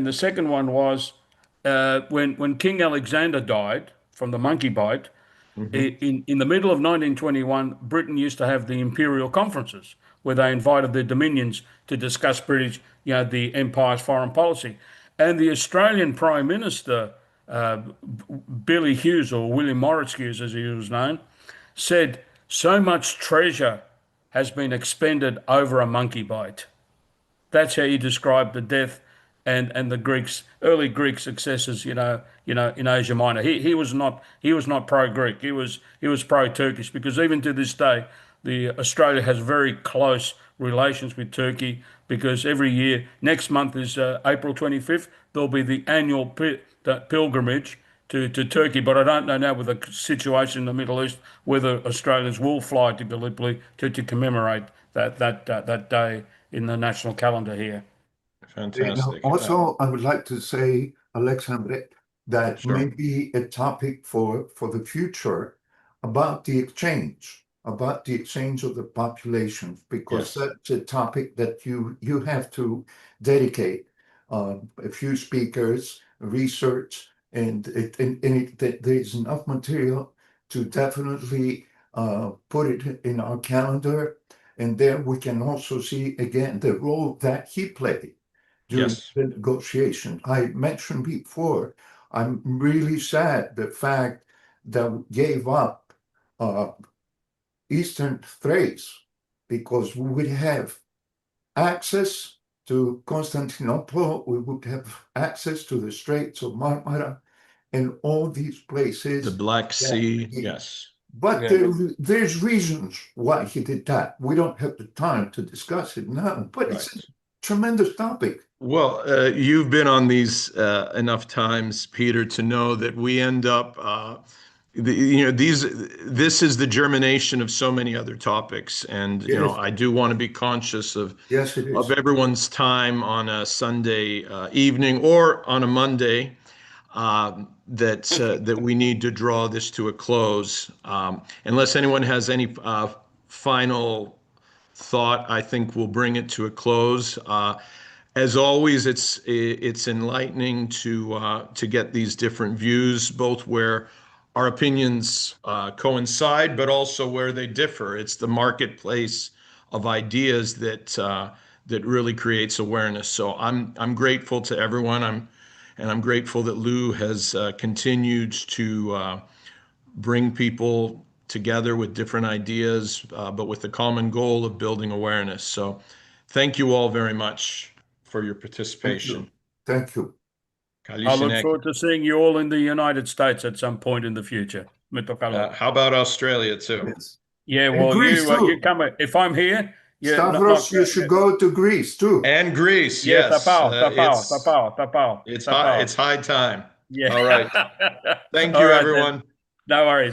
the second one was when King Alexander died from the monkey bite. In the middle of 1921, Britain used to have the imperial conferences where they invited their dominions to discuss the empire's foreign policy. And the Australian Prime Minister, Billy Hughes, or William Morris Hughes as he was known, said, so much treasure has been expended over a monkey bite. That's how he described the death and the early Greek successors, in Asia Minor. He was not pro-Greek. He was pro-Turkish, because even to this day, Australia has very close relations with Turkey, because every year, next month is April 25th, there'll be the annual pilgrimage to Turkey. But I don't know now with the situation in the Middle East whether Australians will fly to Gallipoli to commemorate that day in the national calendar here. Fantastic. Also, I would like to say, Alexandre, that Sure. maybe a topic for the future about the exchange of the populations, because Yes. that's a topic that you have to dedicate a few speakers, research, and there's enough material to definitely put it in our calendar. And there we can also see again the role that he played during Yes. the negotiation. I mentioned before, I'm really sad the fact that we gave up Eastern Thrace, because we would have access to Constantinople, we would have access to the Straits of Marmara and all these places. The Black Sea. Yes. But there's reasons why he did that. We don't have the time to discuss it now, but it's a tremendous topic. Well, you've been on these enough times, Peter, to know that we end up, this is the germination of so many other topics. And, I do want to be conscious of everyone's time on a Sunday evening or on a Monday. that we need to draw this to a close. Unless anyone has any final thought, I think we'll bring it to a close. As always, it's enlightening to get these different views, both where our opinions coincide, but also where they differ. It's the marketplace of ideas that really creates awareness. So I'm grateful to everyone. I'm grateful that Lou has continued to bring people together with different ideas, but with the common goal of building awareness. So thank you all very much for your participation. Thank you. I look forward to seeing you all in the United States at some point in the future. How about Australia too? Yes. Yeah, well, you come. If I'm here, Stavros, you should go to Greece too. And Greece, yes. It's high time. Yeah. All right. Thank you, everyone. No worries.